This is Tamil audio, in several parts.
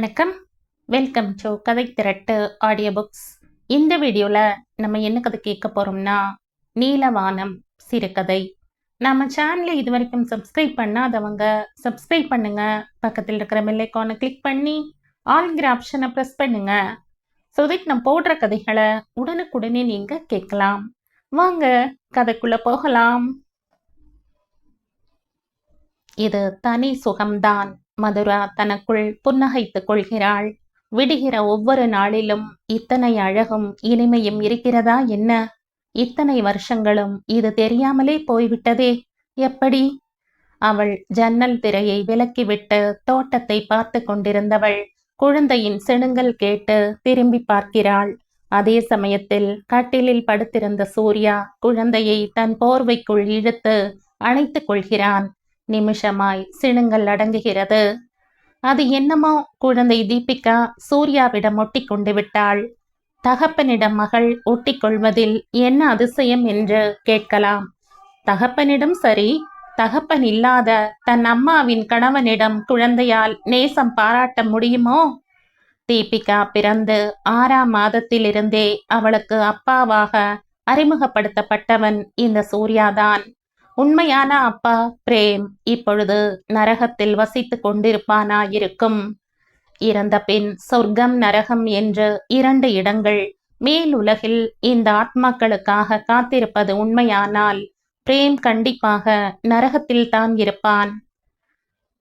வணக்கம். வெல்கம் டு கதை திரட்டு ஆடியோ புக்ஸ். இந்த வீடியோவில் நம்ம என்ன கதை கேட்க போகிறோம்னா, நீலவானம் சிறுகதை. நம்ம சேனலை இது வரைக்கும் சப்ஸ்கிரைப் பண்ணாதவங்க சப்ஸ்கிரைப் பண்ணுங்க. பக்கத்தில் இருக்கிற பெல் ஐகானை கிளிக் பண்ணி ஆல்ங்கிற ஆப்ஷனை ப்ரெஸ் பண்ணுங்க. ஸோ தட் நம்ம போடுற கதைகளை உடனுக்குடனே நீங்கள் கேட்கலாம். வாங்க கதைக்குள்ளே போகலாம். இது தனி சுகம்தான். மதுரா தனக்குள் புன்னகைத்துக் கொள்கிறாள். விடுகிற ஒவ்வொரு நாளிலும் இத்தனை அழகும் இனிமையும் இருக்கிறதா என்ன? இத்தனை வருஷங்களும் இது தெரியாமலே போய்விட்டதே. எப்படி? அவள் ஜன்னல் திரையை விலக்கிவிட்டு தோட்டத்தை பார்த்து கொண்டிருந்தவள் குழந்தையின் செணுங்கல் கேட்டு திரும்பி பார்க்கிறாள். அதே சமயத்தில் கட்டிலில் படுத்திருந்த சூர்யா குழந்தையை தன் போர்வைக்குள் இழுத்து அணைத்துக் கொள்கிறான். நிமிஷமாய் சிணுங்கல் அடங்குகிறது. அது என்னமோ குழந்தை தீபிகா சூர்யாவிடம் ஒட்டி கொண்டு விட்டாள். தகப்பனிடம் மகள் ஒட்டி கொள்வதில் என்ன அதிசயம் என்று கேட்கலாம். தகப்பனிடம் சரி, தகப்பன் இல்லாத தன் அம்மாவின் கணவனிடம் குழந்தையால் நேசம் பாராட்ட முடியுமோ? தீபிகா பிறந்து 6ஆம் மாதத்திலிருந்தே அவளுக்கு அப்பாவாக அறிமுகப்படுத்தப்பட்டவன் இந்த சூர்யாதான். உண்மையான அப்பா பிரேம் இப்பொழுது நரகத்தில் வசித்து கொண்டிருப்பானாயிருக்கும். இறந்த பின் சொர்க்கம் நரகம் என்று 2 இடங்கள் மேலுலகில் இந்த ஆத்மாக்களுக்காக காத்திருப்பது உண்மையானால் பிரேம் கண்டிப்பாக நரகத்தில் தான் இருப்பான்.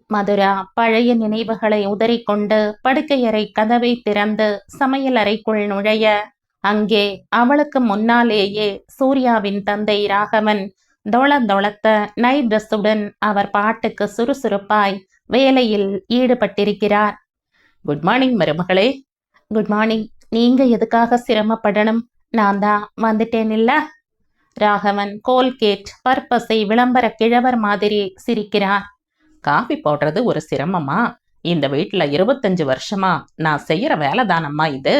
மதுரா பழைய நினைவுகளை உதறிக்கொண்டு படுக்கையறை கதவை திறந்து சமையல் அறைக்குள் நுழைய, அங்கே அவளுக்கு முன்னாலேயே சூர்யாவின் தந்தை ராகவன் தொளத்த நைட் ட்ரெஸ்ஸுடன் அவர் பாட்டுக்கு சுறுசுறுப்பாய் வேலையில் ஈடுபட்டிருக்கிறார். குட் மார்னிங் மருமகளே. Good morning. நீங்க எதுக்காக சிரமப்படணும்? நான் தான் வந்துட்டேன் இல்ல? ராகவன் கோல்கேட் பர்பஸை விளம்பர கிழவர் மாதிரி சிரிக்கிறார். காஃபி போடுறது ஒரு சிரமமா? இந்த வீட்டுல 25 வருஷமா நான் செய்யற வேலை தானம்மா இது.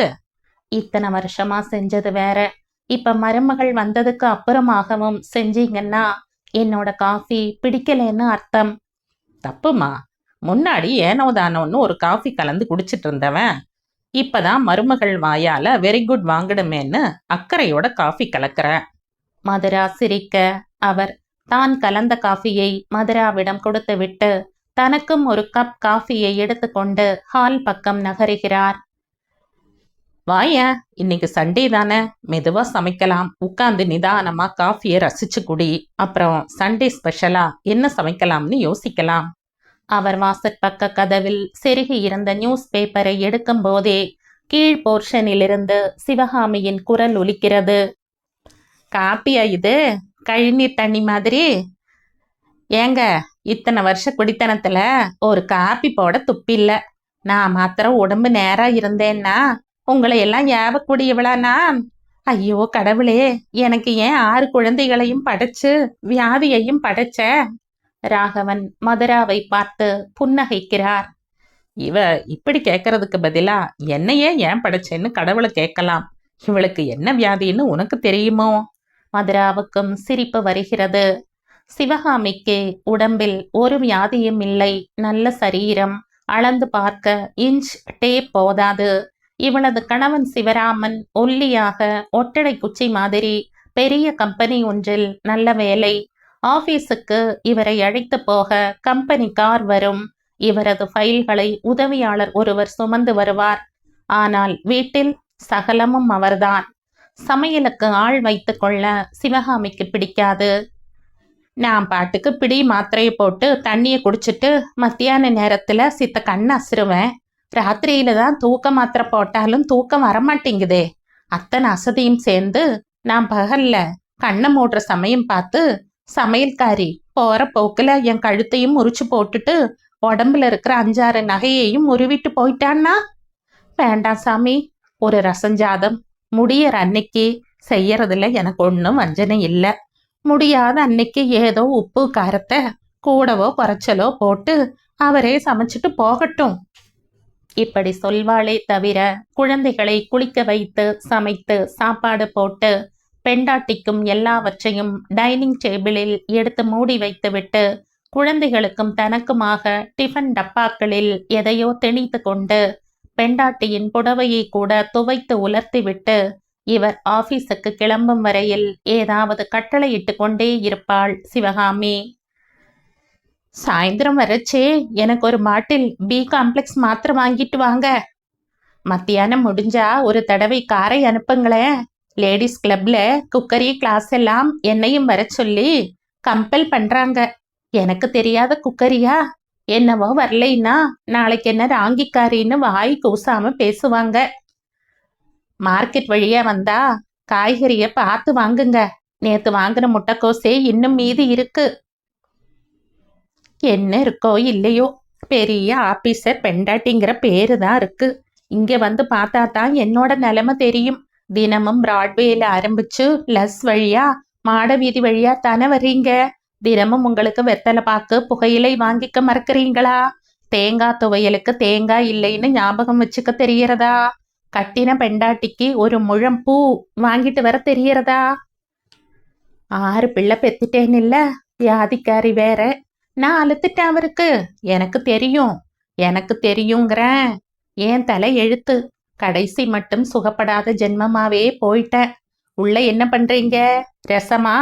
இத்தனை வருஷமா செஞ்சது வேற. இப்ப மருமகள் வந்ததுக்கு அப்புறமாகவும் செஞ்சீங்கன்னா என்னோட காஃபி பிடிக்கலன்னு அர்த்தம். தப்புமா. முன்னாடி ஏனோ தானோன்னு ஒரு காஃபி கலந்து குடிச்சிட்டு இருந்தவன் இப்பதான் மருமகள் வாயால வெரி குட் வாங்கிடுமேன்னு அக்கறையோட காஃபி கலக்கிறேன். மதுரா சிரிக்க, அவர் தான் கலந்த காஃபியை மதுராவிடம் கொடுத்துவிட்டு தனக்கும் ஒரு கப் காஃபியை எடுத்துக்கொண்டு ஹால் பக்கம் நகருகிறார். வாய, இன்னைக்கு சண்டே தானே, மெதுவா சமைக்கலாம். உட்காந்து நிதானமா காஃபியை ரசிச்சு குடி. அப்புறம் சண்டே ஸ்பெஷலா என்ன சமைக்கலாம்னு யோசிக்கலாம். அவர் வாசற்பக்க கதவில் செருகி இருந்த நியூஸ் பேப்பரை எடுக்கும் போதே கீழ் போர்ஷனிலிருந்து சிவகாமியின் குரல் ஒலிக்கிறது. காப்பியா இது? கழிநீர் தண்ணி மாதிரி. ஏங்க, இத்தனை வருஷ குடித்தனத்துல ஒரு காப்பி போட துப்பில்ல. நான் மாத்திரம் உடம்பு நேரா இருந்தேன்னா உங்களை எல்லாம் ஏவக்கூடியவளானா? ஐயோ கடவுளே, எனக்கு ஏன் 6 குழந்தைகளையும் படைச்சு வியாதியையும் படைச்ச? ராகவன் மதுராவை பார்த்து புன்னகைக்கிறார். இவ இப்படி கேட்கறதுக்கு பதிலா என்னையே ஏன் படைச்சேன்னு கடவுளை கேட்கலாம். இவளுக்கு என்ன வியாதின்னு உனக்கு தெரியுமோ? மதுராவுக்கும் சிரிப்பு வருகிறது. சிவகாமிக்கு உடம்பில் ஒரு வியாதியும் இல்லை. நல்ல சரீரம். அளந்து பார்க்க இன்ச் டேப் போதாது. இவளது கணவன் சிவராமன் ஒல்லியாக ஒட்டடை குச்சி மாதிரி பெரிய கம்பெனி ஒன்றில் நல்ல வேலை. ஆபீஸுக்கு இவரை அழைத்து போக கம்பெனி கார் வரும். இவரது ஃபைல்களை உதவியாளர் ஒருவர் சுமந்து வருவார். ஆனால் வீட்டில் சகலமும் அவர்தான். சமையலுக்கு ஆள் வைத்து கொள்ள சிவகாமிக்கு பிடிக்காது. நான் பாட்டுக்கு பிடி மாத்திரையை போட்டு தண்ணியை குடிச்சிட்டு மத்தியான நேரத்துல சித்த கண்ணு அசுருவேன். ராத்திரியில தான் தூக்க மாத்திரை போட்டாலும் தூக்கம் வரமாட்டேங்குதே. அத்தனை அசதியும் சேர்ந்து நான் பகல்ல கண்ணை மூடுற சமயம் பார்த்து சமையல்காரி போற போக்குல என் கழுத்தையும் முறிச்சு போட்டுட்டு உடம்புல இருக்கிற 5-6 நகையையும் உருவிட்டு போயிட்டான்னா? வேண்டாம் சாமி. ஒரு ரசஞ்சாதம் முடியற அன்னைக்கு செய்யறதுல எனக்கு ஒன்றும் வஞ்சனை இல்லை. முடியாத அன்னைக்கு ஏதோ உப்பு காரத்தை கூடவோ குறைச்சலோ போட்டு அவரே சமைச்சிட்டு போகட்டும். இப்படி சொல்வாளே தவிர குழந்தைகளை குளிக்க வைத்து சமைத்து சாப்பாடு போட்டு பெண்டாட்டிக்கும் எல்லாவற்றையும் டைனிங் டேபிளில் எடுத்து மூடி வைத்துவிட்டு குழந்தைகளுக்கும் தனக்குமாக டிஃபன் டப்பாக்களில் எதையோ திணித்து கொண்டு பெண்டாட்டியின் புடவையை கூட துவைத்து உலர்த்திவிட்டு இவர் ஆபீஸுக்கு கிளம்பும் வரையில் ஏதாவது கட்டளையிட்டு கொண்டே இருப்பாள் சிவகாமி. சாயந்தரம் வரச்சே எனக்கு ஒரு பாட்டில் பி காம்ப்ளெக்ஸ் மாத்திரை வாங்கிட்டு வாங்க. மத்தியானம் முடிஞ்சா ஒரு தடவை காரை அனுப்புங்களேன். லேடிஸ் கிளப்ல குக்கரி கிளாஸ் எல்லாம் என்னையும் வர சொல்லி கம்பல் பண்றாங்க. எனக்கு தெரியாத குக்கரியா? என்னவோ வரலைன்னா நாளைக்கு என்ன ராங்கிக்காரின்னு வாய் கூசாம பேசுவாங்க. மார்க்கெட் வழியா வந்தா காய்கறிய பார்த்து வாங்குங்க. நேத்து வாங்கின முட்டைக்கோசே இன்னும் மீதி இருக்கு. என்ன இருக்கோ இல்லையோ, பெரிய ஆபீசர் பெண்டாட்டிங்கிற பேரு தான் இருக்கு. இங்க வந்து பார்த்தா தான் என்னோட நிலைமை தெரியும். தினமும் பிராட்வேல ஆரம்பிச்சு லஸ் வழியா மாட வீதி வழியா தானே வர்றீங்க. தினமும் உங்களுக்கு வெத்தலை பாக்கு புகையிலை வாங்கிக்க மறக்கிறீங்களா? தேங்காய் துவையலுக்கு தேங்காய் இல்லைன்னு ஞாபகம் வச்சுக்க தெரியறதா? கட்டின பெண்டாட்டிக்கு ஒரு முழம் பூ வாங்கிட்டு வர தெரியறதா? 6 பிள்ளை பெத்துட்டேன்னு இல்ல, வியாதிக்காரி வேற. நான் அழுத்துட்டேன் அவருக்கு. எனக்கு தெரியுங்கிறேன். ஏன் தலை எழுத்து. கடைசி மட்டும் சுகப்படாத ஜென்மமாவே போயிட்டேன். உள்ள என்ன பண்றீங்க? ரசமா?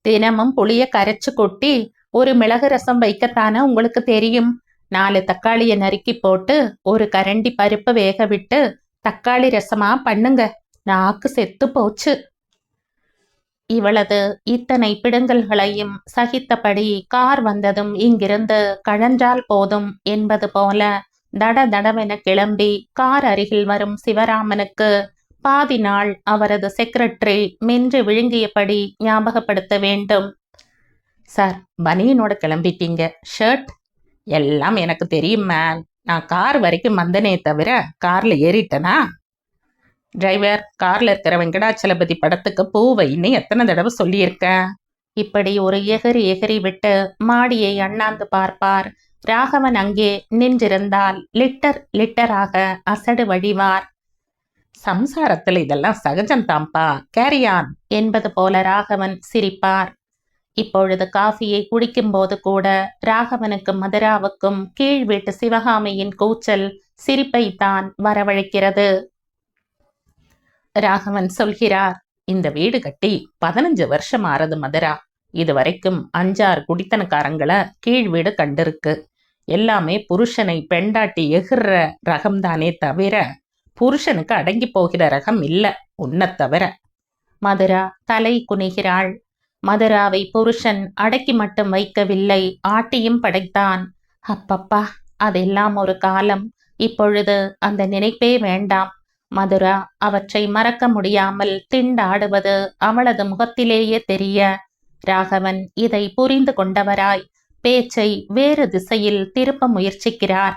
தினமும் புளிய கரைச்சு கொட்டி ஒரு மிளகு ரசம் வைக்கத்தானே உங்களுக்கு தெரியும். 4 தக்காளிய நறுக்கி போட்டு ஒரு கரண்டி பருப்பு வேக விட்டு தக்காளி ரசமா பண்ணுங்க. நாக்கு செத்து போச்சு. இவளது இத்தனை பிடுங்கல்களையும் சகித்தபடி கார் வந்ததும் இங்கிருந்து கழன்றால் போதும் என்பது போல தடதடவென கிளம்பி கார் அருகில் வரும் சிவராமனுக்கு பாதி நாள் அவரது செக்ரட்டரி மென்று விழுங்கியபடி ஞாபகப்படுத்த வேண்டும். சார், பனியனோட கிளம்பிட்டீங்க. ஷர்ட் எல்லாம் எனக்கு தெரியும் மேன். நான் கார் வரைக்கும் வந்தனே தவிர கார்ல ஏறிட்டனா? டிரைவர், கார்ல இருக்கிற வெங்கடாச்சலபதி படத்துக்கு பூ வைன்னு எத்தனை தடவை சொல்லியிருக்கேன். இப்படி ஒரு எகிரி எகிரி விட்டு மாடியை அண்ணாந்து பார்ப்பார். ராகவன் அங்கே நின்றிருந்தால் லிட்டர் லிட்டராக அசடு வழிவார். சம்சாரத்துல இதெல்லாம் சகஜம்தாம்பா, கேரியான் என்பது போல ராகவன் சிரிப்பார். இப்பொழுது காஃபியை குடிக்கும்போது கூட ராகவனுக்கும் மதுராவுக்கும் கீழ் வீட்டு சிவகாமியின் கூச்சல் சிரிப்பைத்தான் வரவழைக்கிறது. ராகவன் சொல்கிறார், இந்த வீடு கட்டி 15 வருஷம் ஆறது மதுரா. இது வரைக்கும் 5-6 குடித்தனக்காரங்களை கீழ் வீடு கண்டிருக்கு. எல்லாமே புருஷனை பெண்டாட்டி எகிற ரகம்தானே தவிர புருஷனுக்கு அடங்கி போகிற ரகம் இல்ல, உன்னை தவிர. மதுரா தலை குனிகிறாள். மதுராவை புருஷன் அடக்கி மட்டும் வைக்கவில்லை, ஆட்டியும் படைத்தான். அப்பப்பா, அதெல்லாம் ஒரு காலம். இப்பொழுது அந்த நினைப்பே வேண்டாம். மதுரா அவற்றை மறக்க முடியாமல் திண்டாடுவது அவளது முகத்திலேயே தெரிய ராகவன் இதை புரிந்து கொண்டவராய் பேச்சை வேறு திசையில் திருப்ப முயற்சிக்கிறார்.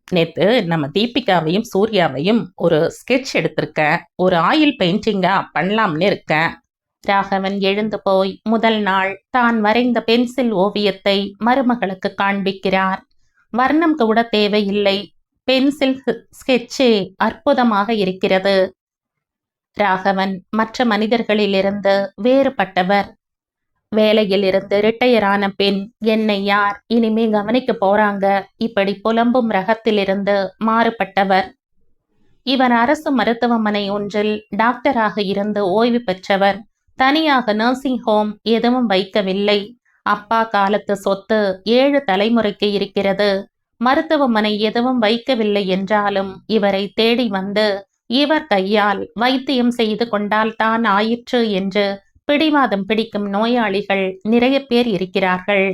நேத்து நம்ம தீபிகாவையும் சூர்யாவையும் ஒரு ஸ்கெட்ச் எடுத்திருக்க, ஒரு ஆயில் பெயிண்டிங்கா பண்ணலாம்னு இருக்கேன். ராகவன் எழுந்து போய் முதல் நாள் தான் வரைந்த பென்சில் ஓவியத்தை மருமகளுக்கு காண்பிக்கிறார். வர்ணம் கூட தேவையில்லை, பென்சில் ஸ்கெட்சே அற்புதமாக இருக்கிறது. ராகவன் மற்ற மனிதர்களிலிருந்து வேறுபட்டவர். வேலையில் இருந்து ரிட்டையரான பின் என்னை யார் இனிமே கவனிக்க போறாங்க இப்படி புலம்பும் ரகத்திலிருந்து மாறுபட்டவர். இவர் அரசு மருத்துவமனை ஒன்றில் டாக்டராக இருந்து ஓய்வு பெற்றவர். தனியாக நர்சிங் ஹோம் எதுவும் வைக்கவில்லை. அப்பா காலத்து சொத்து 7 தலைமுறைக்கு இருக்கிறது. மருத்துவமனை எதுவும் வைக்கவில்லை என்றாலும் இவரை தேடி வந்து இவர் கையால் வைத்தியம் செய்து கொண்டால் தான் ஆயிற்று என்று பிடிவாதம் பிடிக்கும் நோயாளிகள் நிறைய பேர் இருக்கிறார்கள்.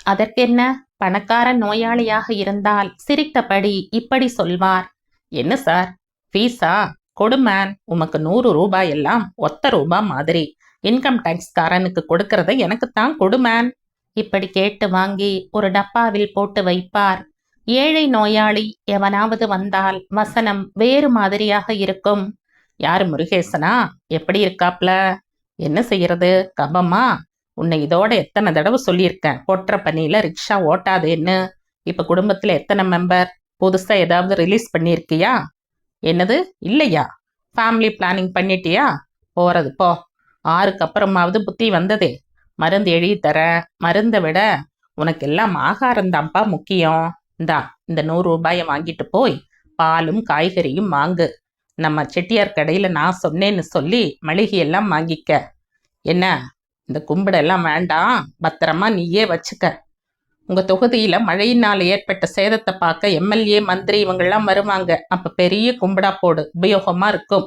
அதற்கென்ன, பணக்கார நோயாளியாக இருந்தால் சிரித்தபடி இப்படி சொல்வார், என்ன சார் ஃபீஸா? கொடுமேன், உமக்கு 100 ரூபாய் எல்லாம் ஒத்த ரூபா மாதிரி. இன்கம் டாக்ஸ்காரனுக்கு கொடுக்கறத எனக்குத்தான் கொடுமேன். இப்படி கேட்டு வாங்கி ஒரு டப்பாவில் போட்டு வைப்பார். ஏழை நோயாளி எவனாவது வந்தால் வசனம் வேறு மாதிரியாக இருக்கும். யாரு முருகேசனா? எப்படி இருக்காப்ல? என்ன செய்யறது, கபமா? உன்னை இதோட எத்தனை தடவை சொல்லியிருக்கேன், கொற்ற பனியில ரிக்ஷா ஓட்டாதேன்னு. இப்ப குடும்பத்துல எத்தனை மெம்பர்? புதுசா ஏதாவது ரிலீஸ் பண்ணியிருக்கியா? என்னது, இல்லையா? ஃபேமிலி பிளானிங் பண்ணிட்டியா? போறது போ. 6க்கு அப்புறமாவது புத்தி வந்ததே. மருந்து எழுதி தர, மருந்தை விட உனக்கு எல்லாம் ஆகாரம்தான்ப்பா முக்கியம். இந்தா இந்த 100 ரூபாயை வாங்கிட்டு போய் பாலும் காய்கறியும் வாங்கு. நம்ம செட்டியார் கடையில் நான் சொன்னேன்னு சொல்லி மளிகையெல்லாம் வாங்கிக்க. என்ன, இந்த கும்பிடெல்லாம் வேண்டாம், பத்திரமா நீயே வச்சுக்க. உங்கள் தொகுதியில் மழையினால் ஏற்பட்ட சேதத்தை பார்க்க எம்எல்ஏ மந்திரி இவங்கெல்லாம் வருவாங்க. அப்போ பெரிய கும்பிடா போடு, உபயோகமாக இருக்கும்.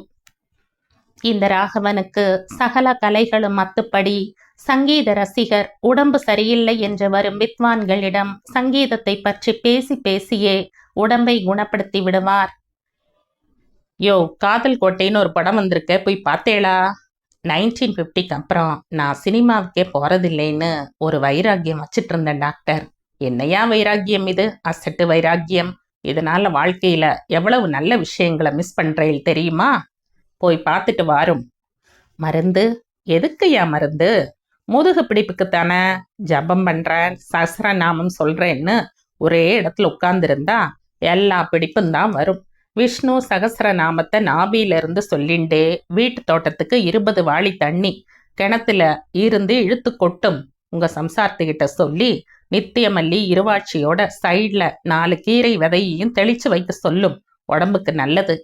இந்த ராகவனுக்கு சகல கலைகளும் அத்துப்படி. சங்கீத ரசிகர். உடம்பு சரியில்லை என்று வரும் வித்வான்களிடம் சங்கீதத்தை பற்றி பேசி பேசியே உடம்பை குணப்படுத்தி விடுவார். யோ, காதல் கோட்டைன்னு ஒரு படம் வந்திருக்க, போய் பார்த்தேளா? 1950க்கு அப்புறம் நான் சினிமாவுக்கே போறதில்லைன்னு ஒரு வைராக்கியம் வச்சிட்டு இருந்தேன் டாக்டர். என்னையா வைராக்கியம் இது? அசட்டு வைராக்கியம். இதனால வாழ்க்கையில எவ்வளவு நல்ல விஷயங்களை மிஸ் பண்றேன் தெரியுமா? போய் பார்த்துட்டு வாரும். மருந்து? எதுக்குயா மருந்து? முதுகு பிடிப்புக்குத்தானே. ஜபம் பண்றேன், சஹஸ்ரநாமம் சொல்றேன்னு ஒரே இடத்துல உட்கார்ந்துருந்தா எல்லா பிடிப்பும் தான் வரும். விஷ்ணு சகஸ்ரநாமத்தை நாபியிலிருந்து சொல்லிண்டே வீட்டு தோட்டத்துக்கு 20 வாளி தண்ணி கிணத்துல இருந்து இழுத்து கொட்டும். உங்க சம்சாரத்துக்கிட்ட சொல்லி நித்தியமல்லி இருவாட்சியோட சைட்ல 4 கீரை விதையையும் தெளிச்சு வைக்க சொல்லும். உடம்புக்கு நல்லது.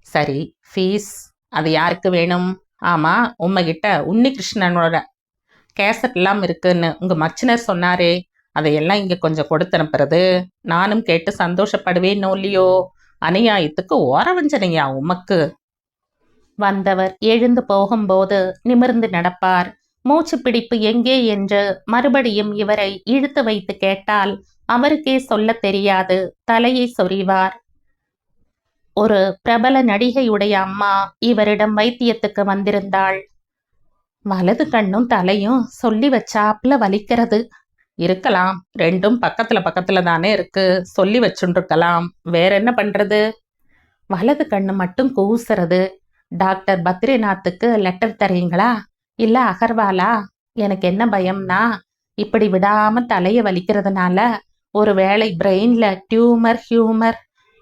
சரி, ஃபீஸ்? அது யாருக்கு வேணும்? ஆமா, உம்மகிட்ட உன்னிகிருஷ்ணனோட கேசட்லாம் இருக்குன்னு உங்க மச்சினர் சொன்னாரே, அதையெல்லாம் இங்க கொஞ்சம் கொடுத்து அனுப்புறது. நானும் கேட்டு சந்தோஷப்படுவேனோ இல்லையோ. அநியாயத்துக்கு ஓரவஞ்சனையா உமக்கு? வந்தவர் எழுந்து போகும்போது நிமிர்ந்து நடப்பார். மூச்சு பிடிப்பு எங்கே என்று மறுபடியும் இவரை இழுத்து வைத்து கேட்டால் அவருக்கே சொல்ல தெரியாது. தலையை சொறிவார். ஒரு பிரபல நடிகையுடைய அம்மா இவரிடம் வைத்தியத்துக்கு வந்திருந்தாள். வலது கண்ணும் தலையும் சொல்லி வச்சாப்புல வலிக்கிறது. இருக்கலாம், ரெண்டும் பக்கத்துல பக்கத்துல தானே இருக்கு, சொல்லி வச்சுருக்கலாம். வேற என்ன பண்றது? வலது கண்ணு மட்டும் கூசுறது. டாக்டர் பத்ரிநாத்துக்கு லெட்டர் தரீங்களா? இல்ல அகர்வாலா? எனக்கு என்ன பயம்னா, இப்படி விடாம தலைய வலிக்கிறதுனால ஒருவேளை பிரெயின்ல டியூமர்.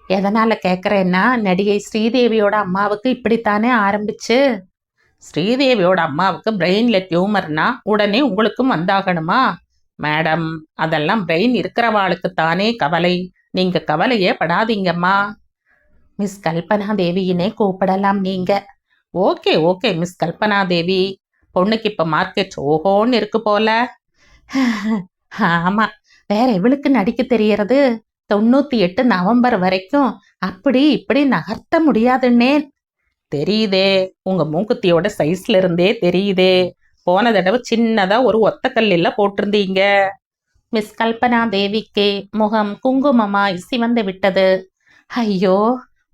எதனால கேட்குறேன்னா, நடிகை ஸ்ரீதேவியோட அம்மாவுக்கு இப்படித்தானே ஆரம்பிச்சு. ஸ்ரீதேவியோட அம்மாவுக்கு பிரெயின்ல டியூமர்னா உடனே உங்களுக்கும் வந்தாகணுமா? மேடம், அதெல்லாம் பிரெயின் இருக்கிறவாளுக்கு தானே கவலை. நீங்க கவலையே படாதீங்கம்மா. மிஸ் கல்பனா தேவியினே கூப்பிடலாம் நீங்க. ஓகே மிஸ் கல்பனா தேவி. பொண்ணுக்கு இப்ப மார்க்கெட் ஓஹோன்னு இருக்கு போல. ஆமா, வேற எவளுக்கு நடிக்க தெரியறது? 98 நவம்பர் வரைக்கும் அப்படி இப்படி நகர்த்த முடியாதுன்னே. தெரியுதே, உங்க மூக்குத்தியோட சைஸ்ல இருந்தே தெரியுதே. போன தடவை சின்னதா ஒரு ஒத்தக்கல்லில் போட்டிருந்தீங்க. மிஸ் கல்பனா தேவிக்கே முகம் குங்குமமாய் சிவந்து விட்டது. ஐயோ,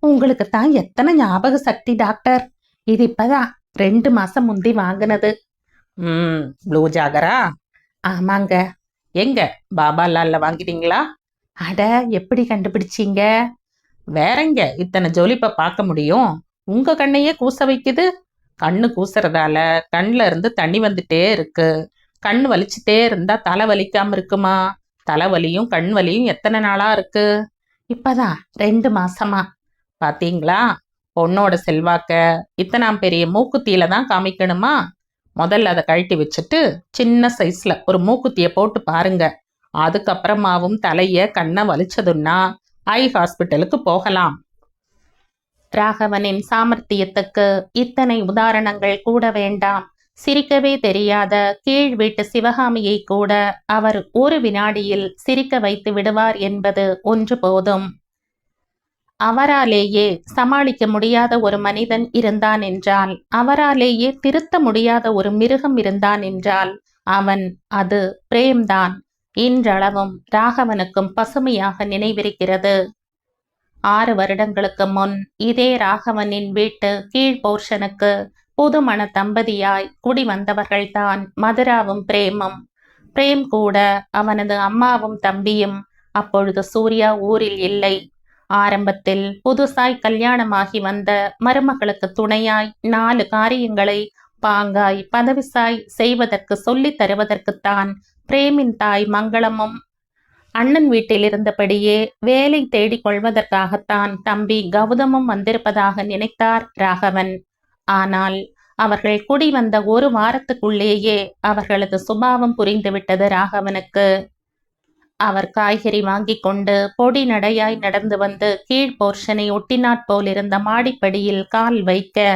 உங்களுக்கு தான் எத்தனை ஞாபக சக்தி டாக்டர். இது இப்பதான் 2 மாசம் முந்தி வாங்கினது. ப்ளூ ஜாகரா? ஆமாங்க. எங்க பாபாலால்ல வாங்கிட்டீங்களா? அட, எப்படி கண்டுபிடிச்சீங்க? வேறங்க இத்தனை ஜொலிப்ப பார்க்க முடியும்? உங்க கண்ணையே கூச வைக்குது. கண்ணு கூசுறதால கண்ணுல இருந்து தண்ணி வந்துட்டே இருக்கு. கண்ணு வலிச்சுட்டே இருந்தா தலை வலிக்காம இருக்குமா? தலைவலியும் கண் வலியும் எத்தனை நாளா இருக்கு? இப்பதான் 2 மாசமா. பாத்தீங்களா, பொண்ணோட செல்வாக்க இத்தனாம் பெரிய மூக்குத்தியில தான் காமிக்கணுமா? முதல்ல அதை கழட்டி வச்சுட்டு சின்ன சைஸ்ல ஒரு மூக்குத்திய போட்டு பாருங்க. அதுக்கப்புறமாவும் தலைய கண்ணை வலிச்சதுன்னா ஐ ஹாஸ்பிட்டலுக்கு போகலாம். ராகவனின் சாமர்த்தியத்துக்கு இத்தனை உதாரணங்கள் கூட வேண்டாம். சிரிக்கவே தெரியாத கீழ் வீட்டு சிவகாமியை கூட அவர் ஒரு வினாடியில் சிரிக்க வைத்து விடுவார் என்பது ஒன்று போதும். அவராலேயே சமாளிக்க முடியாத ஒரு மனிதன் இருந்தான் என்றால், அவராலேயே திருத்த முடியாத ஒரு மிருகம் இருந்தான் என்றால் அது பிரேம்தான். இன்றளவும் ராகவனுக்கும் பசுமையாக நினைவிருக்கிறது. 6 வருடங்களுக்கு முன் இதே ராகவனின் வீட்டு கீழ் போர்ஷனுக்கு புதுமண தம்பதியாய் குடி வந்தவர்கள்தான் மதுராவும் பிரேமும். பிரேம் கூட அவனது அம்மாவும் தம்பியும். அப்பொழுது சூர்யா ஊரில் இல்லை. ஆரம்பத்தில் புதுசாய் கல்யாணமாகி வந்த மருமகளுக்கு துணையாய் 4 காரியங்களை பாங்காய் பதவிசாய் செய்வதற்கு சொல்லித் தருவதற்குத்தான் பிரேமின் தாய் மங்களமும் அண்ணன் வீட்டில் இருந்தபடியே வேலை தேடிக் கொள்வதற்காகத்தான் தம்பி கௌதமும் வந்திருப்பதாக நினைத்தார் ராகவன். ஆனால் அவர்கள் குடி வந்த 1 வாரத்துக்குள்ளேயே அவர்களது சுபாவம் புரிந்துவிட்டது ராகவனுக்கு. அவர் காய்கறி வாங்கி கொண்டு பொடி நடையாய் நடந்து வந்து கீழ் போர்ஷனை ஒட்டினாற் போலிருந்த மாடிப்படியில் கால் வைக்க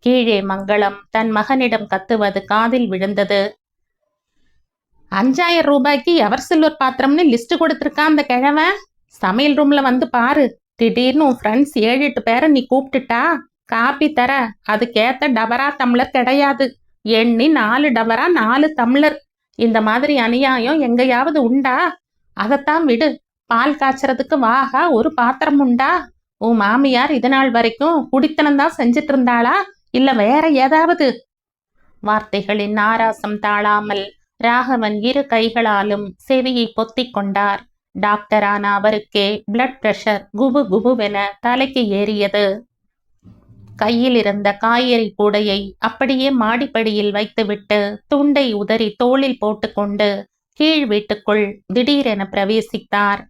கீழே மங்களம் தன் மகனிடம் கத்துவது காதில் விழுந்தது. 5000 ரூபாய்க்கு எவர் சில்வர் பாத்திரம்னு லிஸ்ட் கொடுத்துருக்கான் அந்த கிழவன். சமையல் ரூம்ல வந்து பாரு. திடீர்னு உன் ஃப்ரெண்ட்ஸ் 7-8 பேரை நீ கூப்பிட்டுட்டா காப்பி தர அதுக்கேத்த டபரா டம்ளர் கிடையாது. எண்ணி 4 டபரா 4 டம்ளர். இந்த மாதிரி அநியாயம் எங்கேயாவது உண்டா? அதைத்தான் விடு. பால் காய்ச்சறதுக்கு வாகா ஒரு பாத்திரம் உண்டா? உன் மாமியார் இது நாள் வரைக்கும் குடித்தனம்தான் செஞ்சிட்டு இருந்தாளா இல்ல வேற ஏதாவது? வார்த்தைகளின் நாராசம் தாழாமல் ராகவன் 2 கைகளாலும் செவியை பொத்திக் கொண்டார். டாக்டரான அவருக்கே பிளட் பிரஷர் குபு குபுவென தலைக்கு ஏறியது. கையில் இருந்த காய்கறி கூடையை அப்படியே மாடிப்படியில் வைத்துவிட்டு துண்டை உதறி தோளில் போட்டுக்கொண்டு கீழ் வீட்டுக்குள் திடீரென பிரவேசித்தார்.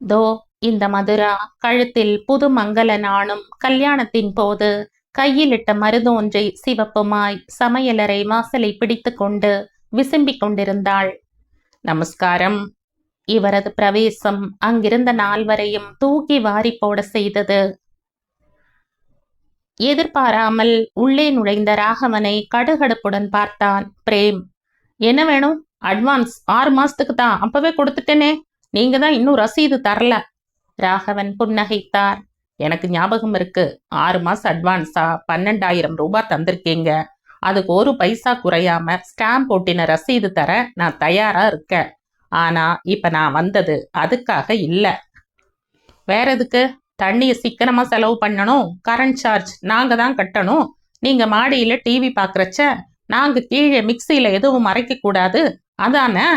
தோ இந்த மதுரா கழுத்தில் புது மங்கள நாணும் கல்யாணத்தின் போது கையிலிட்ட மருதொன்றை சிவப்புமாய் சமையலறை வாசலை பிடித்து கொண்டு விசும்பிக் கொண்டிருந்தாள். நமஸ்காரம். இவரது பிரவேசம் அங்கிருந்த 4வரையும் தூக்கி வாரி போட செய்தது. எதிர்பாராமல் உள்ளே நுழைந்த ராகவனை கடுகடுப்புடன் பார்த்தான் பிரேம். என்ன வேணும்? அட்வான்ஸ் 6 மாசத்துக்கு தான், அப்பவே கொடுத்துட்டேனே. நீங்க தான் இன்னும் ரசீது தரல. ராகவன் புன்னகைத்தார். எனக்கு ஞாபகம் இருக்கு. 6 மாசம் அட்வான்ஸா 12,000 ரூபாய் தந்திருக்கீங்க. அதுக்கு 1 பைசா குறையாம ஸ்டாம்ப் ஒட்டின ரசீது தர நான் தயாரா இருக்கேன். ஆனா இப்ப நான் வந்தது அதுக்காக இல்ல. வேற எதுக்கு? தண்ணியை சிக்கனமா செலவு பண்ணணும். கரண்ட் சார்ஜ் நாங்க தான் கட்டணும். நீங்க மாடியில டிவி பாக்குறச்ச நாங்க கீழே மிக்சியில எதுவும் மறைக்க கூடாது, அதானே?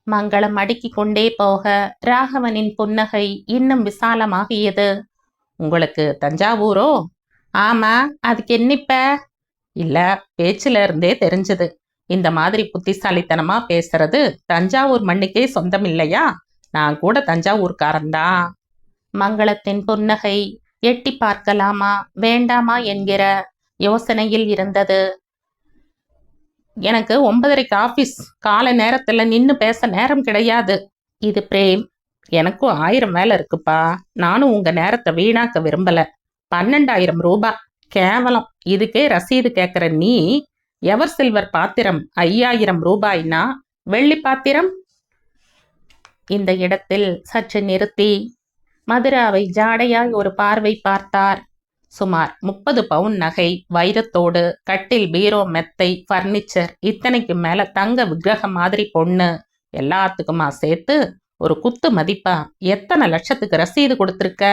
மங்களம் அடுக்கி கொண்டே போக ராகவனின் புன்னகை இன்னும் விசாலமாகியது. உங்களுக்கு தஞ்சாவூரோ? ஆமா, அதுக்கு என்னிப்ப? இல்ல, பேச்சுல இருந்தே தெரிஞ்சது. இந்த மாதிரி புத்திசாலித்தனமா பேசுறது தஞ்சாவூர் மண்ணுக்கே சொந்தம் இல்லையா? நான் கூட தஞ்சாவூர்காரன்தான். மங்களத்தின் புன்னகை எட்டி பார்க்கலாமா வேண்டாமா என்கிற யோசனையில் இருந்தது. எனக்கு 9:30 ஆபீஸ். காலை நேரத்துல நின்னு பேச நேரம் கிடையாது. இது பிரேம். எனக்கும் 1000 வேலை இருக்குப்பா. நானும் உங்க நேரத்தை வீணாக்க விரும்பல. 12,000 ரூபாய் கேவலம். இதுக்கே ரசீது கேட்கிற நீ எவர் சில்வர் பாத்திரம் 5,000 ரூபாய்னா வெள்ளி பாத்திரம்? இந்த இடத்தில் சற்று நிறுத்தி மதுராவை ஜாடையாய் ஒரு பார்வை பார்த்தார். சுமார் 30 பவுன் நகை, வைரத்தோடு, கட்டில், பீரோ, மெத்தை, பர்னிச்சர், இத்தனைக்கு மேல தங்க விக்கிரகம் மாதிரி பொண்ணு, எல்லாத்துக்குமா சேர்த்து ஒரு குத்து மதிப்பா எத்தனை லட்சத்துக்கு ரசீது கொடுத்துருக்க?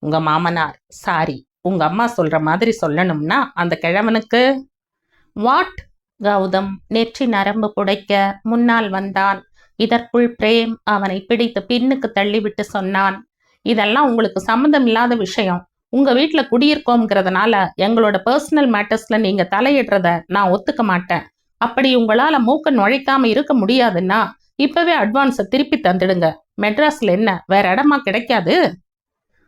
உங்க மாமனார், சாரி உங்க அம்மா சொல்ற மாதிரி சொல்லணும்னா அந்த கிழவனுக்கு. வாட்? கௌதம் நெற்றி நரம்பு புடைக்க முன்னால் வந்தான். இதற்குள் பிரேம் அவனை பிடித்து பின்னுக்கு தள்ளிவிட்டு சொன்னான். இதெல்லாம் உங்களுக்கு சம்மந்தம் இல்லாத விஷயம். உங்க வீட்டுல குடியிருக்கோங்கிறதுனால எங்களோட பர்சனல் மேட்டர்ஸ்ல நீங்க தலையிடுறத நான் ஒத்துக்க மாட்டேன். அப்படி உங்களால மூக்க நுழைக்காம இருக்க முடியாதுன்னா இப்பவே அட்வான்ஸை திருப்பி தந்துடுங்க. மெட்ராஸ்ல என்ன வேற இடமா கிடைக்காது?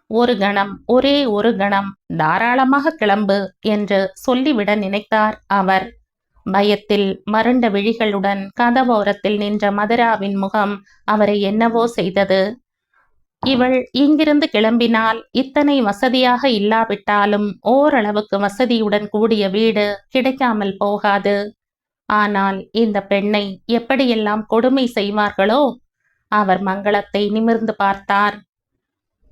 ஒரு கணம், ஒரே ஒரு கணம், தாராளமாக கிளம்பு என்று சொல்லிவிட நினைத்தார் அவர். பயத்தில் மருண்ட விழிகளுடன் கதவோரத்தில் நின்ற மதுராவின் முகம் அவரை என்னவோ செய்தது. இவள் இங்கிருந்து கிளம்பினால் இத்தனை வசதியாக இல்லாவிட்டாலும் ஓரளவுக்கு வசதியுடன் கூடிய வீடு கிடைக்காமல் போகாது. ஆனால் இந்த பெண்ணை எப்படியெல்லாம் கொடுமை செய்வார்களோ? அவர் மங்களத்தை நிமிர்ந்து பார்த்தார்.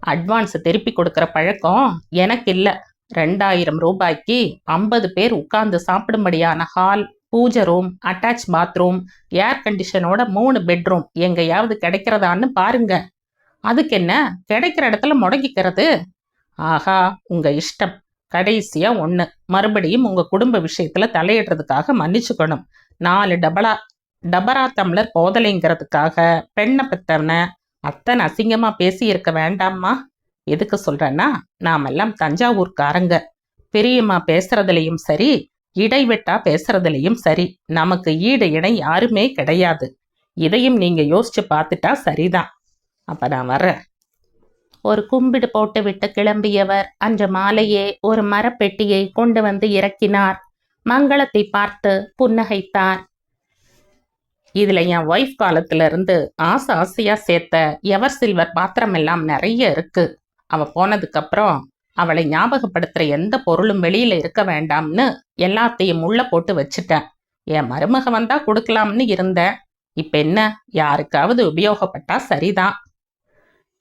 அட்வான்ஸ் திருப்பி கொடுக்கிற பழக்கம் எனக்கு இல்ல. 2,000 ரூபாய்க்கு 50 பேர் உட்கார்ந்து சாப்பிடும்படியான ஹால், பூஜை ரூம், அட்டாச் பாத்ரூம், ஏர் கண்டிஷனோட 3 பெட்ரூம் எங்கேயாவது கிடைக்கிறதான்னு பாருங்க. அதுக்கு என்ன, கிடைக்கிற இடத்துல முடங்கிக்கிறது. ஆஹா, உங்க இஷ்டம். கடைசியா ஒண்ணு, மறுபடியும் உங்க குடும்ப விஷயத்துல தலையிடுறதுக்காக மன்னிச்சுக்கணும். 4 டபரா டம்ளர் போதலைங்கிறதுக்காக பெண்ணை பெத்தவன அத்தனை அசிங்கமா பேசி இருக்க வேண்டாமா? எதுக்கு சொல்றேன்னா, நாமெல்லாம் தஞ்சாவூர்காரங்க. பெரியம்மா பேசுறதுலையும் சரி, இடைவெட்டா பேசுறதுலையும் சரி, நமக்கு ஈடு இணை யாருமே கிடையாது. இதையும் நீங்க யோசிச்சு பார்த்துட்டா சரிதான். அப்ப நான் வர்றேன். ஒரு கும்பிடு போட்டுவிட்டு கிளம்பியவர் அன்று மாலையே ஒரு மரப்பெட்டியை கொண்டு வந்து இறக்கினார். மங்களத்தை பார்த்து புன்னகைத்தார். இதுல என் ஒய்ஃப் காலத்துல இருந்து ஆசை ஆசையா சேர்த்த எவர் சில்வர் பாத்திரம் எல்லாம் நிறைய இருக்கு. அவ போனதுக்கு அப்புறம் அவளை ஞாபகப்படுத்துற எந்த பொருளும் வெளியில இருக்க வேண்டாம்னு எல்லாத்தையும் உள்ள போட்டு வச்சுட்டேன். என் மருமக வந்தா கொடுக்கலாம்னு இருந்தேன். இப்ப என்ன, யாருக்காவது உபயோகப்பட்டா சரிதான்.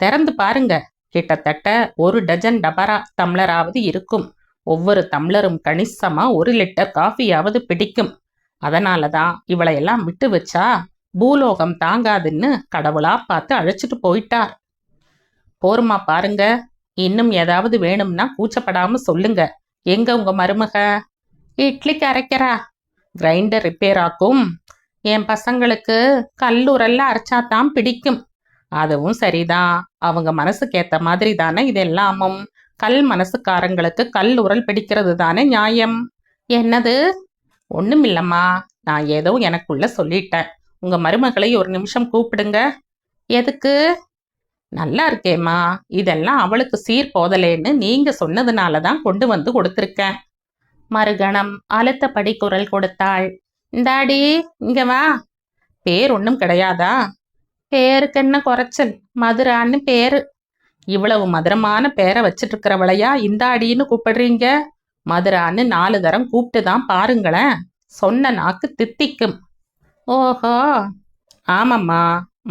திறந்து பாருங்க, கிட்டத்தட்ட 1 டஜன் டபரா டம்ளராவது இருக்கும். ஒவ்வொரு டம்ளரும் கணிசமா 1 லிட்டர் காஃபியாவது பிடிக்கும். அதனாலதான் இவளை எல்லாம் விட்டு வச்சா பூலோகம் தாங்காதுன்னு கடவுளா பார்த்து அழைச்சிட்டு போயிட்டார். போருமா பாருங்க, இன்னும் ஏதாவது வேணும்னா கூச்சப்படாம சொல்லுங்க. எங்க உங்க மருமக? இட்லிக்கு அரைக்கிறா. கிரைண்டர் ரிப்பேர் ஆக்கும். என் பசங்களுக்கு கல்லுரல்ல அரைச்சாதான் பிடிக்கும். அதுவும் சரிதான், அவங்க மனசுக்கு ஏத்த மாதிரி தானே இதெல்லாமும். கல் மனசுக்காரங்களுக்கு கல்லுரல் பிடிக்கிறது தானே நியாயம். என்னது? ஒண்ணுமில்லம்மா, நான் ஏதோ எனக்குள்ள சொல்லிட்டேன். உங்க மருமகளை ஒரு நிமிஷம் கூப்பிடுங்க. எதுக்கு? நல்லா இருக்கேம்மா, இதெல்லாம் அவளுக்கு சீர் போதலேன்னு நீங்க சொன்னதுனால தான் கொண்டு வந்து கொடுத்துருக்கேன். மறுகணம் அழுத்தப்படி குரல் கொடுத்தாள். இந்தாடி இங்க வா. பேர் ஒன்றும் கிடையாதா? பேருக்கு என்ன குறைச்சல், மதுரான்னு பேரு. இவ்வளவு மதுரமான பேரை வச்சிட்டு இருக்கிறவளையா இந்தாடின்னு கூப்பிடுறீங்க? மதுரான்னு 4 தரம் கூப்பிட்டு தான் பாருங்களேன், சொன்ன நாக்கு தித்திக்கும். ஓஹோ, ஆமாம்மா,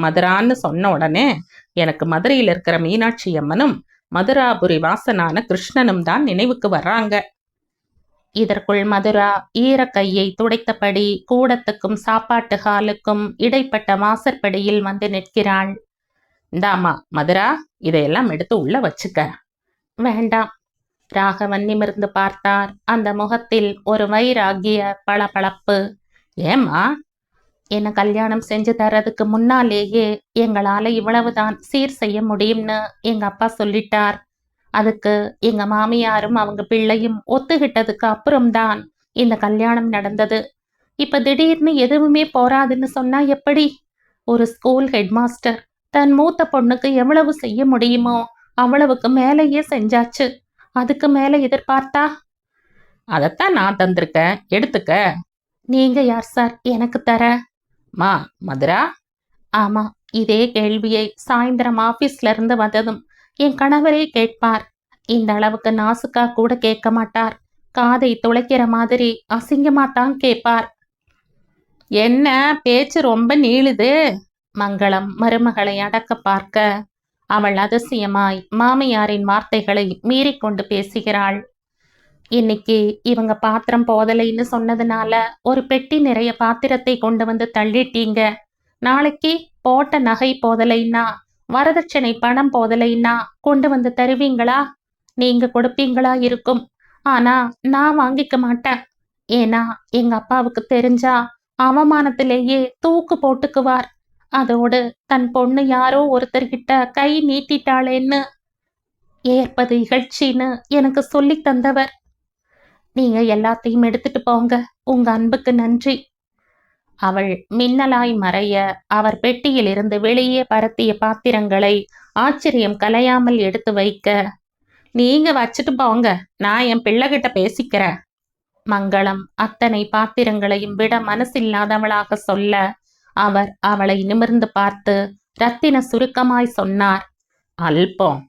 மதுரான்னு சொன்ன உடனே எனக்கு மதுரையில் இருக்கிற மீனாட்சி அம்மனும் மதுராபுரி வாசனான கிருஷ்ணனும் தான் நினைவுக்கு வர்றாங்க. இதற்குள் மதுரா ஈரக்கையை துடைத்தபடி கூடத்துக்கும் சாப்பாட்டு ஹாலுக்கும் இடைப்பட்ட வாசற்படியில் வந்து நிற்கிறாள். இந்தாமா மதுரா, இதையெல்லாம் எடுத்து உள்ள வச்சுக்க. வேண்டாம். ராகவன் நிமிர்ந்து பார்த்தார். அந்த முகத்தில் ஒரு வைராகிய பளபளப்பு. ஏம்மா? என்ன கல்யாணம் செஞ்சு தரதுக்கு முன்னாலேயே எங்களால இவ்வளவுதான் சீர் செய்ய முடியும்னு எங்க அப்பா சொல்லிட்டார். அதுக்கு எங்க மாமியாரும் அவங்க பிள்ளையும் ஒத்துக்கிட்டதுக்கு அப்புறம்தான் இந்த கல்யாணம் நடந்தது. இப்ப திடீர்னு எதுவுமே போராதுன்னு சொன்னா எப்படி? ஒரு ஸ்கூல் ஹெட்மாஸ்டர் தன் மூத்த பொண்ணுக்கு எவ்வளவு செய்ய முடியுமோ அவ்வளவுக்கு மேலேயே செஞ்சாச்சு. அதுக்கு மேல எதிர்பார்த்தா? அதைத்தான் நான் தந்திருக்கேன், எடுத்துக்க. நீங்க யார் சார் எனக்கு தர? மா மதுரா. ஆமா, இதே கேள்வியை சாயந்தரம் ஆபீஸ்ல இருந்து வந்ததும் என் கணவரே கேட்பார். இந்த அளவுக்கு நாசுக்கா கூட கேட்க மாட்டார். காதை துளைக்கிற மாதிரி அசிங்கமாத்தான் கேட்பார். என்ன பேச்சு ரொம்ப நீளுது? மங்களம் மருமகளை அடக்க பார்க்க அவள் அதிசயமாய் மாமியாரின் வார்த்தைகளை மீறிக்கொண்டு பேசுகிறாள். இன்னைக்கு இவங்க பாத்திரம் போதலைன்னு சொன்னதுனால ஒரு பெட்டி நிறைய பாத்திரத்தை கொண்டு வந்து தள்ளிட்டீங்க. நாளைக்கு போட்ட நகை போதலைன்னா, வரதட்சணை பணம் போதலைன்னா கொண்டு வந்து தருவீங்களா? நீங்க கொடுப்பீங்களா இருக்கும். ஆனா நான் வாங்கிக்க மாட்டேன். ஏன்னா எங்க அப்பாவுக்கு தெரிஞ்சா அவமானத்திலேயே தூக்கு போட்டுக்குவார். அதோடு தன் பொண்ணு யாரோ ஒருத்தர்கிட்ட கை நீட்டிட்டாளேன்னு ஏற்பது இகழ்ச்சின்னு எனக்கு சொல்லி தந்தவர். நீங்க எல்லாத்தையும் எடுத்துட்டு போங்க, உங்க அன்புக்கு நன்றி. அவள் மின்னலாய் மறைய அவர் பெட்டியில் இருந்து வெளியே பரத்திய பாத்திரங்களை ஆச்சரியம் கலையாமல் எடுத்து வைக்க, நீங்க வச்சுட்டு போங்க, நான் என் பிள்ளைகிட்ட பேசிக்கிறேன். மங்களம் அத்தனை பாத்திரங்களையும் விட மனசில்லாதவளாக சொல்ல, அவர் அவளை நிமிர்ந்து பார்த்து ரத்தின சுருக்கமாய் சொன்னார், அல்பம்.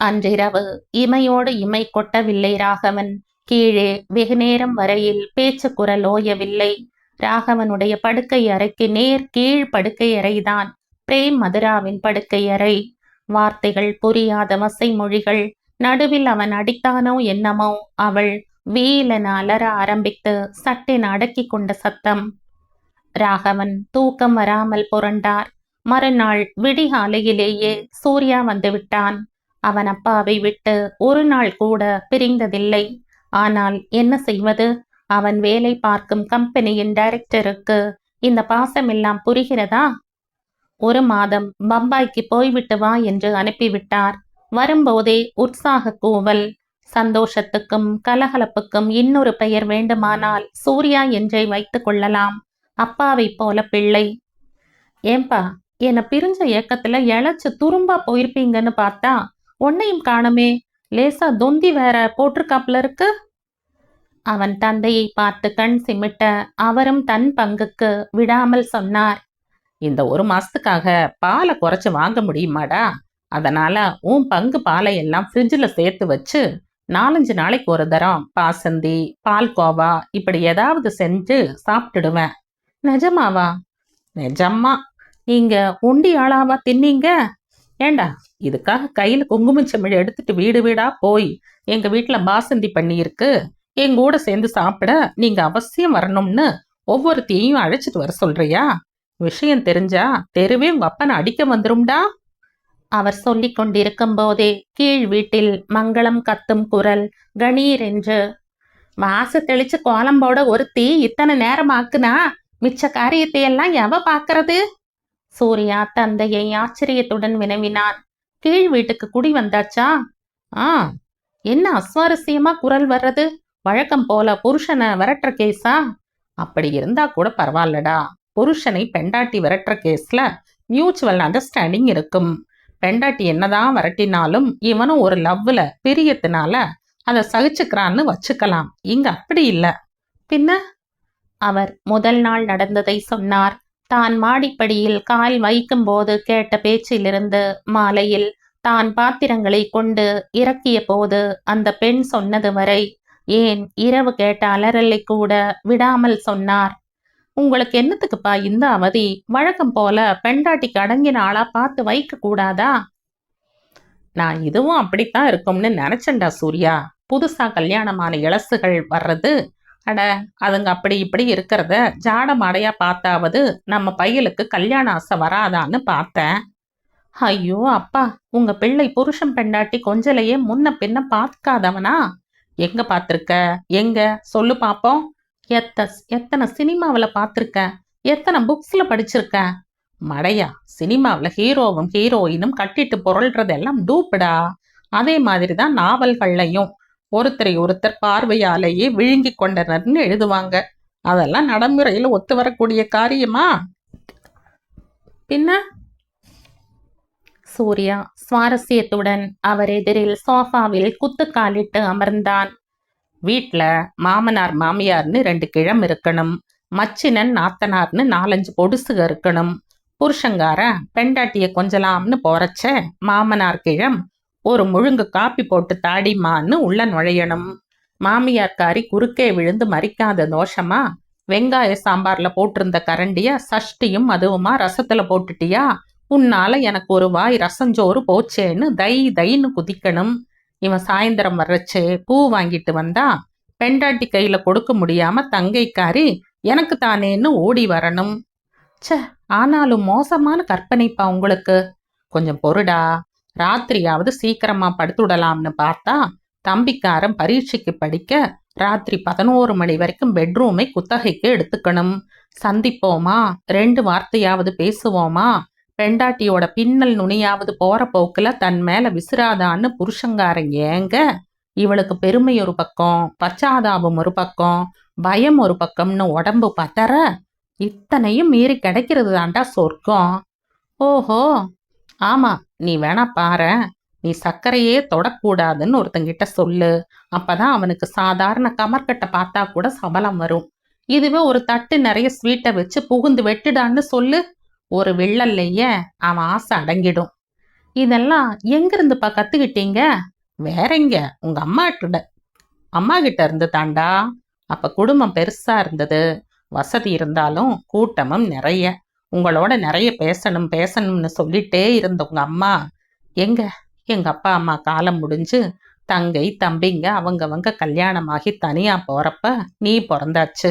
அன்றிரவு இமையோடு இமை கொட்டவில்லை ராகவன். கீழே வெகுநேரம் வரையில் பேச்சு குரல் ஓயவில்லை. ராகவனுடைய படுக்கை அறைக்கு நேர் கீழ் படுக்கை அறைதான் பிரேம் மதுராவின் படுக்கை அறை. வார்த்தைகள் புரியாத வசை மொழிகள். நடுவில் அவன் அடித்தானோ என்னமோ அவள் வீலென அலற ஆரம்பித்து சட்டென அடக்கி கொண்ட சத்தம். ராகவன் தூக்கம் வராமல் புரண்டார். மறுநாள் விடிகாலையிலேயே சூர்யா வந்துவிட்டான். அவன் அப்பாவை விட்டு ஒரு நாள் கூட பிரிந்ததில்லை. ஆனால் என்ன செய்வது? அவன் வேலை பார்க்கும் கம்பெனியின் டைரக்டருக்கு இந்த பாசமெல்லாம் புரிகிறதா? 1 மாதம் பம்பாய்க்கு போய்விட்டு வா என்று அனுப்பிவிட்டார். வரும்போதே உற்சாக கூவல். சந்தோஷத்துக்கும் கலகலப்புக்கும் இன்னொரு பெயர் வேண்டுமானால் சூர்யா என்றே வைத்துக் கொள்ளலாம். அப்பாவை போல பிள்ளை. ஏன்பா, என்னை பிரிஞ்ச ஏக்கத்துல இழைச்சு துரும்பா போயிருப்பீங்கன்னு பார்த்தா உன்னையும் காணமே. லேசா தொந்தி வேற போட்டிருக்காப்புல இருக்கு. அவன் தந்தையை பார்த்து கண் சிமிட்ட அவரும் தன் பங்குக்கு விடாமல் சொன்னார். இந்த 1 மாசத்துக்காக பாலை குறைச்சு வாங்க முடியுமாடா? அதனால உன் பங்கு பாலை எல்லாம் ஃப்ரிட்ஜில் சேர்த்து வச்சு 4-5 நாளைக்கு ஒரு தரம் பாசந்தி பால்கோவா இப்படி ஏதாவது செஞ்சு சாப்பிட்டுடுவேன். நிஜமாவா? நிஜமா. நீங்க உண்டி ஆளாவா தின்னீங்க? ஏண்டா, இதுக்காக கையில குங்குமச்சமிழ் எடுத்துட்டு வீடு வீடா போய் எங்க வீட்டுல பாசந்தி பண்ணியிருக்கு, எங்க கூட சேர்ந்து சாப்பிட நீங்க அவசியம் வரணும்னு ஒவ்வொருத்தையும் அழைச்சிட்டு வர சொல்றியா? விஷயம் தெரிஞ்சா தெருவே உங்க அப்பனை அடிக்க வந்துரும்டா. அவர் சொல்லிக் கொண்டிருக்கும் போதே கீழ் வீட்டில் மங்களம் கத்தும் குரல் கணீர் என்று, வாச தெளிச்சு கோலம்போட ஒருத்தி இத்தனை நேரம் ஆக்குனா மிச்ச காரியத்தை எல்லாம் எவ பாக்குறது? சூர்யா தந்தையை ஆச்சரியத்துடன் வினவினான். கீழ் வீட்டுக்கு குடி வந்தாச்சா? ஆ, என்ன அஸ்வாரஸ்யமா குரல் வர்றது? வழக்கம் போல புருஷனை விரட்டுற கேஸா? அப்படி இருந்தா கூட பரவாயில்லடா. புருஷனை பெண்டாட்டி விரட்டுற கேஸ்ல மியூச்சுவல் அண்டர்ஸ்டாண்டிங் இருக்கும். பெண்டாட்டி என்னதான் விரட்டினாலும் இவனும் ஒரு லவ்ல பிரியத்தினால அதை சகிச்சுக்கிறான்னு வச்சுக்கலாம். இங்க அப்படி இல்ல. பின்ன? அவர் முதல் நாள் நடந்ததை சொன்னார். தான் மாடிப்படியில் கால் வைக்கும் போது கேட்ட பேச்சிலிருந்து மாலையில் தான் பாத்திரங்களை கொண்டு இறக்கிய போது அந்த பெண் சொன்னது வரை, ஏன் இரவு கேட்ட அலறலை கூட விடாமல் சொன்னார். உங்களுக்கு என்னத்துக்குப்பா இந்த அவதி? வழக்கம் போல பெண்டாட்டிக்கு அடங்கின ஆளா பார்த்து வைக்க கூடாதா? நான் இதுவும் அப்படித்தான் இருக்கும்னு நினைச்சேன்டா சூர்யா. புதுசா கல்யாணமான இளசுகள் வர்றது, அட அதுங்க அப்படி இப்படி இருக்கிறத ஜாட மாடையா பார்த்தாவது நம்ம பையலுக்கு கல்யாண ஆசை வராதான்னு பார்த்தேன். ஐயோ அப்பா, உங்க பிள்ளை புருஷன் பெண்டாட்டி கொஞ்சலையே முன்ன பின்ன பார்க்காதவனா? எங்க பார்த்திருக்க? எங்க சொல்லு பாப்போம். எத்தனை சினிமாவில் பார்த்துருக்க, எத்தனை புக்ஸ்ல படிச்சிருக்க. மடையா, சினிமாவில் ஹீரோவும் ஹீரோயினும் கட்டிட்டு பொருள்றதெல்லாம் டூப்புடா. அதே மாதிரி தான் நாவல்கள்லையும் ஒருத்தரை ஒருத்தர் பார்வையாலேயே விழுங்கி கொண்டனர்னு எழுதுவாங்க. அதெல்லாம் நடைமுறையில் ஒத்து வரக்கூடிய காரியமா? பின்ன? சூர்யா சுவாரஸ்யத்துடன் அவர் எதிரில் சோஃபாவில் குத்துக்காலிட்டு அமர்ந்தான். வீட்டில் மாமனார் மாமியார்னு 2 கிழம் இருக்கணும். மச்சினன் நாத்தனார்னு 4-5 பொடுசுக இருக்கணும். புருஷங்கார பெண்டாட்டிய கொஞ்சலாம்னு போறச்ச மாமனார் கிழம் ஒரு முழுங்கு காப்பி போட்டு தாடிமான்னு உள்ள நுழையணும். மாமியார்காரி குறுக்கே விழுந்து மறிக்காத தோஷமா வெங்காய சாம்பார்ல போட்டிருந்த கரண்டிய சஷ்டியும் அதுவுமா ரசத்துல போட்டுட்டியா, உன்னால எனக்கு ஒரு வாய் ரசஞ்சோறு போச்சேன்னு தைன்னு குதிக்கணும். இவன் சாயந்தரம் வர்றச்சே பூ வாங்கிட்டு வந்தா பெண்டாட்டி கையில கொடுக்க முடியாம தங்கைக்காரி எனக்கு தானேன்னு ஓடி வரணும். ச்சே, ஆனாலும் மோசமான கற்பனைப்பா உங்களுக்கு. கொஞ்சம் பொறுடா. ராத்திரியாவது சீக்கிரமா படுத்துடலாம்னு பார்த்தா தம்பிக்காரன் பரீட்சைக்கு படிக்க ராத்திரி 11 மணி வரைக்கும் பெட்ரூமை குத்தகைக்கு எடுத்துக்கணும். சந்திப்போமா, 2 வார்த்தையாவது பேசுவோமா, பெண்டாட்டியோட பின்னல் நுனியாவது போற போக்குல தன் மேல விசிறாதான்னு புருஷங்காரன் ஏங்க, இவளுக்கு பெருமை ஒரு பக்கம், பச்சாதாபம் ஒரு பக்கம், பயம் ஒரு பக்கம்னு உடம்பு பத்தற, இத்தனையும் மீறி கிடைக்கிறது தாண்டா சொர்க்கம். ஓஹோ, ஆமா, நீ வேணா பாரு. நீ சர்க்கரையே தொடக்கூடாதுன்னு ஒருத்தங்கிட்ட சொல்லு. அப்பதான் அவனுக்கு சாதாரண கமர்கட்டை பார்த்தா கூட சபலம் வரும். இதுவே ஒரு தட்டு நிறைய ஸ்வீட்டை வச்சு புகுந்து வெட்டுடான்னு சொல்லு, ஒரு வில்லல்லையே அவன் ஆசை அடங்கிடும். இதெல்லாம் எங்கிருந்துப்பா கத்துக்கிட்டீங்க? வேறெங்க, உங்க அம்மா கிட்ட இருந்து தாண்டா. அப்ப குடும்பம் பெருசா இருந்தது, வசதி இருந்தாலும் கூட்டமும் நிறைய. உங்களோட நிறைய பேசணும்னு சொல்லிட்டே இருந்த உங்க அம்மா எங்க அப்பா அம்மா காலம் முடிஞ்சு தங்கை தம்பிங்க அவங்கவங்க கல்யாணமாகி தனியா போறப்ப நீ பிறந்தாச்சு.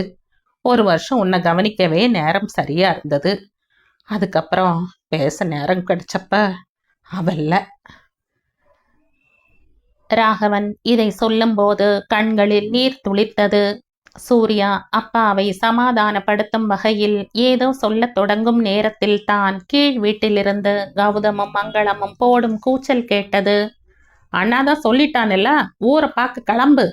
1 வருஷம் உன்னை கவனிக்கவே நேரம் சரியா இருந்தது. அதுக்கப்புறம் பேச நேரம் கிடைச்சப்ப அவல்ல. ராகவன் இதை சொல்லும்போது கண்களில் நீர் துளித்தது. சூர்யா அப்பாவை சமாதானப்படுத்தும் வகையில் ஏதோ சொல்லத் தொடங்கும் நேரத்தில் தான் கீழ் வீட்டிலிருந்து கௌதமும் மங்களமும் போடும் கூச்சல் கேட்டது. அண்ணாதான் சொல்லிட்டான்ல, ஊரை பார்க்க கிளம்பு.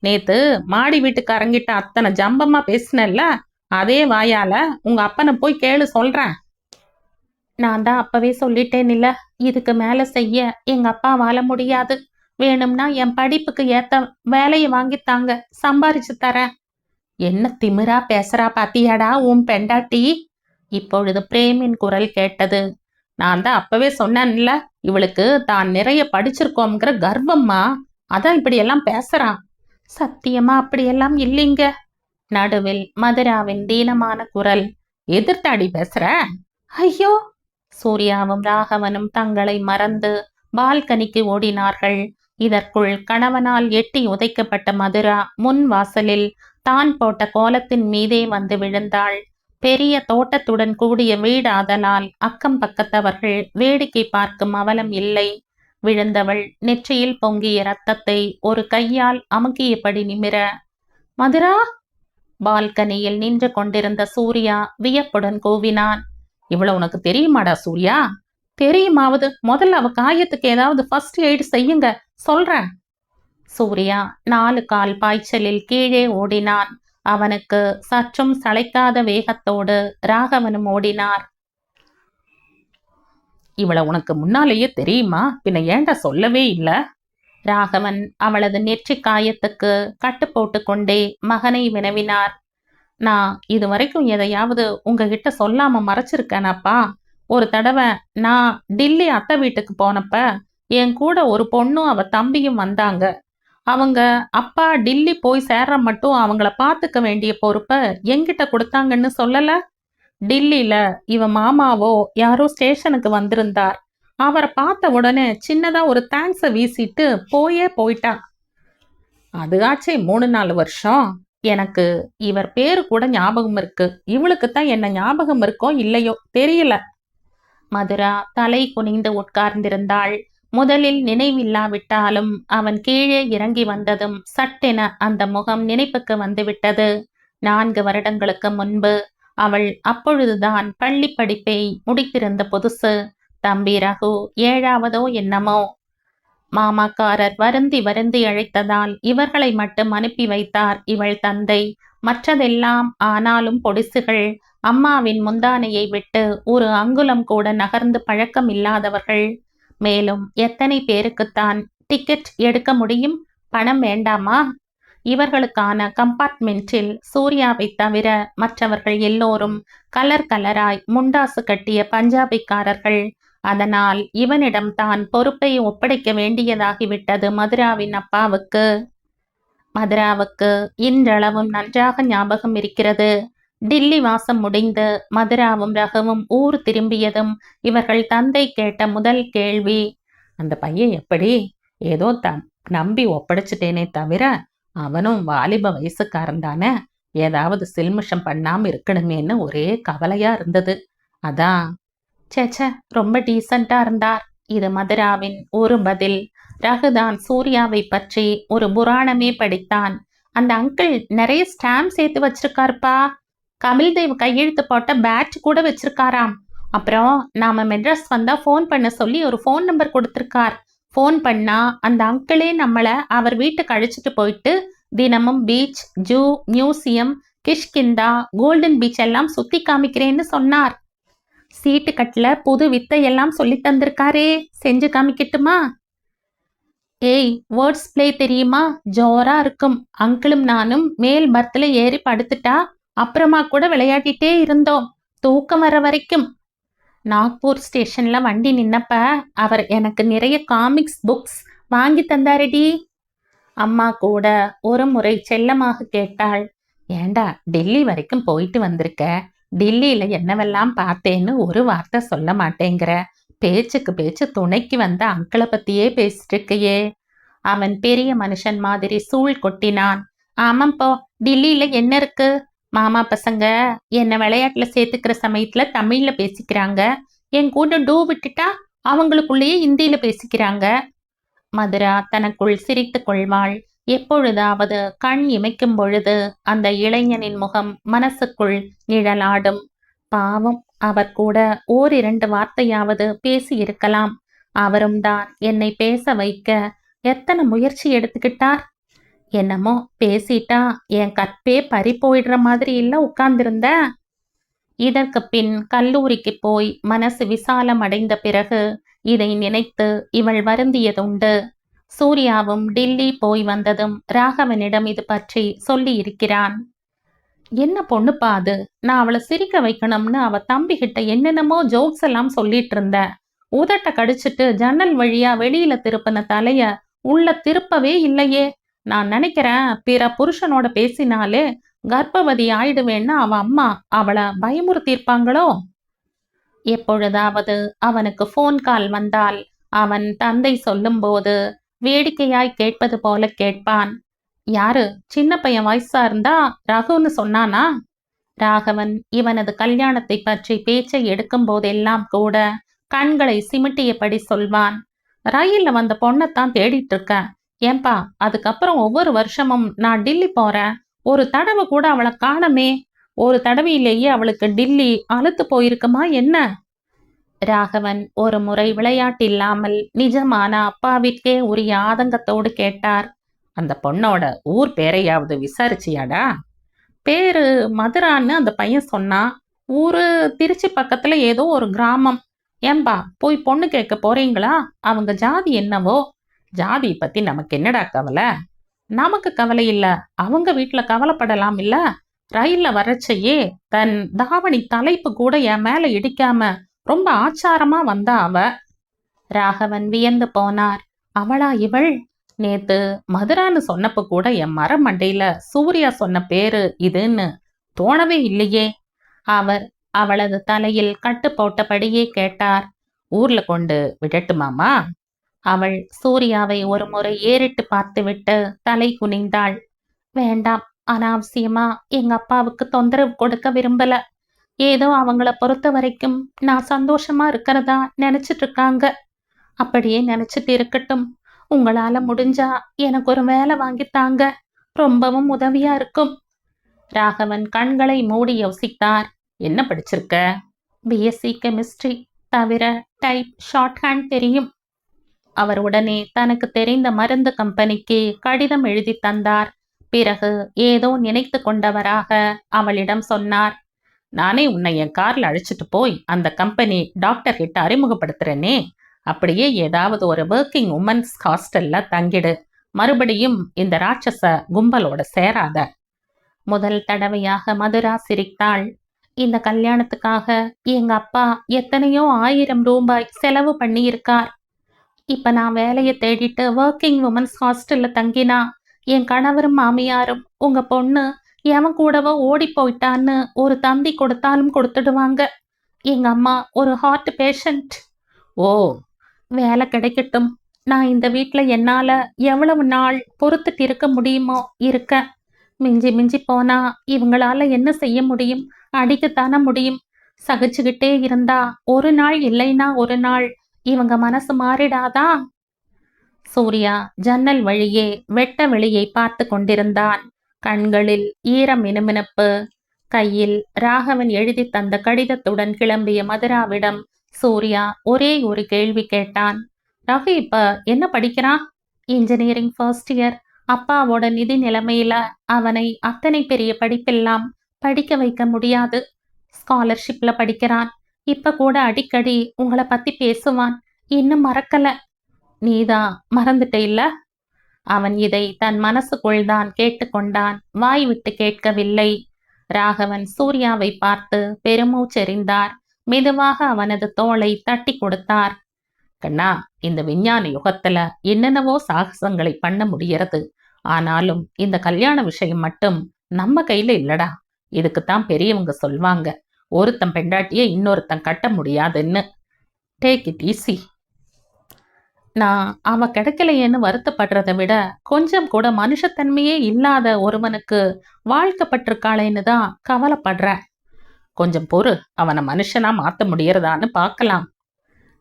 நேத்து மாடி வீட்டுக்காரங்கிட்ட அத்தனை ஜம்பமா பேசினல்ல, அதே வாயால உங்க அப்பனை போய் கேளு சொல்றேன். நான் தான் அப்பவே சொல்லிட்டேன் இல்ல, இதுக்கு மேல செய்ய எங்க அப்பா வாழ முடியாது. வேணும்னா என் படிப்புக்கு ஏத்த வேலையை வாங்கித்தாங்க, சம்பாரிச்சு தரேன். என்ன திமிரா பேசுறா பாத்தியாடா உன் பெண்டாட்டி? இப்பொழுது பிரேமின் குரல் கேட்டது. நான் தான் அப்பவே சொன்னேன்ல, இவளுக்கு தான் நிறைய படிச்சிருக்கோம்ங்கிற கர்வம்மா, அதான் இப்படியெல்லாம் பேசுறா. சத்தியமா அப்படியெல்லாம் இல்லைங்க. நடுவில் மதுராவின் தீனமான குரல். எதிர்த்தாடி பேசுற? ஐயோ! சூர்யாவும் ராகவனும் தங்களை மறந்து பால்கனிக்கு ஓடினார்கள். இதற்குள் கணவனால் எட்டி உதைக்கப்பட்ட மதுரா முன் வாசலில் தான் போட்ட கோலத்தின் மீதே வந்து விழுந்தாள். பெரிய தோட்டத்துடன் கூடிய வீடாதலால் அக்கம் பக்கத்தவர்கள் வேடிக்கை பார்க்கும் அவலம் இல்லை. விழுந்தவள் நெற்றியில் பொங்கிய ரத்தத்தை ஒரு கையால் அமுக்கியபடி நிமிர, மதுரா! பால்கனியில் நின்று கொண்டிருந்த சூர்யா வியப்புடன் கூவினான். இவ்வளவு உனக்கு தெரியுமாடா சூர்யா? தெரியுமாவது முதல்ல அவ காயத்துக்கு ஏதாவது ஃபர்ஸ்ட் எய்டு செய்யுங்க, சொல்றேன். சூர்யா 4 கால் பாய்ச்சலில் கீழே ஓடினான். அவனுக்கு சற்றும் சளைக்காத வேகத்தோடு ராகவனும் ஓடினார். இவள உனக்கு முன்னாலேயே தெரியுமா? பின்ன ஏண்டா சொல்லவே இல்ல? ராகவன் அவளது நெற்றி காயத்துக்கு கட்டு போட்டு கொண்டே மகனை வினவினார். நான் இதுவரைக்கும் எதையாவது உங்ககிட்ட சொல்லாம மறைச்சிருக்கேனாப்பா? ஒரு தடவை நான் டில்லி அத்தை வீட்டுக்கு போனப்ப என் கூட ஒரு பொண்ணும் அவ தம்பியும் வந்தாங்க. அவங்க அப்பா டில்லி போய் சேர்ற மட்டும் அவங்கள பார்த்துக்க வேண்டிய பொறுப்பை என்கிட்ட கொடுத்தாங்கன்னு சொல்லல? டில்லியில இவ மாமாவோ யாரோ ஸ்டேஷனுக்கு வந்திருந்தார். அவரை பார்த்த உடனே சின்னதா ஒரு தேங்க்ஸை வீசிட்டு போயிட்டா. அது ஆச்சே 3-4 வருஷம். எனக்கு இவர் பேரு கூட ஞாபகம் இருக்கு. இவளுக்குத்தான் என்ன ஞாபகம் இருக்கோ இல்லையோ தெரியல. மதுரா தலை குனிந்து உட்கார்ந்திருந்தாள். முதலில் நினைவில்லாவிட்டாலும் அவன் கீழே இறங்கி வந்ததும் சட்டென அந்த முகம் நினைப்புக்கு வந்துவிட்டது. 4 வருடங்களுக்கு முன்பு. அவள் அப்பொழுதுதான் பள்ளி படிப்பை முடித்திருந்த புதுசு. தம்பி ரகு 7ஆவதோ என்னமோ. மாமாக்காரர் வருந்தி வருந்தி அழைத்ததால் இவர்களை மட்டும் அனுப்பி வைத்தார் இவள் தந்தை. மற்றதெல்லாம் ஆனாலும் பொடிசுகள். அம்மாவின் முந்தானையை விட்டு ஒரு அங்குலம் கூட நகர்ந்து பழக்கம் இல்லாதவர்கள். மேலும் எத்தனை பேருக்குத்தான் டிக்கெட் எடுக்க முடியும்? பணம் வேண்டாமா? இவர்களுக்கான கம்பார்ட்மெண்டில் சூர்யாவை தவிர மற்றவர்கள் எல்லோரும் கலர் கலராய் முண்டாசு கட்டிய பஞ்சாபிக்காரர்கள். அதனால் இவனிடம் தான் பொறுப்பை ஒப்படைக்க வேண்டியதாகிவிட்டது மதுராவின் அப்பாவுக்கு. மதுராவுக்கு இன்றளவும் நன்றாக ஞாபகம் இருக்கிறது. டில்லி வாசம் முடிந்து மதுராவும் ரகுவும் ஊர் திரும்பியதும் இவர்கள் தந்தை கேட்ட முதல் கேள்வி, அந்த பையன் எப்படி? ஏதோ நம்பி ஒப்படைச்சிட்டேனே தவிர அவனும் வாலிப வயசுக்காரன் தானே, ஏதாவது சில்மிஷம் பண்ணாம இருக்கணுமேன்னு ஒரே கவலையா இருந்தது. அதான். சேச்ச, ரொம்ப டீசண்டா இருந்தார். இது மதுராவின் ஒரு பதில். ரகுதான் சூர்யாவை பற்றி ஒரு புராணமே படித்தான். அந்த அங்கிள் நிறைய ஸ்டாம்ப் சேர்த்து வச்சிருக்காருப்பா. கபில்தேவ் கையெழுத்து போட்ட பேட்ச் கூட வச்சிருக்காராம். அப்புறம் நாம மெட்ராஸ் வந்தா ஃபோன் பண்ண சொல்லி ஒரு ஃபோன் நம்பர் கொடுத்திருக்கார். ஃபோன் பண்ணா அந்த அங்கிளே நம்மளை அவர் வீட்டுக்கு அழைச்சிட்டு போயிட்டு தினமும் beach, zoo, museum, Kishkinta, golden beach எல்லாம் சுத்தி காமிக்கிறேன்னு சொன்னார். சீட்டு கட்டில் புது வித்தையெல்லாம் சொல்லி தந்திருக்காரே, செஞ்சு காமிக்கட்டுமா? ஏய், வேர்ட்ஸ் பிளே தெரியுமா? ஜோரா இருக்கும். அங்கிளும் நானும் மேல் பர்த்ல ஏறி படுத்துட்டா அப்புறமா கூட விளையாடிட்டே இருந்தோம், தூக்கம் வர வரைக்கும். நாக்பூர் ஸ்டேஷன்ல வண்டி நின்னப்ப அவர் எனக்கு நிறைய காமிக்ஸ் புக்ஸ் வாங்கி தந்தாரடி. அம்மா கூட ஒரு முறை செல்லமாக கேட்டாள், ஏண்டா டெல்லி வரைக்கும் போயிட்டு வந்திருக்க, டில்லியில என்னவெல்லாம் பார்த்தேன்னு ஒரு வார்த்தை சொல்ல மாட்டேங்கிற, பேச்சுக்கு பேச்சு துணைக்கு வந்த அங்கிளை பத்தியே பேசிட்டு இருக்கையே. அவன் பெரிய மனுஷன் மாதிரி சூழ் கொட்டினான். ஆமாப்போ, டில்லியில என்ன இருக்கு? மாமா பசங்க என்ன விளையாட்டுல சேர்த்துக்கிற சமயத்துல தமிழ்ல பேசிக்கிறாங்க, என் கூட டூ விட்டுட்டா அவங்களுக்குள்ளேயே இந்தியில பேசிக்கிறாங்க. மதுரா தனக்குள் சிரித்து கொள்வாள். எப்பொழுதாவது கண் இமைக்கும் பொழுது அந்த இளைஞனின் முகம் மனசுக்குள் நிழலாடும். பாவம், அவர் கூட 1-2 வார்த்தையாவது பேசி இருக்கலாம். அவரும் தான் என்னை பேச வைக்க எத்தனை முயற்சி எடுத்துக்கிட்டார். என்னமோ பேசிட்டா என் கற்பே பறி போயிடுற மாதிரி இல்ல உட்கார்ந்திருந்த. இதற்கு பின் கல்லூரிக்கு போய் மனசு விசாலம் அடைந்த பிறகு இதை நினைத்து இவள் வருந்தியதுண்டு. சூர்யாவும் டில்லி போய் வந்ததும் ராகவனிடம் இது பற்றி சொல்லி இருக்கிறான். என்ன பொண்ணுப்பா அது, நான் அவளை சிரிக்க வைக்கணும்னு அவ தம்பி கிட்ட என்னென்னமோ ஜோக்ஸ் எல்லாம் சொல்லிட்டு இருந்த. உதட்ட கடிச்சிட்டு ஜன்னல் வழியா வெளியில திருப்பின தலைய உள்ள திருப்பவே இல்லையே. நான் நினைக்கிறேன் பிற புருஷனோட பேசினாலே கர்ப்பவதி ஆயிடுவேன்னு அவ அம்மா அவளை பயமுறுத்தியிருப்பாங்களோ. எப்பொழுதாவது அவனுக்கு போன் கால் வந்தால் அவன் தந்தை சொல்லும்போது வேடிக்கையாய் கேட்பது போல கேட்பான். யாரு, சின்ன பையன் வயசா இருந்தா ரகுன்னு சொன்னானா? ராகவன் இவனது கல்யாணத்தை பற்றி பேச்சை எடுக்கும் போதெல்லாம் கூட கண்களை சிமிட்டியபடி சொல்வான். ரயில்ல வந்த பொண்ணைத்தான் தேடிட்டு இருக்கேன். ஏன்பா, அதுக்கப்புறம் ஒவ்வொரு வருஷமும் நான் டில்லி போறேன், ஒரு தடவை கூட அவளை காணமே. ஒரு தடவையிலேயே அவளுக்கு டில்லி அலுத்து போயிருக்குமா என்ன? ராகவன் ஒரு முறை விளையாட்டில்லாமல் நிஜமான அப்பாவிற்கே உரிய ஆதங்கத்தோடு கேட்டார். அந்த பொண்ணோட ஊர் பேரையாவது விசாரிச்சியாடா? பேரு மதுரான்னு அந்த பையன் சொன்னான். ஊரு திருச்சி பக்கத்துல ஏதோ ஒரு கிராமம். ஏம்பா, போய் பொண்ணு கேட்க போறீங்களா? அவங்க ஜாதி என்னவோ? ஜாதி பத்தி நமக்கு என்னடா கவலை? நமக்கு கவலை இல்ல, அவங்க வீட்டுல கவலைப்படலாம் இல்ல. ரயில்ல வரச்சையே தன் தாவணி தலைப்பு கூட என் மேல இடிக்காம ரொம்ப ஆச்சாரமா வந்தா அவ. ராகவன் வியந்து போனார். அவளா இவள்? நேத்து மதுரான்னு சொன்னப்ப கூட என் மரமண்டையில சூர்யா சொன்ன பேரு இதுன்னு தோணவே இல்லையே. அவர் அவளது தலையில் கட்டு போட்டபடியே கேட்டார். ஊர்ல கொண்டு விடட்டுமாமா? அவள் சூர்யாவை ஒரு முறை ஏறிட்டு பார்த்துவிட்டு தலை குனிந்தாள். வேண்டாம், அனாவசியமா எங்க அப்பாவுக்கு தொந்தரவு கொடுக்க விரும்பல. ஏதோ அவங்கள பொறுத்த வரைக்கும் நான் சந்தோஷமா இருக்கிறதா நினைச்சிட்டு இருக்காங்க. அப்படியே நினைச்சிட்டு இருக்கட்டும். உங்களால முடிஞ்சா எனக்கு ஒரு வேலை வாங்கித்தாங்க, ரொம்பவும் உதவியா இருக்கும். ராகவன் கண்களை மூடி யோசித்தார். என்ன படிச்சிருக்க? பிஎஸ்சி கெமிஸ்ட்ரி, தவிர டைப் ஷார்ட் ஹேண்ட் தெரியும். அவர் உடனே தனக்கு தெரிந்த மருந்து கம்பெனிக்கு கடிதம் எழுதி தந்தார். பிறகு ஏதோ நினைத்து கொண்டவராக அவளிடம் சொன்னார். நானே உன்னை என் கார்ல அழைச்சிட்டு போய் அந்த கம்பெனி டாக்டர் கிட்ட அறிமுகப்படுத்துறேனே. அப்படியே ஏதாவது ஒரு ஒர்க்கிங் உமன்ஸ் ஹாஸ்டல்ல தங்கிடு. மறுபடியும் இந்த ராட்சச கும்பலோட சேராத. முதல் தடவையாக மதுரா சிரித்தாள். இந்த கல்யாணத்துக்காக எங்க அப்பா எத்தனையோ 1000 ரூபாய் செலவு பண்ணியிருக்கார். இப்ப நான் வேலையை தேடிட்டு ஒர்க்கிங் உமன்ஸ் ஹாஸ்டல்ல தங்கினா என் கணவரும் மாமியாரும் உங்க பொண்ணு எவன் கூடவோ ஓடி போயிட்டான்னு ஒரு தந்தி கொடுத்தாலும் கொடுத்துடுவாங்க. எங்க அம்மா ஒரு ஹார்ட் பேஷண்ட். ஓ, வேலை கிடைக்கட்டும். நான் இந்த வீட்டுல என்னால எவ்வளவு நாள் பொறுத்துட்டு இருக்க முடியுமோ இருக்க. மிஞ்சி மிஞ்சி போனா இவங்களால என்ன செய்ய முடியும்? அடிக்கத்தானே முடியும். சகிச்சுக்கிட்டே இருந்தா ஒரு நாள் இல்லைன்னா ஒரு நாள் இவங்க மனசு மாறிடாதா? சூர்யா ஜன்னல் வழியே வெட்ட வெளியை பார்த்து கொண்டிருந்தான். கண்களில் ஈர மினுமினுப்பு. கையில் ராகவன் எழுதி தந்த கடிதத்துடன் கிளம்பிய மதுராவிடம் சூர்யா ஒரே ஒரு கேள்வி கேட்டான். ரகு இப்ப என்ன படிக்கிறான்? Engineering first year. அப்பாவோட நிதி நிலைமையில அவனை அத்தனை பெரிய படிப்பெல்லாம் படிக்க வைக்க முடியாது. ஸ்காலர்ஷிப்ல படிக்கிறான். இப்ப கூட அடிக்கடி உங்களை பத்தி பேசுவான். இன்னும் மறக்கல. நீதான் மறந்துட்ட இல்ல? அவன் இதை தன் மனசுக்குள் தான் கேட்டுக்கொண்டான், வாய் விட்டு கேட்கவில்லை. ராகவன் சூர்யாவை பார்த்து பெருமூச்செறிந்தார். மெதுவாக அவனது தோளை தட்டி கொடுத்தார். கண்ணா, இந்த விஞ்ஞான யுகத்துல என்னென்னவோ சாகசங்களை பண்ண முடியறது. ஆனாலும் இந்த கல்யாண விஷயம் மட்டும் நம்ம கையில இல்லடா. இதுக்குத்தான் பெரியவங்க சொல்வாங்க, ஒருத்தன் பெண்டாட்டிய இன்னொருத்தன் கட்ட முடியாதுன்னு. Take it easy. நான் அவ கிடைக்கலையேன்னு வருத்தப்படுறதை விட கொஞ்சம் கூட மனுஷத்தன்மையே இல்லாத ஒருவனுக்கு வாழ்க்கப்பட்டிருக்காளேன்னு தான் கவலைப்படுறேன். கொஞ்சம் பொறு, அவனை மனுஷனா மாத்த முடியறதான்னு பார்க்கலாம்.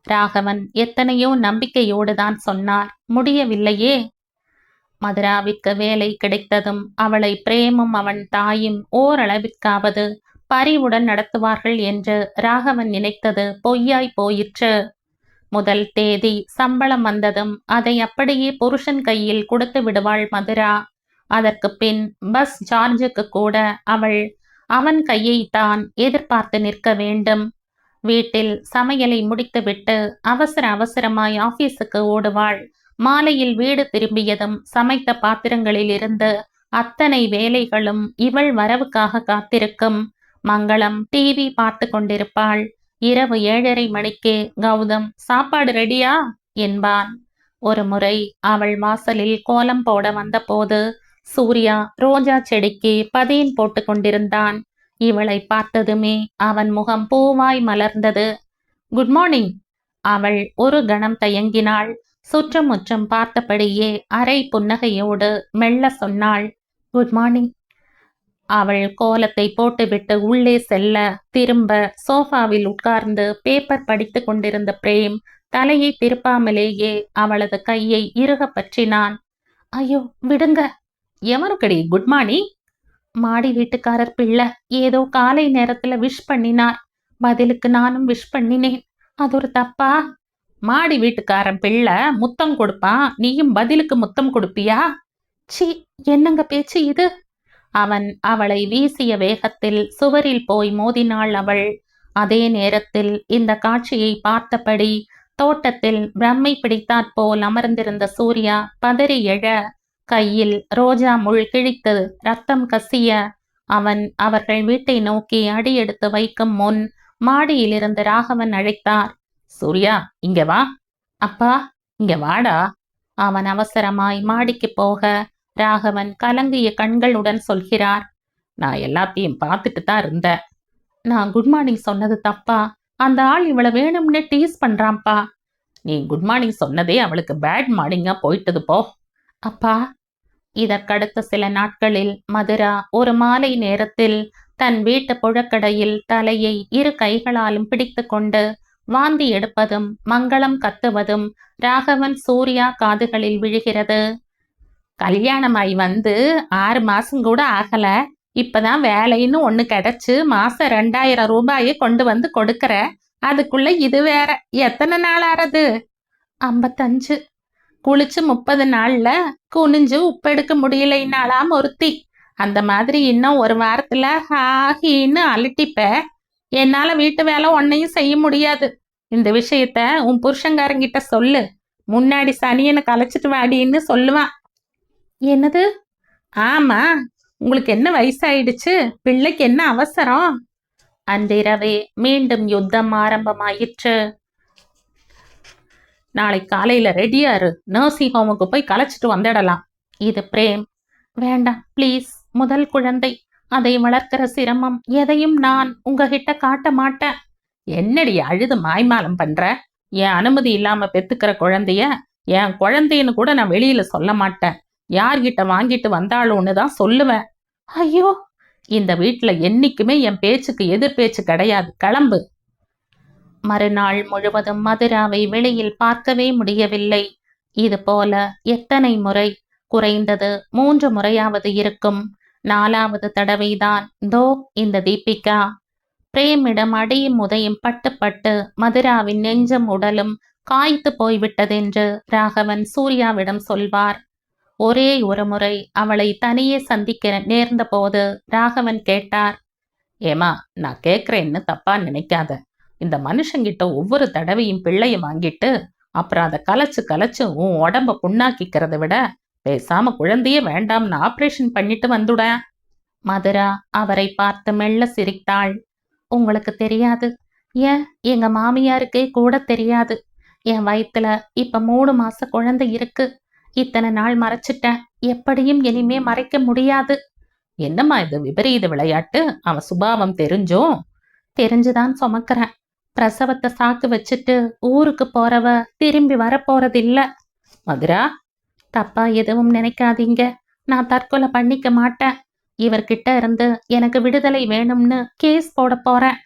ராகவன் எத்தனையோ நம்பிக்கையோடு தான் சொன்னார். முடியவில்லையே. மதுராவிற்கு வேலை கிடைத்ததும் அவளை பிரேமும் அவன் தாயும் ஓரளவிற்காவது பரிவுடன் நடத்துவார்கள் என்று ராகவன் நினைத்தது பொய்யாய் போயிற்று. முதல் தேதி சம்பளம் வந்ததும் அதை அப்படியே புருஷன் கையில் கொடுத்து விடுவாள் மதுரா. அதற்கு பின் பஸ் சார்ஜுக்கு கூட அவன் கையை தான் எதிர்பார்த்து நிற்க வேண்டும். வீட்டில் சமையலை முடித்துவிட்டு அவசரமாய் ஆபீஸுக்கு ஓடுவாள். மாலையில் வீடு திரும்பியதும் சமைத்த பாத்திரங்களில் இருந்து அத்தனை வேலைகளும் இவள் வரவுக்காக காத்திருக்கும். மங்களம் டிவி பார்த்து கொண்டிருப்பாள். இரவு 7:30 மணிக்கு கௌதம் சாப்பாடு ரெடியா என்பான். ஒரு முறை அவள் வாசலில் கோலம் போட வந்தபோது சூர்யா ரோஜா செடிக்கு பதீன் போட்டு கொண்டிருந்தான். இவளை பார்த்ததுமே அவன் முகம் பூவாய் மலர்ந்தது. Good morning. அவள் ஒரு கணம் தயங்கினாள். சுற்றும் முற்றும் பார்த்தபடியே அரை புன்னகையோடு மெல்ல சொன்னாள், குட் மார்னிங். அவள் கோலத்தை போட்டுவிட்டு உள்ளே செல்ல திரும்ப சோஃபாவில் உட்கார்ந்து பேப்பர் படித்து கொண்டிருந்த பிரேம் தலையை திருப்பாமலேயே அவளது கையை இறுக பற்றினான். ஐயோ விடுங்க. எவனுக்கடி குட் மார்னிங்? மாடி வீட்டுக்காரர் பிள்ளை ஏதோ காலை நேரத்துல விஷ் பண்ணினார். பதிலுக்கு நானும் விஷ் பண்ணினேன். அது ஒரு தப்பா? மாடி வீட்டுக்காரன் பிள்ளை முத்தம் கொடுப்பான், நீயும் பதிலுக்கு முத்தம் கொடுப்பியா? சி, என்னங்க பேச்சு இது? அவன் அவளை வீசிய வேகத்தில் சுவரில் போய் மோதினாள் அவள். அதே நேரத்தில் இந்த காட்சியை பார்த்தபடி தோட்டத்தில் பிரம்மை பிடித்தாற்போல் அமர்ந்திருந்த சூர்யா பதறி எழ, கையில் ரோஜா முள் கிழித்து ரத்தம் கசிய, அவன் அவர்கள் வீட்டை நோக்கி அடியெடுத்து வைக்கும் முன் மாடியிலிருந்து ராகவன் அழைத்தார். சூர்யா, இங்க வா. அப்பா, இங்க வாடா. அவன் அவசரமாய் மாடிக்கு போக ராகவன் கலங்கிய கண்களுடன் சொல்கிறார், நான் எல்லாத்தையும் பார்த்துட்டு தான் இருந்தேன். நான் குட் மார்னிங் சொன்னது தப்பா? அந்த ஆள் இவளை வேணும்னே டீஸ் பண்றான்ப்பா. நீ குட் மார்னிங் சொன்னதே அவளுக்கு பேட் மார்னிங்கா போயிட்டது போ. அப்பா. இதற்கடுத்த சில நாட்களில் மதுரா ஒரு மாலை நேரத்தில் தன் வீட்டு புழக்கடையில் தலையை இரு கைகளாலும் பிடித்து கொண்டு வாந்தி எடுப்பதும் மங்களம் கத்துவதும் ராகவன் சூர்யா காதுகளில் விழுகிறது. கல்யாணமாய் வந்து 6 மாசம் கூட ஆகல, இப்பதான் வேலைன்னு ஒண்ணு கிடைச்சு மாசம் 2000 ரூபாயை கொண்டு வந்து கொடுக்கற. அதுக்குள்ள இது வேற. எத்தனை நாள் ஆறது? 55. குளிச்சு 30 நாள்ல குனிஞ்சு உப்பெடுக்க முடியலைன்னாலாம் ஒருத்தி. அந்த மாதிரி இன்னும் ஒரு வாரத்துல ஹாஹின்னு அலட்டிப்ப. என்னால வீட்டு வேலை ஒன்னையும் செய்ய முடியாது. இந்த விஷயத்த உன் புருஷங்காரங்கிட்ட சொல்லு. முன்னாடி சனியனை கலைச்சிட்டு வாடின்னு சொல்லுவான். என்னது? ஆமா, உங்களுக்கு என்ன வயசாயிடுச்சு? பிள்ளைக்கு என்ன அவசரம்? அன்றிரவே மீண்டும் யுத்தம் ஆரம்பமாயிற்று. நாளை காலையில ரெடியாரு, நர்சிங் ஹோமுக்கு போய் கலைச்சிட்டு வந்துடலாம். இது பிரேம். வேண்டாம் ப்ளீஸ், முதல் குழந்தை, அதை வளர்க்கிற சிரமம் எதையும் நான் உங்ககிட்ட காட்ட மாட்டேன். என்னடி அழுது மாய்மாலம் பண்ற? என் அனுமதி இல்லாம பெத்துக்கிற குழந்தைய என் குழந்தைன்னு கூட நான் வெளியில சொல்ல மாட்டேன். யார்கிட்ட வாங்கிட்டு வந்தாளோன்னு தான் சொல்லுவேன். ஐயோ, இந்த வீட்டுல என்னைக்குமே என் பேச்சுக்கு எதிர் பேச்சு கிடையாது. கிளம்பு. மறுநாள் முழுவதும் மதுராவை வெளியில் பார்க்கவே முடியவில்லை. இது போல எத்தனை முறை? குறைந்தது 3 முறையாவது இருக்கும். 4வது தடவைதான் தோ இந்த தீபிகா. பிரேமிடம் அடியும் உதையும் பட்டு பட்டு மதுராவின் நெஞ்சம் உடலும் காய்த்து போய்விட்டதென்று ராகவன் சூர்யாவிடம் சொல்வார். ஒரே ஒரு முறை அவளை தனியே சந்திக்க நேர்ந்த போது ராகவன் கேட்டார், ஏமா, நான் கேட்கிறேன்னு தப்பா நினைக்காத. இந்த மனுஷங்கிட்ட ஒவ்வொரு தடவையும் பிள்ளைய வாங்கிட்டு அப்புறம் அதை கலைச்சு கலைச்சு உன் உடம்ப புண்ணாக்கிக்கிறத விட பேசாம குழந்தையே வேண்டாம்னு ஆப்ரேஷன் பண்ணிட்டு வந்துட. மதுரா அவரை பார்த்து மெல்ல சிரித்தாள். உங்களுக்கு தெரியாது. ஏன், எங்க மாமியாருக்கே கூட தெரியாது. என் வயித்துல இப்ப 3 மாச குழந்தை இருக்கு. இத்தனை நாள் மறைச்சிட்டேன். எப்படியும் இனிமே மறைக்க முடியாது. என்னம்மா இது விபரீத விளையாட்டு? அவன் சுபாவம் தெரிஞ்சுதான் சுமக்கிறேன். பிரசவத்தை சாக்கு வச்சுட்டு ஊருக்கு போறவ திரும்பி வர போறதில்ல. மதுரா, தப்பா எதுவும் நினைக்காதீங்க. நான் தற்கொலை பண்ணிக்க மாட்டேன். இவர்கிட்ட இருந்து எனக்கு விடுதலை வேணும்னு கேஸ் போட போறேன்.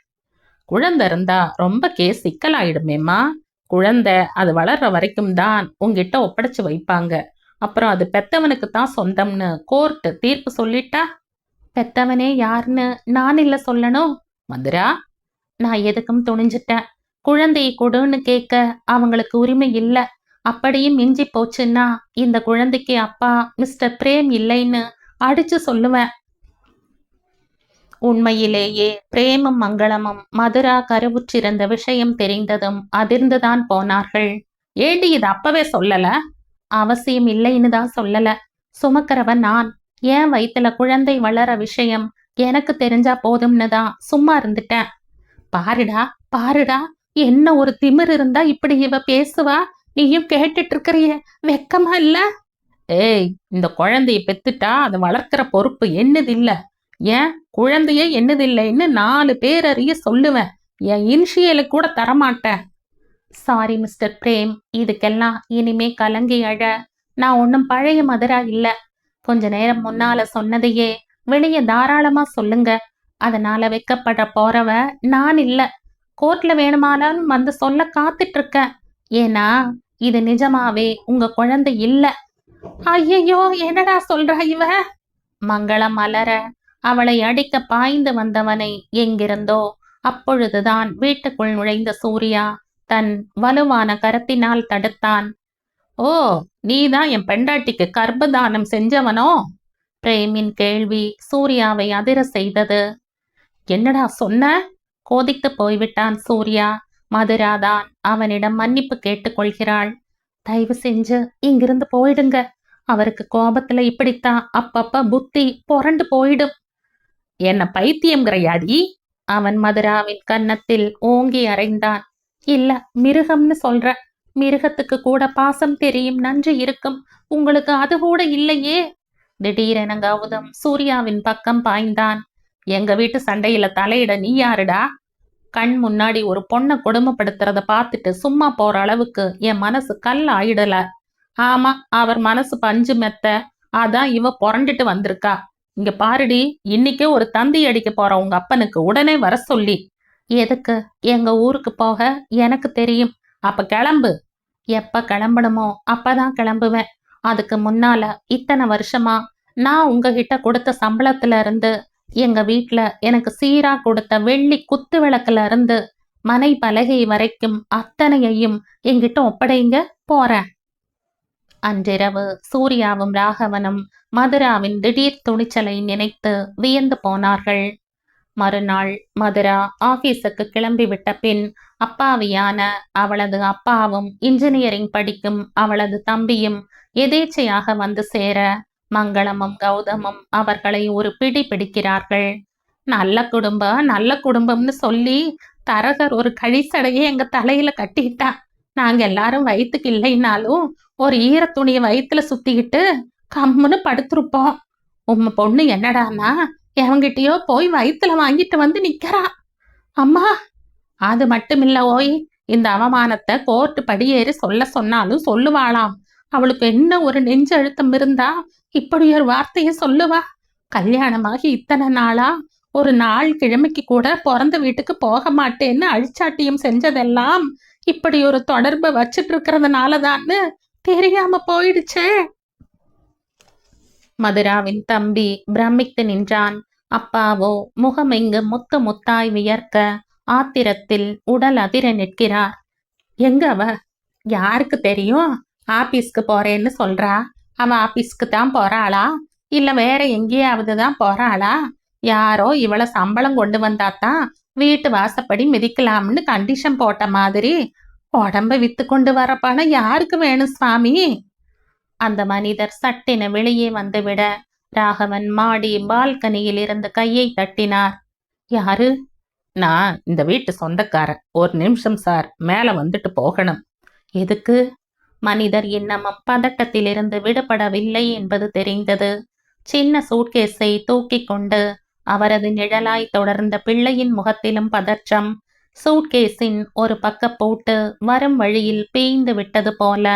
குழந்தை இருந்தா ரொம்ப கேஸ் சிக்கலாயிடுமேம்மா. குழந்தை அது வளர்ற வரைக்கும் தான் உங்ககிட்ட ஒப்படைச்சு வைப்பாங்க. அப்புறம் அது பெத்தவனுக்கு தான் சொந்தம்னு கோர்ட்டு தீர்ப்பு சொல்லிட்டா பெத்தவனே யாருன்னு நான் இல்ல சொல்லணும். மதுரா, நான் எதுக்கும் துணிஞ்சிட்டேன். குழந்தையை கொடுன்னு கேட்க அவங்களுக்கு உரிமை இல்ல. அப்படியும் மிஞ்சி போச்சுன்னா இந்த குழந்தைக்கு அப்பா மிஸ்டர் பிரேம் இல்லைன்னு அடிச்சு சொல்லுவேன். உண்மையிலேயே பிரேமும் மங்களமும் மதுரா கருவுற்றிருந்த விஷயம் தெரிந்ததும் அதிர்ந்துதான் போனார்கள். ஏண்டி இது அப்பவே சொல்லல? அவசியம் இல்லைன்னு தான் சொல்லல. சுமக்கிறவன் நான். என் வயித்துல குழந்தை வளர விஷயம் எனக்கு தெரிஞ்சா போதும்னு தான் சும்மா இருந்துட்டேன். பாருடா பாருடா, என்ன ஒரு திமிரு இருந்தா இப்படி இவ பேசுவா. நீயும் கேட்டுட்டு இருக்கிறிய, வெக்கமா இல்ல? ஏய், இந்த குழந்தைய பெத்துட்டா அதை வளர்க்கிற பொறுப்பு என்னது இல்ல. ஏன் குழந்தையே என்னது இல்லைன்னு 4 பேர் அறிய சொல்லுவேன். என் இனிஷியலை கூட தரமாட்டேன். சாரி மிஸ்டர் பிரேம், இதுக்கெல்லாம் இனிமே கலங்கி அழ நான் ஒன்றும் பழைய மதுரா இல்ல. கொஞ்ச நேரம் முன்னால சொன்னதையே வெளியே தாராளமா சொல்லுங்க. அதனால வெக்கப்பட போறவ நான் இல்ல. கோர்ட்ல வேணுமானாலும் வந்து சொல்ல காத்துட்டு இருக்கேன். ஏன்னா இது நிஜமாவே உங்க குழந்தை இல்ல. ஐயையோ, என்னடா சொல்றா இவ? மங்களம் மலர அவளை அடிக்க பாய்ந்து வந்தவனை எங்கிருந்தோ அப்பொழுதுதான் வீட்டுக்குள் நுழைந்த சூர்யா தன் வலுவான கரத்தினால் தடுத்தான். ஓ, நீதான் என் பெண்டாட்டிக்கு கர்ப்பதானம் செஞ்சவனோ? பிரேமின் கேள்வி சூர்யாவை அதிர செய்தது. என்னடா சொன்ன? கோதித்து போய்விட்டான் சூர்யா. மதுராதான் அவனிடம் மன்னிப்பு கேட்டுக்கொள்கிறாள். தயவு செஞ்சு இங்கிருந்து போயிடுங்க. அவருக்கு கோபத்துல இப்படித்தான் அப்பப்ப புத்தி புரண்டு போயிடும். என்ன பைத்தியம்ங்கிறையாடி? அவன் மதுராவின் கன்னத்தில் ஓங்கி அறைந்தான். இல்ல, மிருகம்னு சொல்ற. மிருகத்துக்கு கூட பாசம் தெரியும், நன்றி இருக்கும். உங்களுக்கு அது கூட இல்லையே. திடீரென கௌதம் சூர்யாவின் பக்கம் பாய்ந்தான். எங்க வீட்டு சண்டையில தலையிட நீ யாருடா? கண் முன்னாடி ஒரு பொண்ணை கொடுமைப்படுத்துறத பார்த்துட்டு சும்மா போற அளவுக்கு என் மனசு கல் ஆயிடல. ஆமா, அவர் மனசு பஞ்சு மெத்த. அதான் இவ புரண்டுட்டு வந்திருக்கா. இங்க பாருடி, இன்னைக்கே ஒரு தந்தி அடிக்க போற உங்க அப்பனுக்கு உடனே வர சொல்லி. எதுக்கு? எங்க ஊருக்கு போக எனக்கு தெரியும். அப்ப கிளம்பு. எப்ப கிளம்பணுமோ அப்பதான் கிளம்புவேன். அதுக்கு முன்னால இத்தனை வருஷமா நான் உங்ககிட்ட கொடுத்த சம்பளத்துல இருந்து, எங்க வீட்ல எனக்கு சீரா கொடுத்த வெள்ளி குத்து விளக்குல இருந்து, மனை பலகை வரைக்கும் அத்தனையையும் என்கிட்ட ஒப்படைங்க, போறேன். அன்றிரவு சூர்யாவும் ராகவனும் மதுராவின் திடீர் துணிச்சலை நினைத்து வியந்து போனார்கள். மறுநாள் மதுரா ஆபீஸுக்கு கிளம்பிவிட்ட பின் அப்பாவியான அவளது அப்பாவும் இன்ஜினியரிங் படிக்கும் அவளது தம்பியும் எதேச்சையாக வந்து சேர மங்களமும் கௌதமும் அவர்களை ஒரு பிடி பிடிக்கிறார்கள். நல்ல குடும்பம் நல்ல குடும்பம்னு சொல்லி தரகர் ஒரு கழிசடையை எங்க தலையில கட்டிட்டா. நாங்க எல்லாரும் வயிற்றுக்கு இல்லைன்னாலும் ஒரு ஈர துணியை வயிற்றுல சுத்திக்கிட்டு கம்முன்னு படுத்திருப்போம். உம்ம பொண்ணு என்னடானா எவங்கிட்டயோ போய் வயிற்றுல வாங்கிட்டு வந்து நிக்கிறா. அம்மா, அது மட்டுமில்ல ஓய், இந்த அவமானத்தை கோர்ட்டு படியேறி சொல்ல சொன்னாலும் சொல்லுவாளாம். அவளுக்கு என்ன ஒரு நெஞ்சு அழுத்தம் இருந்தா இப்படி ஒரு வார்த்தையை சொல்லுவா? கல்யாணமாகி இத்தனை நாளா ஒரு நாள் கிழமைக்கு கூட பிறந்த வீட்டுக்கு போக மாட்டேன்னு அழிச்சாட்டியம் செஞ்சதெல்லாம் இப்படி ஒரு தொடர்பை வச்சிட்டு இருக்கிறதுனாலதான்னு தெரியாம போயிடுச்சே. மதுராவின் தம்பி பிரமித்து நின்றான். அப்பாவோ முகமெங்கு முத்து முத்தாய் வியர்க்க ஆத்திரத்தில் உடல் அதிர நிற்கிறார். எங்க அவ? யாருக்கு தெரியும்? ஆபீஸ்க்கு போறேன்னு சொல்றா. அவ ஆபீஸ்க்கு தான் போறாளா, இல்ல வேற எங்கேயாவது தான் போறாளா? யாரோ இவளை சம்பளம் கொண்டு வந்தாதான் வீட்டு வாசப்படி மிதிக்கலாம்னு கண்டிஷன் போட்ட மாதிரி உடம்ப வித்து கொண்டு வர பணம் யாருக்கு வேணும் சுவாமி? அந்த மனிதர் சட்டென வெளியே வந்துவிட ராகவன் மாடி பால்கனியில் இருந்து கையை தட்டினார். யாரு? நான் இந்த வீட்டு சொந்தக்காரன். ஒரு நிமிஷம் சார், மேல வந்துட்டு போகணும். எதுக்கு? மனிதர் இன்னமும் பதட்டத்திலிருந்து விடுபடவில்லை என்பது தெரிந்தது. சின்ன சூட்கேஸை தூக்கி கொண்டு அவரது நிழலாய் தொடர்ந்த பிள்ளையின் முகத்திலும் பதற்றம். சூட்கேஸின் ஒரு பக்க போட்டு வரும் வழியில் பேய்ந்து விட்டது போல.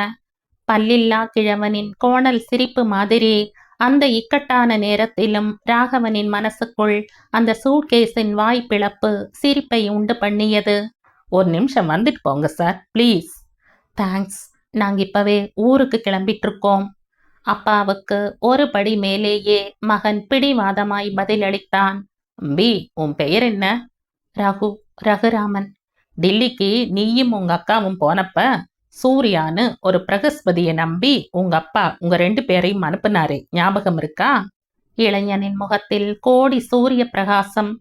பல்லில்லா கிழவனின் கோணல் சிரிப்பு மாதிரி அந்த இக்கட்டான நேரத்திலும் ராகவனின் மனசுக்குள் அந்த சூட்கேஸின் வாய்ப்பிழப்பு சிரிப்பை உண்டு பண்ணியது. ஒரு நிமிஷம் வந்துட்டு போங்க சார், ப்ளீஸ். தேங்க்ஸ், நாங்க இப்பவே ஊருக்கு கிளம்பிட்டு இருக்கோம். அப்பாவுக்கு ஒரு படி மேலேயே மகன் பிடிவாதமாய் பதிலளித்தான். அம்பி, உன் பெயர் என்ன? ரகு, ரகுராமன். டில்லிக்கு நீயும் உங்க அக்காவும் போனப்ப சூர்யான்னு ஒரு பிரகஸ்பதியை நம்பி உங்க அப்பா உங்க 2 பேரையும் அனுப்புனாரு, ஞாபகம் இருக்கா? இளைஞனின் முகத்தில் கோடி சூரிய பிரகாசம்.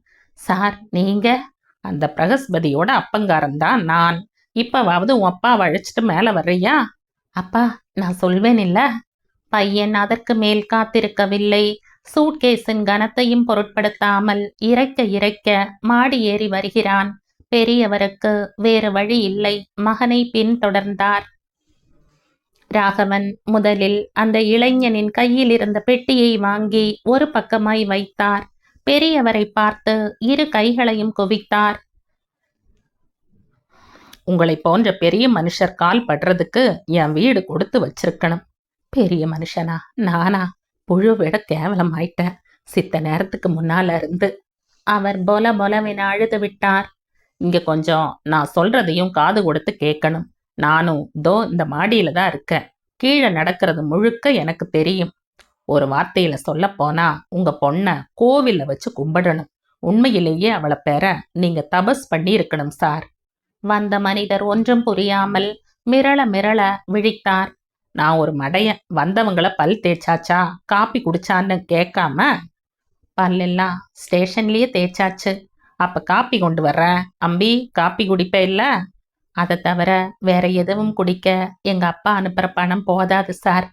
சார், நீங்க? அந்த பிரகஸ்பதியோட அப்பங்காரன் தான் நான். இப்பவாவது உன் அப்பாவை அழைச்சிட்டு மேல வர்றியா? அப்பா, நான் சொல்வேன் இல்ல. பையன் அதற்கு மேல் காத்திருக்கவில்லை. சூட்கேஸின் கனத்தையும் பொருட்படுத்தாமல் இறைக்க இறைக்க மாடி ஏறி வருகிறான். பெரியவருக்கு வேறு வழி இல்லை. மகனை பின்தொடர்ந்தார். ராகவன் முதலில் அந்த இளைஞனின் கையில் இருந்த பெட்டியை வாங்கி ஒரு பக்கமாய் வைத்தார். பெரியவரை பார்த்து இரு கைகளையும் குவித்தார். உங்களை போன்ற பெரிய மனுஷர் கால் படுறதுக்கு என் வீடு கொடுத்து வச்சிருக்கணும். பெரிய மனுஷனா நானா? புழு விட கேவலம் ஆயிட்டேன் சித்த நேரத்துக்கு முன்னால இருந்து. அவர் பொல பொலவென அழுது விட்டார். இங்க கொஞ்சம் நான் சொல்றதையும் காது கொடுத்து கேட்கணும். நானும் இந்த மாடியில தான் இருக்கேன். கீழே நடக்கிறது முழுக்க எனக்கு தெரியும். ஒரு வார்த்தையில சொல்ல போனா உங்க பொண்ண கோவில்ல வச்சு கும்பிடணும். உண்மையிலேயே அவளை பெற நீங்க தபஸ் பண்ணி இருக்கணும் சார். வந்த மனிதர் ஒன்றும் புரியாமல் மிரள மிரள விழித்தார். நான் ஒரு மடையன். வந்தவங்கள பல் தேய்ச்சாச்சா காப்பி குடிச்சான்னு கேட்காம, பல்லெல்லாம் ஸ்டேஷன்லயே தேய்ச்சாச்சு. அப்ப காப்பி கொண்டு வர்றேன். அம்பி காப்பி குடிப்ப இல்ல? அதை தவிர வேற எதுவும் குடிக்க எங்க அப்பா அனுப்புற பணம் போதாது சார்.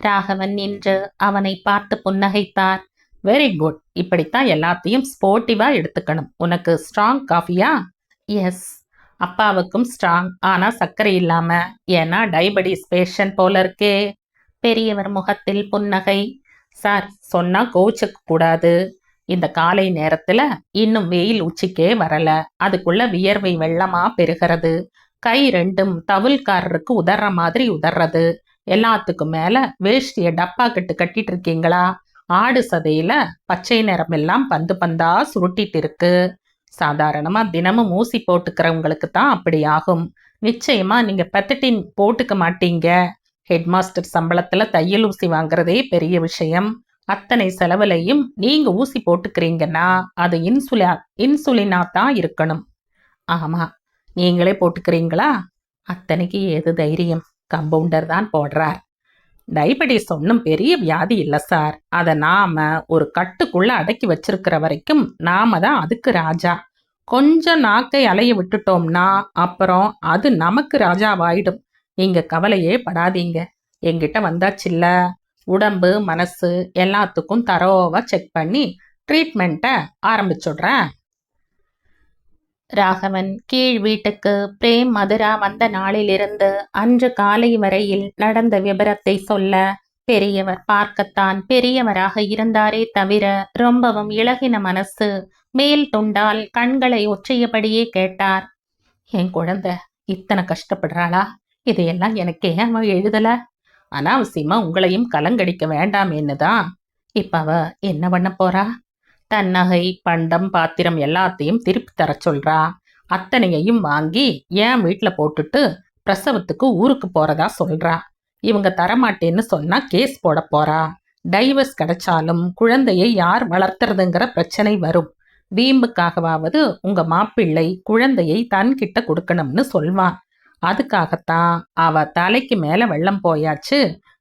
ராகவன் நின்று அவனை பார்த்து புன்னகைத்தார். Very good. இப்படித்தான் எல்லாத்தையும் ஸ்போர்ட்டிவா எடுத்துக்கணும். உனக்கு ஸ்ட்ராங் காஃபியா? எஸ். அப்பாவுக்கும் ஸ்ட்ராங், ஆனா சர்க்கரை இல்லாம. ஏன்னா டயபெட்டிஸ் பேஷண்ட் போல இருக்கே. பெரியவர் முகத்தில் புன்னகை. சார் சொன்னா கோவிச்சுக்க கூடாது. இந்த காலை நேரத்துல இன்னும் வெயில் உச்சிக்கே வரல. அதுக்குள்ள வியர்வை வெள்ளமா பெருகிறது. கை ரெண்டும் தவுல்காரருக்கு உதற மாதிரி உதறது. எல்லாத்துக்கும் மேல வேஷ்டிய டப்பா கட்டிட்டு இருக்கீங்களா? ஆடு சதையில பச்சை நிறம் எல்லாம் பந்து பந்தா சுருட்டிட்டு இருக்கு. சாதாரணமா தினமும் ஊசி போட்டுக்கிறவங்களுக்கு தான் அப்படி ஆகும். நிச்சயமா நீங்க பெத்தட்டின் போட்டுக்க மாட்டீங்க. ஹெட்மாஸ்டர் சம்பளத்துல தையல் ஊசி வாங்குறதே பெரிய விஷயம். அத்தனை செலவுலையும் நீங்க ஊசி போட்டுக்கிறீங்கன்னா அது இன்சுலினா தான் இருக்கணும். ஆமா. நீங்களே போட்டுக்கிறீங்களா? அத்தனைக்கு ஏது தைரியம்? கம்பவுண்டர் தான் போடுறார். டயபெட்டிஸ் ஒன்றும் பெரிய வியாதி இல்லை சார். அதை நாம ஒரு கட்டுக்குள்ள அடக்கி வச்சிருக்கிற வரைக்கும் நாம தான் அதுக்கு ராஜா. கொஞ்சம் நாக்கை அலைய விட்டுட்டோம்னா அப்புறம் அது நமக்கு ராஜாவாயிடும். நீங்க கவலையே படாதீங்க. என்கிட்ட வந்தாச்சில்ல, உடம்பு மனசு எல்லாத்துக்கும் தரோவா செக் பண்ணி ட்ரீட்மெண்ட்டை ஆரம்பிச்சுடுறேன். ராகவன் கீழ் வீட்டுக்கு பிரேம் மதுரா வந்த நாளிலிருந்து அன்று காலை வரையில் நடந்த விபரத்தை சொல்ல பெரியவர் பார்க்கத்தான் பெரியவராக இருந்தாரே தவிர ரொம்பவும் இளகின மனசு. மேல் துண்டால் கண்களை ஒற்றியபடியே கேட்டார். என் குழந்தை இத்தனை கஷ்டப்படுறாளா? இதையெல்லாம் எனக்கு ஏன் அவ எழுதல? அனாவசியமா உங்களையும் கலங்கடிக்க வேண்டாமேன்னு தான். இப்ப அவ என்ன பண்ண போறா? தன் நகை பண்டம் பாத்திரம் எல்லாத்தையும் திருப்பி தர சொல்றா. அத்தனையையும் வாங்கி என் வீட்டுல போட்டுட்டு பிரசவத்துக்கு ஊருக்கு போறதா சொல்றா. இவங்க தரமாட்டேன்னு சொன்னா கேஸ் போட போறா. டைவர்ஸ் கிடைச்சாலும் குழந்தையை யார் வளர்த்துறதுங்கிற பிரச்சனை வரும். வீம்புக்காகவாவது உங்க மாப்பிள்ளை குழந்தையை தன்கிட்ட கொடுக்கணும்னு சொல்வான். அதுக்காகத்தான் அவ தலைக்கு மேல வெள்ளம் போயாச்சு.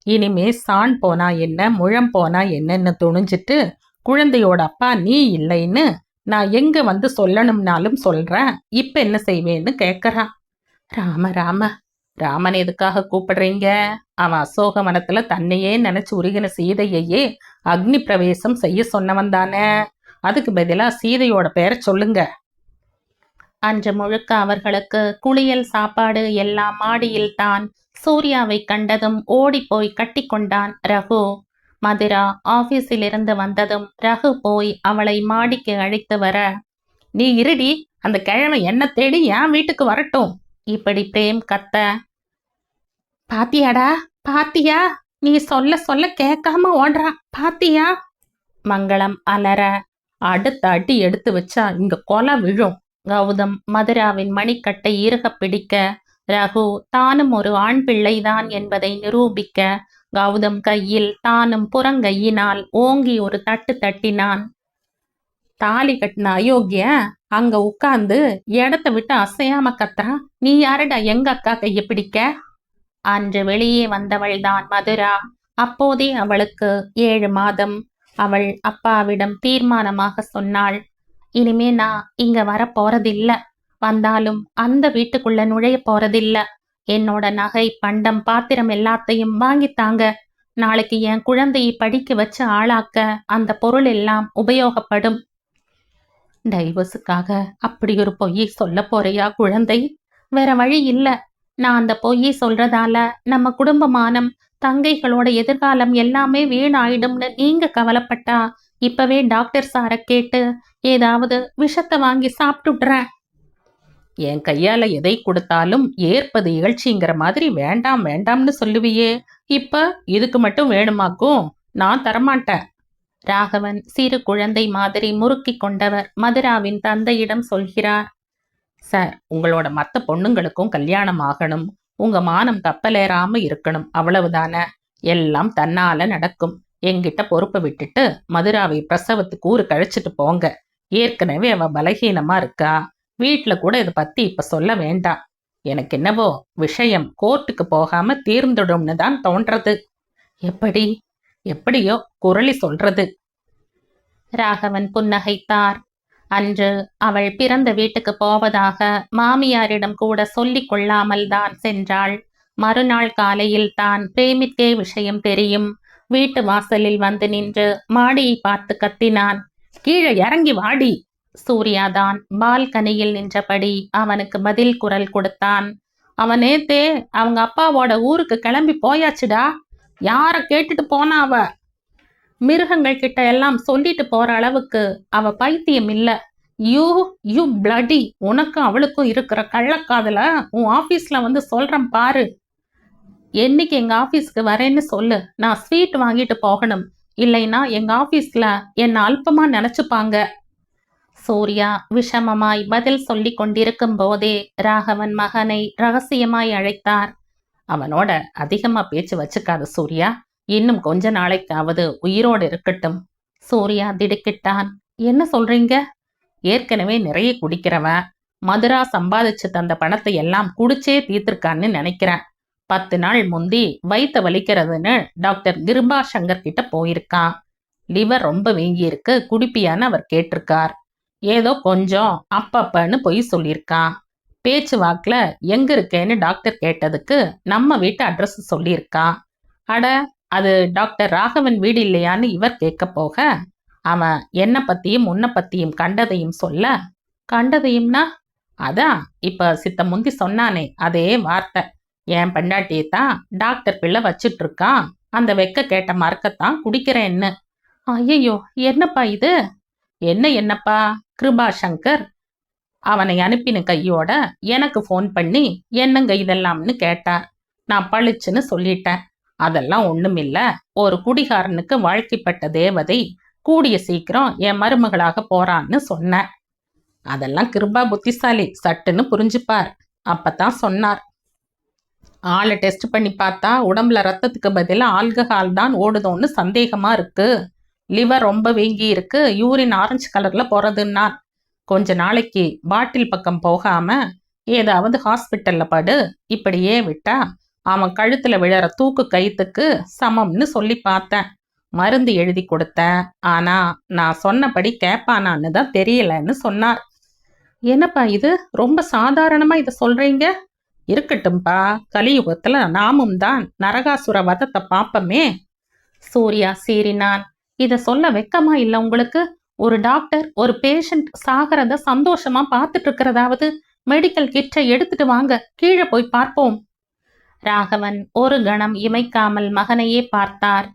இனிமே சாண் போனா என்ன முழம் போனா என்னன்னு துணிஞ்சிட்டு குழந்தையோட அப்பா நீ இல்லைன்னு நான் எங்க வந்து சொல்லணும்னாலும் சொல்றேன். இப்ப என்ன செய்வேன்னு கேட்கறான். ராம ராம. ராமன் எதுக்காக கூப்பிடுறீங்க? அவன் அசோகவனத்துல தன்னையே நினைச்சு உருகின சீதையையே அக்னி பிரவேசம் செய்ய சொன்னவன் தானே. அதுக்கு பதிலா சீதையோட பெயரை சொல்லுங்க. அன்று முழுக்க அவர்களுக்கு குளியல் சாப்பாடு எல்லாம் மாடியில் தான். சூர்யாவை கண்டதும் ஓடிப்போய் கட்டி கொண்டான் ரகு. மதுரா ஆபீஸிலிருந்து வந்ததும் ரகு போய் அவளை மாடிக்கு அழைத்து வர, நீ இருடி, அந்த கிழமை என்ன தேடி என் வீட்டுக்கு வரட்டும். இப்படி பிரேம் கத்த, பாத்தியாடா பாத்தியா? நீ சொல்ல சொல்ல கேட்காம ஓடுறா பாத்தியா? மங்களம் அலற, அடுத்த அடி எடுத்து வச்சா இங்க கொலை விழும். கௌதம் மதுராவின் மணிக்கட்டை இறுக பிடிக்க, ரகு தானும் ஒரு ஆண் பிள்ளைதான் என்பதை நிரூபிக்க கௌதம் கையில் தானும் புறங்கையினால் ஓங்கி ஒரு தட்டு தட்டினான். தாலி கட்டின அயோக்கிய அங்க உட்கார்ந்து இடத்த விட்டு அசையாம கத்துறான். நீ யாரடா எங்க அக்கா கைய பிடிக்க? அன்று வெளியே வந்தவள்தான் மதுரா. அப்போதே அவளுக்கு 7 மாதம். அவள் அப்பாவிடம் தீர்மானமாக சொன்னாள், இனிமே நான் இங்க வர போறதில்ல. வந்தாலும் அந்த வீட்டுக்குள்ள நுழைய போறதில்ல. என்னோட நகை பண்டம் பாத்திரம் எல்லாத்தையும் வாங்கித்தாங்க. நாளைக்கு என் குழந்தையை படிக்க வச்சு ஆளாக்க அந்த பொருள் எல்லாம் உபயோகப்படும். டைவர்ஸுக்காக அப்படி ஒரு பொய்யை சொல்ல போறியா குழந்தை? வேற வழி இல்ல. நான் அந்த பொய்யை சொல்றதால நம்ம குடும்பமானம், தங்கைகளோட எதிர்காலம் எல்லாமே வீணாயிடும்னு நீங்க கவலைப்பட்டா இப்பவே டாக்டர் சார கேட்டு ஏதாவது விஷத்தை வாங்கி சாப்பிட்டுடுறேன். என் கையால எதை கொடுத்தாலும் ஏற்பது இகழ்ச்சிங்கிற மாதிரி வேண்டாம் வேண்டாம்னு சொல்லுவியே, இப்ப இதுக்கு மட்டும் வேணுமாக்கும்? நான் தரமாட்டேன். ராகவன் சிறு குழந்தை மாதிரி முறுக்கி கொண்டவர் மதுராவின் தந்தையிடம் சொல்கிறார். சார், உங்களோட மற்ற பொண்ணுங்களுக்கும் கல்யாணம் ஆகணும், உங்க மானம் கப்பலேறாம இருக்கணும், அவ்வளவுதானே. எல்லாம் தன்னால நடக்கும். என்கிட்ட பொறுப்பை விட்டுட்டு மதுராவை பிரசவத்துக்கு ஊரு கழிச்சிட்டு போங்க. ஏற்கனவே அவ பலகீனமா இருக்கா. வீட்டுல கூட இதை பத்தி இப்ப சொல்ல வேண்டாம். எனக்கு என்னவோ விஷயம் கோர்ட்டுக்கு போகாம தீர்ந்துடும்னு தான் தோன்றது. எப்படி? எப்படியோ குரலி சொல்றது. ராகவன் புன்னகைத்தார். அன்று அவள் பிறந்த வீட்டுக்கு போவதாக மாமியாரிடம் கூட சொல்லிக் கொள்ளாமல் தான் சென்றாள். மறுநாள் காலையில் தான் பிரேமிக்கே விஷயம் தெரியும். வீட்டு வாசலில் வந்து நின்று மாடியை பார்த்து கத்தினான். கீழே இறங்கி வாடி. சூர்யாதான் பால்கனியில் நின்றபடி அவனுக்கு பதில் குரல் கொடுத்தான். அவன் நேத்தே அவங்க அப்பாவோட ஊருக்கு கிளம்பி போயாச்சுடா. யார கேட்டுட்டு போனா அவ? மிருகங்கள் கிட்ட எல்லாம் சொல்லிட்டு போற அளவுக்கு அவ பைத்தியம் இல்ல. You bloody. உனக்கும் அவளுக்கும் இருக்கிற கள்ளக்காதல உன் ஆபீஸ்ல வந்து சொல்றேன் பாரு. என்னைக்கு எங்க ஆபீஸ்க்கு வரேன்னு சொல்லு. நான் ஸ்வீட் வாங்கிட்டு போகணும். இல்லைன்னா எங்க ஆபீஸ்ல என்ன அல்பமா நினைச்சுப்பாங்க. சூர்யா விஷமமாய் பதில் சொல்லி கொண்டிருக்கும் போதே ராகவன் மகனை ரகசியமாய் அழைத்தார். அவனோட அதிகமா பேச்சு வச்சுக்காத சூர்யா. இன்னும் கொஞ்ச நாளைக்காவது உயிரோடு இருக்கட்டும். சூர்யா திடுக்கிட்டான். என்ன சொல்றீங்க? ஏற்கனவே நிறைய குடிக்கிறவன் மதுரா சம்பாதிச்சு தந்த பணத்தை எல்லாம் குடிச்சே தீர்த்திருக்கான்னு நினைக்கிறேன். 10 நாள் முந்தி வயிற்ற வலிக்கிறதுன்னு டாக்டர் கிருபா சங்கர் கிட்ட போயிருக்கான். லிவர் ரொம்ப வீங்கி இருக்கு, குடிப்பியான்னு அவர் கேட்டிருக்கார். ஏதோ கொஞ்சம் அப்பப்பன்னு பொய் சொல்லியிருக்கான். பேச்சு வாக்குல எங்க இருக்கேன்னு டாக்டர் கேட்டதுக்கு நம்ம வீட்டு அட்ரஸ் சொல்லியிருக்கான். அட, அது டாக்டர் ராகவன் வீடு இல்லையான்னு இவர் கேட்க போக அவன் என்ன பத்தியும் உன்னை பத்தியும் கண்டதையும் சொல்ல. கண்டதையும்னா? அதான் இப்ப சித்த முந்தி சொன்னானே அதே வார்த்தை. என் பெண்டாட்டியத்தான் டாக்டர் பிள்ளை வச்சிட்டு இருக்கான். அந்த வெக்க கேட்ட மறக்கத்தான் குடிக்கிறேன்னு. ஐயோ, என்னப்பா இது? என்னப்பா? கிருபா சங்கர் அவனை அனுப்பின கையோட எனக்கு ஃபோன் பண்ணி என்னங்க இதெல்லாம்னு கேட்டார். நான் பளிச்சுன்னு சொல்லிட்டேன். அதெல்லாம் ஒண்ணுமில்ல. ஒரு குடிகாரனுக்கு வாழ்க்கைப்பட்ட தேவதை கூடிய சீக்கிரம் என் மருமகளாக போறான்னு சொன்னேன். அதெல்லாம் கிருபா புத்திசாலி, சட்டுன்னு புரிஞ்சுப்பார். அப்பதான் சொன்னார். ஆளை டெஸ்ட் பண்ணி பார்த்தா உடம்புல ரத்தத்துக்கு பதிலாக ஆல்கஹால் தான் ஓடுதோன்னு சந்தேகமா இருக்கு. லிவர் ரொம்ப வீங்கி இருக்கு, யூரின் ஆரஞ்சு கலர்ல போறதுன்னா கொஞ்ச நாளைக்கு பாட்டில் பக்கம் போகாம ஏதாவது ஹாஸ்பிட்டல்ல படு. இப்படியே விட்டா அவன் கழுத்துல விழற தூக்கு கயித்துக்கு சமம்னு சொல்லி பார்த்தேன். மருந்து எழுதி கொடுத்தேன். ஆனா நான் சொன்னபடி கேட்பானான்னு தான் தெரியலன்னு சொன்னார். என்னப்பா இது? ரொம்ப சாதாரணமா இதை சொல்றீங்க. இருக்கட்டும்பா, கலியுகத்துல நாமும் தான் நரகாசுர வதத்தை பாப்பமே. சூர்யா சீறினான். இத சொல்ல வெக்கமா இல்ல உங்களுக்கு? ஒரு டாக்டர் ஒரு பேஷண்ட் சாகிறத சந்தோஷமா பார்த்துட்டு இருக்கிறதாவது மெடிக்கல் கிட்டை எடுத்துட்டு வாங்க, கீழே போய் பார்ப்போம். ராகவன் ஒரு கணம் இமைக்காமல் மகனையே பார்த்தார்.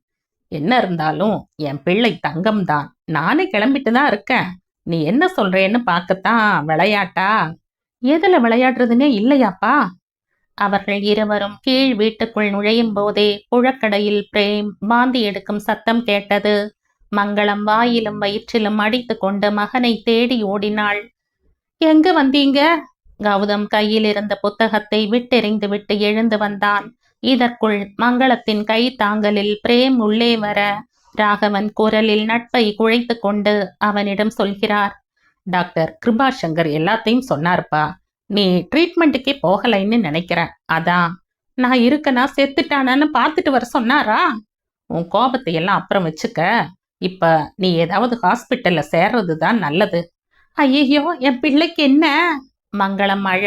என்ன இருந்தாலும் என் பிள்ளை தங்கம்தான். நானே கிளம்பிட்டு தான் இருக்கேன். நீ என்ன சொல்றேன்னு பார்க்கத்தான் விளையாட்டா? எதுல விளையாடுறதுன்னே இல்லையாப்பா? அவர்கள் இருவரும் கீழ் வீட்டுக்குள் நுழையும் போதே புழக்கடையில் பிரேம் வாந்தி எடுக்கும் சத்தம் கேட்டது. மங்களம் வாயிலும் வயிற்றிலும் அடித்து கொண்டு மகனை தேடி ஓடினாள். எங்க வந்தீங்க? கௌதம் கையில் இருந்த புத்தகத்தை விட்டெறிந்து விட்டு எழுந்து வந்தான். இதற்குள் மங்களத்தின் கை தாங்கலில் பிரேம் உள்ளே வர ராகவன் குரலில் நட்பை குழைத்து கொண்டு அவனிடம் சொல்கிறார். டாக்டர் கிருபா சங்கர் எல்லாத்தையும் சொன்னார்ப்பா. நீ ட்ரீட்மெண்ட்டுக்கே போகலைன்னு நினைக்கிறேன். அதான் நான் இருக்கனா செத்துட்டானு பார்த்துட்டு வர சொன்னாரா? உன் கோபத்தை எல்லாம் அப்புறம் வச்சுக்க. இப்ப நீ ஏதாவது ஹாஸ்பிட்டல்ல சேர்றது தான் நல்லது. ஐயோ, என் பிள்ளைக்கு என்ன? மங்களம் அழ.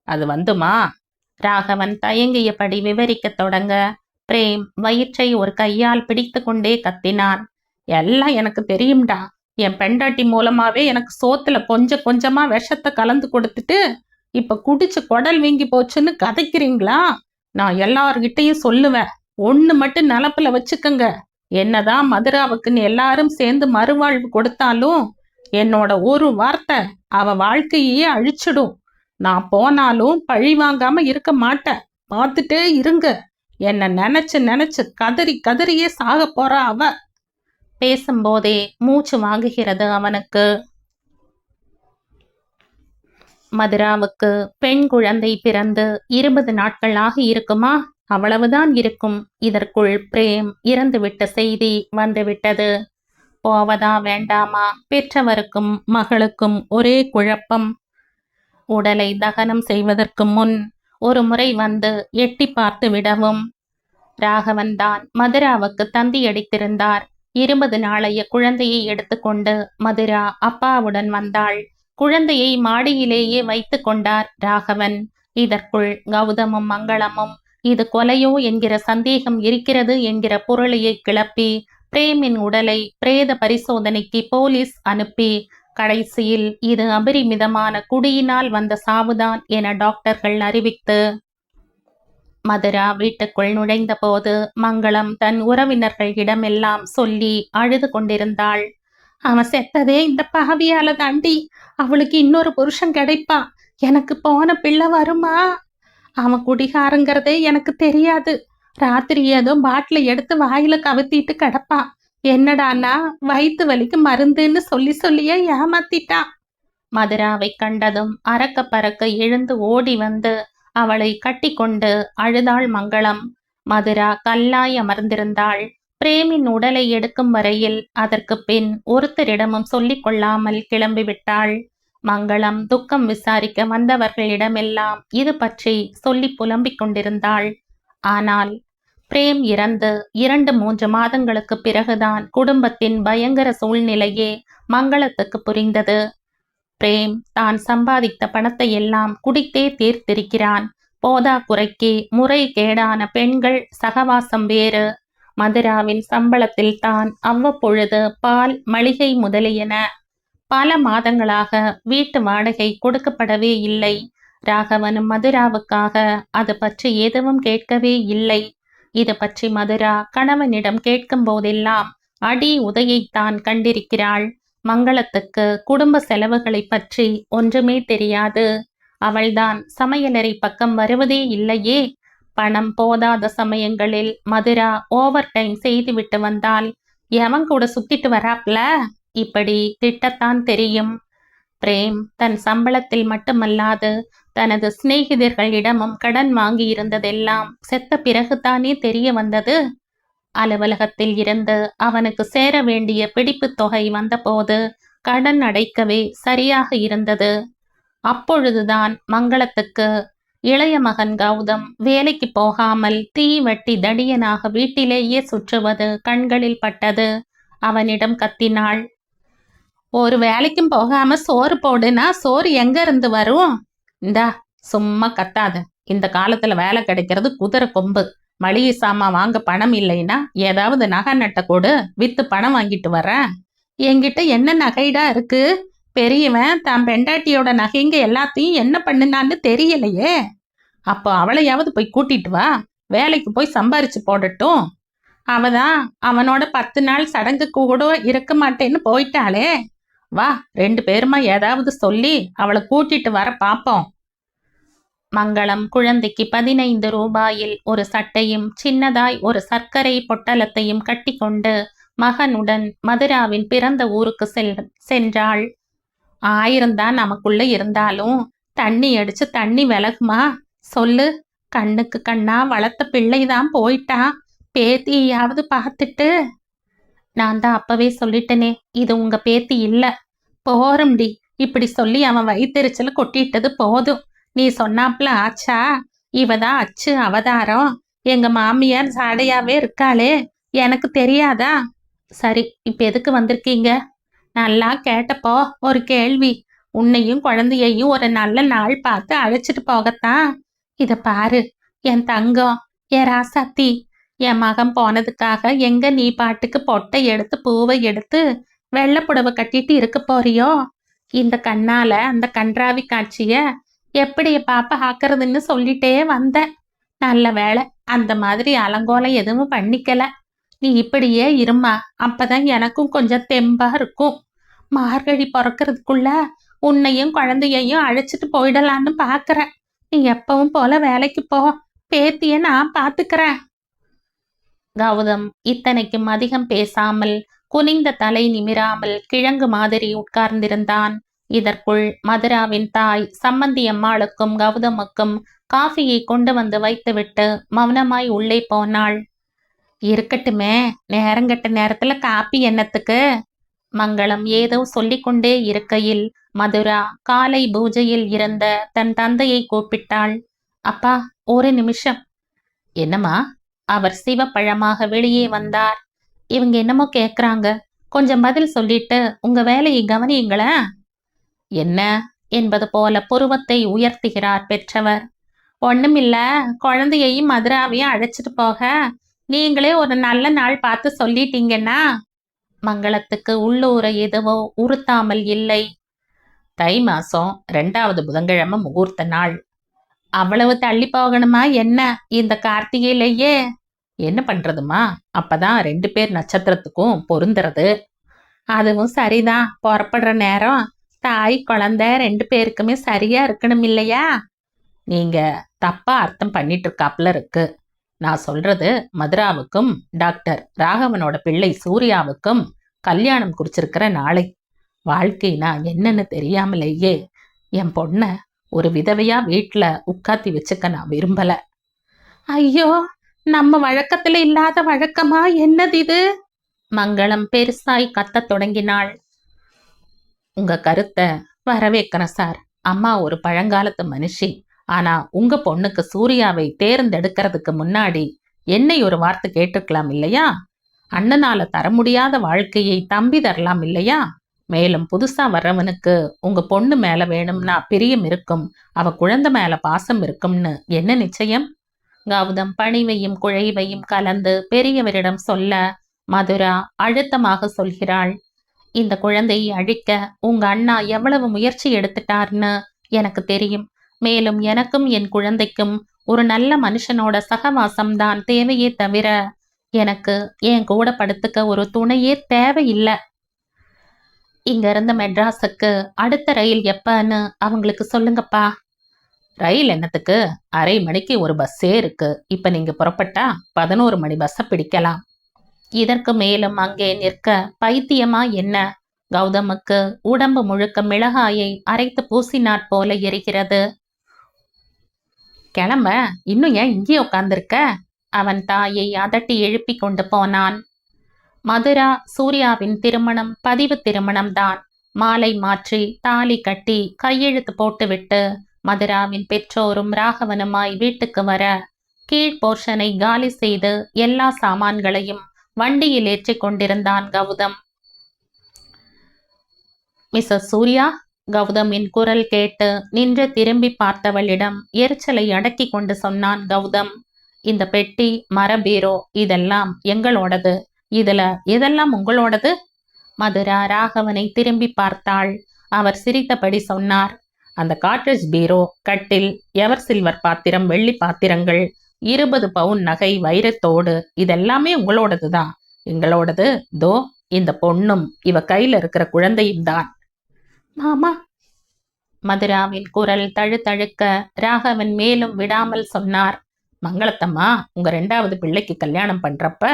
அது வந்துமா, ராகவன் தயங்கியபடி விவரிக்கத் தொடங்க பிரேம் வயிற்றை ஒரு கையால் பிடித்து கொண்டே கத்தினான். எல்லாம் எனக்கு தெரியும்டா. என் பெண்டாட்டி மூலமாவே எனக்கு சோத்துல கொஞ்சம் கொஞ்சமா விஷத்தை கலந்து கொடுத்துட்டு இப்ப குடிச்சு குடல் வீங்கி போச்சுன்னு கதைக்கிறீங்களா? நான் எல்லார்கிட்டையும் சொல்லுவேன். ஒண்ணு மட்டும் நினப்புல வச்சுக்கங்க. என்னதான் மதுராவுக்குன்னு எல்லாரும் சேர்ந்து மறுவாழ்வு கொடுத்தாலும் என்னோட ஒரு வார்த்தை அவ வாழ்க்கையே அழிச்சிடும். நான் போனாலும் பழி வாங்காம இருக்க மாட்டேன். பார்த்துட்டே இருங்க. என்ன நினைச்சு நினைச்சு கதறி கதறியே சாக போறா அவ. பேசும்போதே மூச்சு வாங்குகிறது அவனுக்கு. மதுராவுக்கு பெண் குழந்தை பிறந்து 20 நாட்களாக இருக்குமா? அவ்வளவுதான் இருக்கும். இதற்குள் பிரேம் இறந்துவிட்ட செய்தி வந்துவிட்டது. போவதா வேண்டாமா? பெற்றவருக்கும் மகளுக்கும் ஒரே குழப்பம். உடலை தகனம் செய்வதற்கு முன் ஒரு முறை வந்து எட்டி பார்த்து விடவும். ராகவன் தான் மதுராவுக்கு தந்தி அடித்திருந்தார். 20 நாளைய குழந்தையை எடுத்துக்கொண்டு மதுரா அப்பாவுடன் வந்தாள். குழந்தையை மாடியிலேயே வைத்து கொண்டார் ராகவன். இதற்குள் கௌதமும் மங்களமும் இது கொலையோ என்கிற சந்தேகம் இருக்கிறது என்கிற பொருளையை கிளப்பி பிரேமின் உடலை பிரேத பரிசோதனைக்கு போலீஸ் அனுப்பி கடைசியில் இது அபரிமிதமான குடியினால் வந்த சாவுதான் என டாக்டர்கள் அறிவித்து மதுரா வீட்டுக்குள் நுழைந்த போது மங்களம் தன் உறவினர்களிடமெல்லாம் சொல்லி அழுது கொண்டிருந்தாள். அவன் செத்ததே இந்த பாவியால தாண்டி. அவளுக்கு இன்னொரு புருஷன் கிடைப்பா. எனக்கு போன பிள்ளை வருமா? அவன் குடிகாரங்கிறதே எனக்கு தெரியாது. ராத்திரி ஏதோ பாட்டில எடுத்து வாயில கவுத்திட்டு கிடப்பான். என்னடானா வயிற்று வலிக்கு மருந்துன்னு சொல்லி சொல்லியே ஏமாத்திட்டான். மதுராவை கண்டதும் அரக்க பறக்க எழுந்து ஓடி வந்து அவளை கட்டி கொண்டு அழுதாள் மங்களம். மதுரா கல்லாய் அமர்ந்திருந்தாள். பிரேமின் உடலை எடுக்கும் வரையில் அதற்கு பின் ஒருத்தரிடமும் சொல்லிக் கொள்ளாமல் கிளம்பிவிட்டாள். மங்களம் துக்கம் விசாரிக்க வந்தவர்களிடமெல்லாம் இது பற்றி சொல்லி புலம்பிக் கொண்டிருந்தாள். ஆனால் பிரேம் இறந்து 2-3 மாதங்களுக்கு பிறகுதான் குடும்பத்தின் பயங்கர சூழ்நிலையே மங்களத்துக்கு புரிந்தது. பிரேம் தான் சம்பாதித்த பணத்தை எல்லாம் குடித்தே தீர்த்திருக்கிறான். போதா குறைக்கு முறைகேடான பெண்கள் சகவாசம் வேறு. மதுராவின் சம்பளத்தில் தான் அவ்வப்பொழுது பால், மளிகை முதலியன. பல மாதங்களாக வீட்டு வாடகை கொடுக்கப்படவே இல்லை. ராகவனும் மதுராவுக்காக அது பற்றி எதுவும் கேட்கவே இல்லை. இது பற்றி மதுரா கணவனிடம் கேட்கும் போதெல்லாம் அடி உதையைத்தான் கண்டிருக்கிறாள். மங்களத்துக்கு குடும்ப செலவுகளை பற்றி ஒன்றுமே தெரியாது. அவள்தான் சமையலறை பக்கம் வருவதே இல்லையே. பணம் போதாத சமயங்களில் மதுரா ஓவர் டைம் செய்துவிட்டு வந்தால் எவன் கூட சுத்திட்டு வராப்ல இப்படி திட்டத்தான் தெரியும். பிரேம் தன் சம்பளத்தில் மட்டுமல்லாது தனது சிநேகிதர்களிடமும் கடன் வாங்கி இருந்ததெல்லாம் செத்த பிறகுதானே தெரிய வந்தது. அலுவலகத்தில் இருந்து அவனுக்கு சேர வேண்டிய பிடிப்புத் தொகை வந்தபோது கடன் அடைக்கவே சரியாக இருந்தது. அப்பொழுதுதான் மங்களத்துக்கு இளைய மகன் கௌதம் வேலைக்கு போகாமல் தீ வெட்டி தடியனாக வீட்டிலேயே சுற்றுவது கண்களில் பட்டது. அவனிடம் கத்தினாள். ஒரு வேலைக்கும் போகாம சோறு போடுனா சோறு எங்க இருந்து வரும்? இந்தா சும்மா கத்தாத. இந்த காலத்துல வேலை கிடைக்கிறது குதிரை கொம்பு. மளிகை சாமான் வாங்க பணம் இல்லைன்னா ஏதாவது நகை நட்டை கொடு, வித்து பணம் வாங்கிட்டு வரேன். என்கிட்ட என்ன நகைடா இருக்கு? பெரியவன் தான் பெண்டாட்டியோட நகைங்க எல்லாத்தையும் என்ன பண்ணுனான்னு தெரியலையே. அப்போ அவளையாவது போய் கூட்டிட்டு வா. வேலைக்கு போய் சம்பாரிச்சு போடட்டும். அவதான் அவனோட 10 நாள் சடங்கு கூட இருக்க மாட்டேன்னு போயிட்டாளே. வா 2 பேருமா ஏதாவது சொல்லி அவளை கூட்டிட்டு வர பாப்போம். மங்களம் குழந்தைக்கு 15 ரூபாயில் ஒரு சட்டையும் சின்னதாய் ஒரு சர்க்கரை பொட்டலத்தையும் கட்டி கொண்டு மகனுடன் மதுராவின் பிறந்த ஊருக்கு சென்றாள். 1000 தான் நமக்குள்ள இருந்தாலும் தண்ணி அடிச்சு தண்ணி விலகுமா சொல்லு? கண்ணுக்கு கண்ணா வளர்த்த பிள்ளைதான் போயிட்டான். பேத்தியாவது பார்த்துட்டு. நான் தான் அப்பவே சொல்லிட்டனே, இது உங்க பேத்தி இல்ல. போறம்டி. இப்படி சொல்லி அவன் வயிற்றுச்சல கொட்டிட்டது போதும். நீ சொன்னாப்ல ஆச்சா? இவதான் அச்சு அவதாரம். எங்க மாமியார் சாடையாவே இருக்காளே, எனக்கு தெரியாதா? சரி, இப்ப எதுக்கு வந்திருக்கீங்க? நல்லா கேட்டப்போ ஒரு கேள்வி. உன்னையும் குழந்தையையும் ஒரு நல்ல நாள் பார்த்து அழைச்சிட்டு போகத்தான். இத பாரு, என் தங்கம், என் ராசாத்தி, என் மகன் போனதுக்காக எங்க நீ பாட்டுக்கு பொட்டை எடுத்து பூவை எடுத்து வெள்ளை புடவை கட்டிட்டு இருக்க போறியோ? இந்த கண்ணால அந்த கன்றாவி காட்சிய எப்படி பாப்பா ஆக்குறதுன்னு சொல்லிட்டே வந்தேன். நல்ல வேளை அந்த மாதிரி அலங்கோலம் எதுவும் பண்ணிக்கல. நீ இப்படியே இருமா, அப்பதான் எனக்கும் கொஞ்சம் தெம்பா இருக்கும். மார்கழி பிறக்கிறதுக்குள்ள உன்னையும் குழந்தையையும் அழைச்சிட்டு போயிடலான்னு பாக்குறேன். நீ எப்பவும் போல வேலைக்கு போ, பேத்திய நான் பாத்துக்கிறேன். கௌதம் இத்தனைக்கும் அதிகம் பேசாமல் குனிந்த தலை நிமிராமல் கிழங்கு மாதிரி உட்கார்ந்திருந்தான். இதற்குள் மதுராவின் தாய் சம்மந்தி அம்மாளுக்கும் கௌதமுக்கும் காஃபியை கொண்டு வந்து வைத்துவிட்டு மௌனமாய் உள்ளே போனாள். இருக்கட்டுமே, நேரங்கட்ட நேரத்துல காப்பி என்னத்துக்கு? மங்களம் ஏதோ சொல்லிக்கொண்டே இருக்கையில் மதுரா காலை பூஜையில் இருந்த தன் தந்தையை கூப்பிட்டாள். அப்பா, ஒரு நிமிஷம். என்னம்மா? அவர் சிவப்பழமாக வெளியே வந்தார். இவங்க என்னமோ கேக்குறாங்க, கொஞ்சம் பதில் சொல்லிட்டு உங்க வேலையை கவனியுங்களேன். என்ன என்பது போல புருவத்தை உயர்த்துகிறார் பெற்றவர். ஒண்ணுமில்ல, குழந்தையையும் மதுராவையும் அழைச்சிட்டு போக நீங்களே ஒரு நல்ல நாள் பார்த்து சொல்லிட்டீங்கன்னா. மங்களத்துக்கு உள்ளூர எதுவோ உறுத்தாமல் இல்லை. தை மாசம் 2வது புதன்கிழமை முகூர்த்த நாள். அவ்வளவு தள்ளி போகணுமா என்ன இந்த கார்த்திகையிலேயே? என்ன பண்றதுமா, அப்பதான் 2 பேர் நட்சத்திரத்துக்கும் பொருந்துறது. அதுவும் சரிதான், புறப்படுற நேரம் தாய் குழந்தை 2 பேருக்குமே சரியா இருக்கணும் இல்லையா? நீங்க தப்பா அர்த்தம் பண்ணிட்டு இருக்காப்புல இருக்கு. நான் சொல்றது மதுராவுக்கும் டாக்டர் ராகவனோட பிள்ளை சூர்யாவுக்கும் கல்யாணம் குறிச்சிருக்கிற நாளை. வாழ்க்கைனா என்னன்னு தெரியாமலேயே என் பொண்ண ஒரு விதவையா வீட்டுல உட்காத்தி வச்சுக்க நான் விரும்பல. ஐயோ, நம்ம வழக்கத்துல இல்லாத வழக்கமா என்னது இது? மங்களம் பெருசாய் கத்தத் தொடங்கினாள். உங்க கருத்தை வரவேற்கிறேன் சார். அம்மா ஒரு பழங்காலத்து மனுஷி. ஆனா உங்க பொண்ணுக்கு சூர்யாவை தேர்ந்தெடுக்கிறதுக்கு முன்னாடி என்னை ஒரு வார்த்தை கேட்டுக்கலாம் இல்லையா? அண்ணனால தர முடியாத வாழ்க்கையை தம்பி தரலாம் இல்லையா? மேலும் புதுசா வர்றவனுக்கு உங்க பொண்ணு மேல வேணும்னா பிரியம் இருக்கும், அவ குழந்தை மேல பாசம் இருக்கும்னு என்ன நிச்சயம்? கௌதம் பணிவையும் குழைவையும் கலந்து பெரியவரிடம் சொல்ல மதுரா அழுத்தமாக சொல்கிறாள். இந்த குழந்தையை அழிக்க உங்க அண்ணா எவ்வளவு முயற்சி எடுத்துட்டார்னு எனக்கு தெரியும். மேலும் எனக்கும் என் குழந்தைக்கும் ஒரு நல்ல மனுஷனோட சகவாசம்தான் தேவையே தவிர எனக்கு என் கூட படுத்துக்க ஒரு துணையே தேவையில்லை. இங்க இருந்து மெட்ராஸுக்கு அடுத்த ரயில் எப்பன்னு அவங்களுக்கு சொல்லுங்கப்பா. ரயில் என்னத்துக்கு? 1/2 மணிக்கு ஒரு பஸ்ஸே இருக்கு. இப்ப நீங்க புறப்பட்டா 11 மணி பஸ்ஸை பிடிக்கலாம். இதற்கு மேலும் அங்கே நிற்க பைத்தியமா என்ன? கௌதமுக்கு உடம்பு முழுக்க மிளகாயை அரைத்து பூசினாற் போல எரிகிறது. கிளம்ப, இன்னும் ஏன் இங்கே உட்கார்ந்திருக்க? அவன் தாயை அதட்டி எழுப்பி கொண்டு போனான். மதுரா சூர்யாவின் திருமணம் பதிவு திருமணம்தான். மாலை மாற்றி தாலி கட்டி கையெழுத்து போட்டுவிட்டு மதுராவின் பெற்றோரும் ராகவனுமாய் வீட்டுக்கு வர கீழ் போர்ஷனை காலி செய்து எல்லா சாமான்களையும் வண்டியில் ஏற்றி கொண்டிருந்தான் கௌதம். மிஸ்ஸஸ் சூர்யா, கௌதமின் குரல் கேட்டு நின்று திரும்பி பார்த்தவளிடம் எரிச்சலை அடக்கி கொண்டு சொன்னான் கௌதம். இந்த பெட்டி, மரபீரோ இதெல்லாம் எங்களோடது. இதுல எதெல்லாம் உங்களோடது? மதுரா ராகவனை திரும்பி பார்த்தாள். அவர் சிரித்தபடி சொன்னார். அந்த காட்ரேஜ் பீரோ, கட்டில், எவர் சில்வர் பாத்திரம், வெள்ளி பாத்திரங்கள், 20 பவுன் நகை, வைரத்தோடு இதெல்லாமே உங்களோடதுதான். எங்களோடது தோ இந்த பொண்ணும் இவ கையில இருக்கிற குழந்தையும் தான். மாமா, மதுராவின் குரல் தழுதழுக்க ராகவன் மேலும் விடாமல் சொன்னார். மங்களத்தம்மா, உங்க 2வது பிள்ளைக்கு கல்யாணம் பண்றப்ப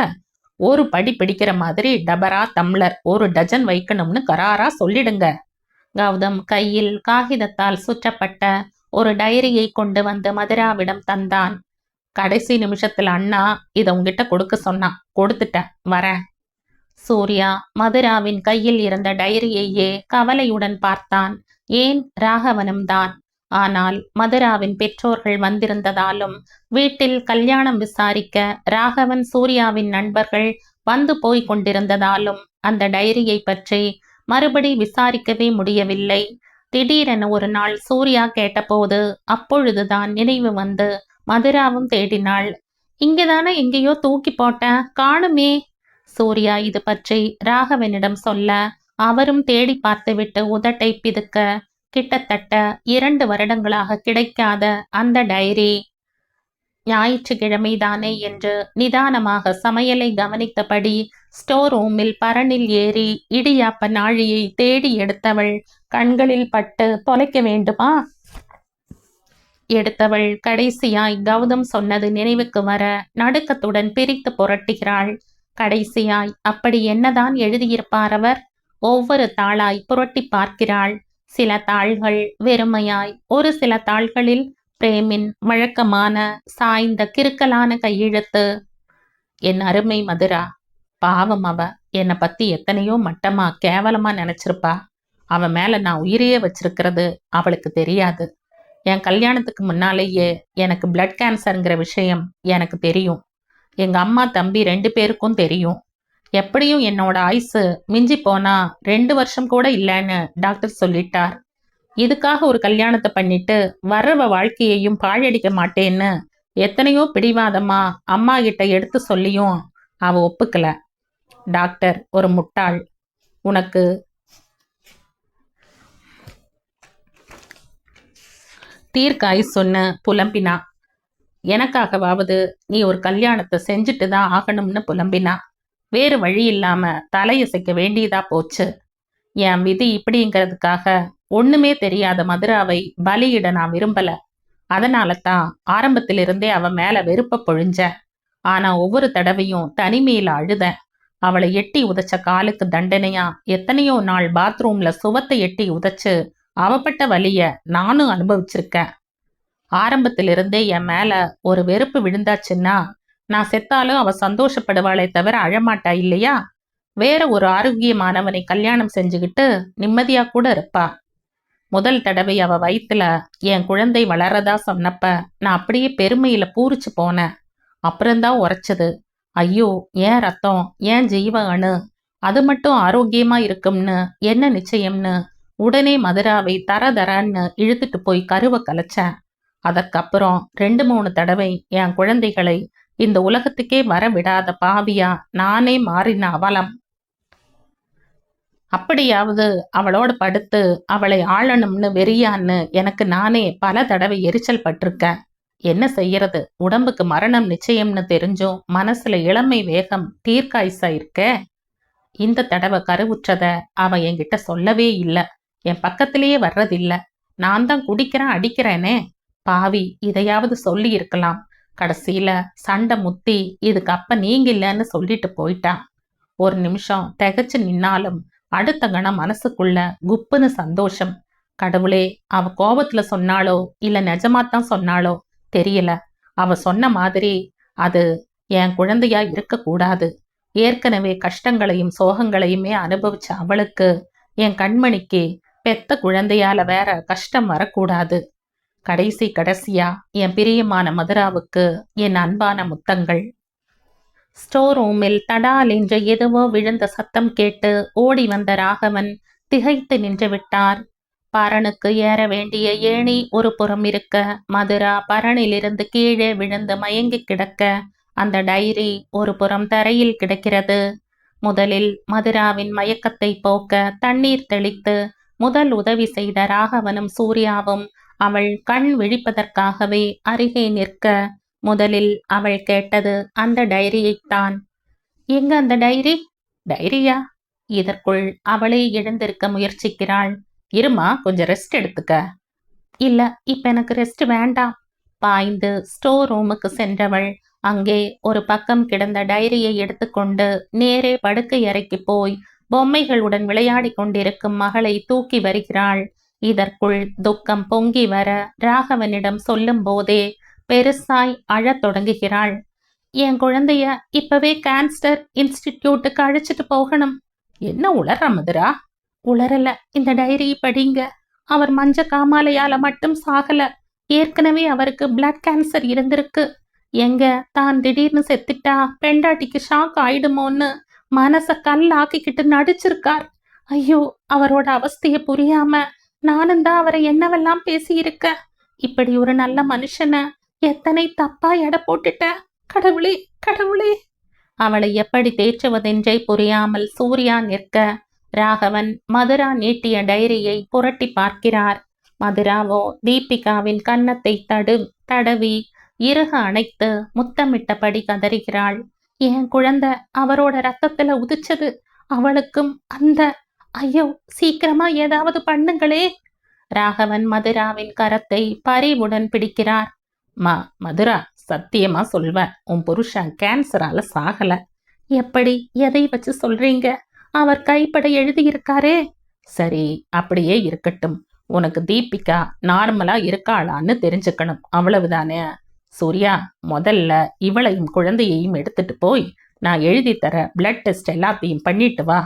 ஒரு படி பிடிக்கிற மாதிரி டபரா டம்ளர் 1 டஜன் வைக்கணும்னு கராரா சொல்லிடுங்க. கௌதம் கையில் காகிதத்தால் சுற்றப்பட்ட ஒரு டைரியை கொண்டு வந்து மதுராவிடம் தந்தான். கடைசி நிமிஷத்துல அண்ணா இதை உங்ககிட்ட கொடுக்க சொன்னான், கொடுத்துட்டேன், வரேன். சூர்யா மதுராவின் கையில் இருந்த டைரியையே கவலையுடன் பார்த்தான். ஏன், ராகவனும் தான். ஆனால் மதுராவின் பெற்றோர்கள் வந்திருந்ததாலும் வீட்டில் கல்யாணம் விசாரிக்க ராகவன் சூர்யாவின் நண்பர்கள் வந்து போய் கொண்டிருந்ததாலும் அந்த டைரியை பற்றி மறுபடி விசாரிக்கவே முடியவில்லை. திடீரென ஒரு நாள் சூர்யா கேட்டபோது அப்பொழுதுதான் நினைவு வந்து மதுராவும் தேடினாள். இங்கதானே எங்கேயோ தூக்கி போட்டேன், காணுமே. சூர்யா இது பற்றி ராகவனிடம் சொல்ல அவரும் தேடி பார்த்துவிட்டு உதட்டை பிதுக்க, கிட்டத்தட்ட 2 வருடங்களாக கிடைக்காத அந்த டைரி. ஞாயிற்றுக்கிழமைதானே என்று நிதானமாக சமையலை கவனித்தபடி ஸ்டோர் ரூமில் பரனில் ஏறி இடியாப்ப நாழியை தேடி எடுத்தவள் கண்களில் பட்டு தொலைக்க வேண்டுமா? எடுத்தவள் கடைசியாய் கௌதம் சொன்னது நினைவுக்கு வர நடுக்கத்துடன் பிரித்து புரட்டுகிறாள். கடைசியாய் அப்படி என்னதான் எழுதியிருப்பார் அவர்? ஒவ்வொரு தாளாய் புரட்டி பார்க்கிறாள். சில தாள்கள் வெறுமையாய், ஒரு சில தாள்களில் பிரேமின் வழக்கமான சாய்ந்த கிறுக்கலான கையெழுத்து. என் அருமை மதுரா, பாவம் அவ என்னை பத்தி எத்தனையோ மட்டமா கேவலமா நினைச்சிருப்பா. அவ மேல நான் உயிரையே வச்சிருக்கிறது அவளுக்கு தெரியாது. என் கல்யாணத்துக்கு முன்னாலேயே எனக்கு பிளட் கேன்சருங்கிற விஷயம் எனக்கு தெரியும். எங்க அம்மா தம்பி 2 பேருக்கும் தெரியும். எப்படியும் என்னோட ஆயுசு மிஞ்சி போனா 2 வருஷம் கூட இல்லைன்னு டாக்டர் சொல்லிட்டார். இதுக்காக ஒரு கல்யாணத்தை பண்ணிட்டு வர்றவ வாழ்க்கையையும் பாழடிக்க மாட்டேன்னு எத்தனையோ பிடிவாதமா அம்மா கிட்ட எடுத்து சொல்லியும் அவ ஒப்புக்கல. டாக்டர் ஒரு முட்டாள். உனக்கு தீர்க்காயுசுன்னு புலம்பினா. எனக்காகவாவது நீ ஒரு கல்யாணத்தை செஞ்சுட்டு தான் ஆகணும்னு புலம்பினா. வேறு வழி இல்லாம தலையசைக்க வேண்டியதா போச்சு. என் விதி இப்படிங்கிறதுக்காக ஒண்ணுமே தெரியாத மதுராவை பலியிட நான் விரும்பல. அதனால தான் ஆரம்பத்திலிருந்தே அவ மேல வெறுப்ப பொழிஞ்ச. ஆனா ஒவ்வொரு தடவையும் தனிமையில அழுதேன். அவளை எட்டி உதைச்ச காலுக்கு தண்டனையா எத்தனையோ நாள் பாத்ரூம்ல சுவத்தை எட்டி உதைச்சு அவப்பட்ட வலிய நானும் அனுபவிச்சிருக்கேன். ஆரம்பத்திலிருந்தே என் மேல ஒரு வெறுப்பு விழுந்தாச்சுன்னா நான் செத்தாலும் அவ சந்தோஷப்படுவாளே தவிர அழமாட்டா இல்லையா? வேற ஒரு ஆரோக்கியமானவனை கல்யாணம் செஞ்சுக்கிட்டு நிம்மதியா கூட இருப்பா. முதல் தடவை அவ வயித்துல என் குழந்தை வளரதா சொன்னப்ப நான் அப்படியே பெருமையில பூரிச்சு போனேன். அப்புறம்தான் உரைச்சது, ஐயோ ஏன் ரத்தம், ஏன் ஜீவ அணு, அது மட்டும் ஆரோக்கியமா இருக்கும்னு என்ன நிச்சயம்னு உடனே மதுராவை தரன்னு இழுத்துட்டு போய் கருவை கலைச்சேன். அதற்கப்புறம் 2-3 தடவை என் குழந்தைகளை இந்த உலகத்துக்கே வர விடாத பாவியா நானே மாறின அவலம். அப்படியாவது அவளோட படுத்து அவளை ஆளணும்னு வெறியான்னு எனக்கு நானே பல தடவை எரிச்சல் பட்டிருக்கேன். என்ன செய்யறது, உடம்புக்கு மரணம் நிச்சயம்னு தெரிஞ்சும் மனசுல இளமை வேகம் தீர்க்காயுசா இருக்க. இந்த தடவை கருவுற்றத அவ என்கிட்ட சொல்லவே இல்லை. என் பக்கத்திலேயே வர்றதில்ல. நான் தான் குடிக்கிறேன் அடிக்கிறேனே. பாவி, இதையாவது சொல்லி இருக்கலாம். கடைசியில சண்டை முத்தி இதுக்கு அப்ப நீங்க இல்லைன்னு சொல்லிட்டு போயிட்டான். ஒரு நிமிஷம் திகைச்சு நின்னாலும் அடுத்த கணம் மனசுக்குள்ள குப்புன்னு சந்தோஷம். கடவுளே, அவ கோபத்துல சொன்னாளோ இல்ல நிஜமாத்தான் சொன்னாளோ தெரியல. அவ சொன்ன மாதிரி அது என் குழந்தையா இருக்க கூடாது. ஏற்கனவே கஷ்டங்களையும் சோகங்களையுமே அனுபவிச்ச அவளுக்கு, என் கண்மணிக்கு பெத்த குழந்தையால வேற கஷ்டம் வரக்கூடாது. கடைசியா என் பிரியமான மதுராவுக்கு என் அன்பான முத்தங்கள். ஸ்டோர் ரூமில் தடால் என்று எதுவோ விழுந்த சத்தம் கேட்டு ஓடி வந்த ராகவன் திகைத்து நின்று விட்டார். பரனுக்கு ஏற வேண்டிய ஏணி ஒரு புறம் இருக்க, மதுரா பரனிலிருந்து கீழே விழுந்து மயங்கி கிடக்க, அந்த டைரி ஒரு புறம் தரையில் கிடக்கிறது. முதலில் மதுராவின் மயக்கத்தை போக்க தண்ணீர் தெளித்து முதல் உதவி செய்த ராகவனும் சூர்யாவும் அவள் கண் விழிப்பதற்காகவே அருகே நிற்க, முதலில் அவள் கேட்டது அந்த டைரியைத்தான். எங்க அந்த டைரி? டைரியா? இதற்குள் அவளே எழுந்திருக்க முயற்சிக்கிறாள். இருமா, கொஞ்சம் ரெஸ்ட் எடுத்துக்க. இல்ல, இப்ப எனக்கு ரெஸ்ட் வேண்டாம். பாய்ந்து ஸ்டோர் ரூமுக்கு சென்றவள் அங்கே ஒரு பக்கம் கிடந்த டைரியை எடுத்துக்கொண்டு நேரே படுக்கை அறைக்கு போய் பொம்மைகளுடன் விளையாடி கொண்டிருக்கும் மகளை தூக்கி வருகிறாள். இதற்குள் துக்கம் பொங்கி வர ராகவனிடம் சொல்லும் போதே பெருசாய் அழத் தொடங்குகிறாள். என் குழந்தைய இப்பவே கேன்சர் இன்ஸ்டிடியூட்டுக்கு அழைச்சிட்டு போகணும். என்ன உளற மதுரா? உளறல, இந்த டைரி படிங்க. அவர் மஞ்ச காமாலையால மட்டும் சாகல, ஏற்கனவே அவருக்கு பிளட் கேன்சர் இருந்திருக்கு. எங்க தான் திடீர்னு செத்துட்டா பெண்டாட்டிக்கு ஷாக் ஆயிடுமோன்னு மனச கல்லாக்கிக்கிட்டு நடிச்சிருக்கார். ஐயோ, அவரோட அவஸ்தைய புரியாம நானும் தான் அவரை என்னவெல்லாம் பேசியிருக்க. இப்படி ஒரு நல்ல மனுஷனை எத்தனை தப்பா எடை போட்டுட்ட. கடவுளே, கடவுளே. அவளை எப்படி தேற்றுவதென்றே புரியாமல் சூர்யா நிற்க, ராகவன் மதுரா நீட்டிய டைரியை புரட்டி பார்க்கிறார். மதுராவோ தீபிகாவின் கன்னத்தை தடவி இறுக அணைத்து முத்தமிட்டபடி கதறுகிறாள். என் குழந்தை அவரோட ரத்தத்துல உதிச்சது. அவளுக்கும் அந்த... ஐயோ, சீக்கிரமா ஏதாவது பண்ணுங்களே. ராகவன் மதுராவின் கரத்தை பரிவுடன் பிடிக்கிறார். மதுரா, சத்தியமா சொல்வேன், உன் புருஷன் கேன்சரால சாகல. எப்படி, எதை வச்சு சொல்றீங்க? அவர் கைப்பட எழுதியிருக்காரே. சரி, அப்படியே இருக்கட்டும். உனக்கு தீபிகா நார்மலா இருக்காளான்னு தெரிஞ்சுக்கணும், அவ்வளவுதானே. சூர்யா, முதல்ல இவளையும் குழந்தையையும் எடுத்துட்டு போய் நான் எழுதி தர பிளட் டெஸ்ட் எல்லாத்தையும் பண்ணிட்டு வா.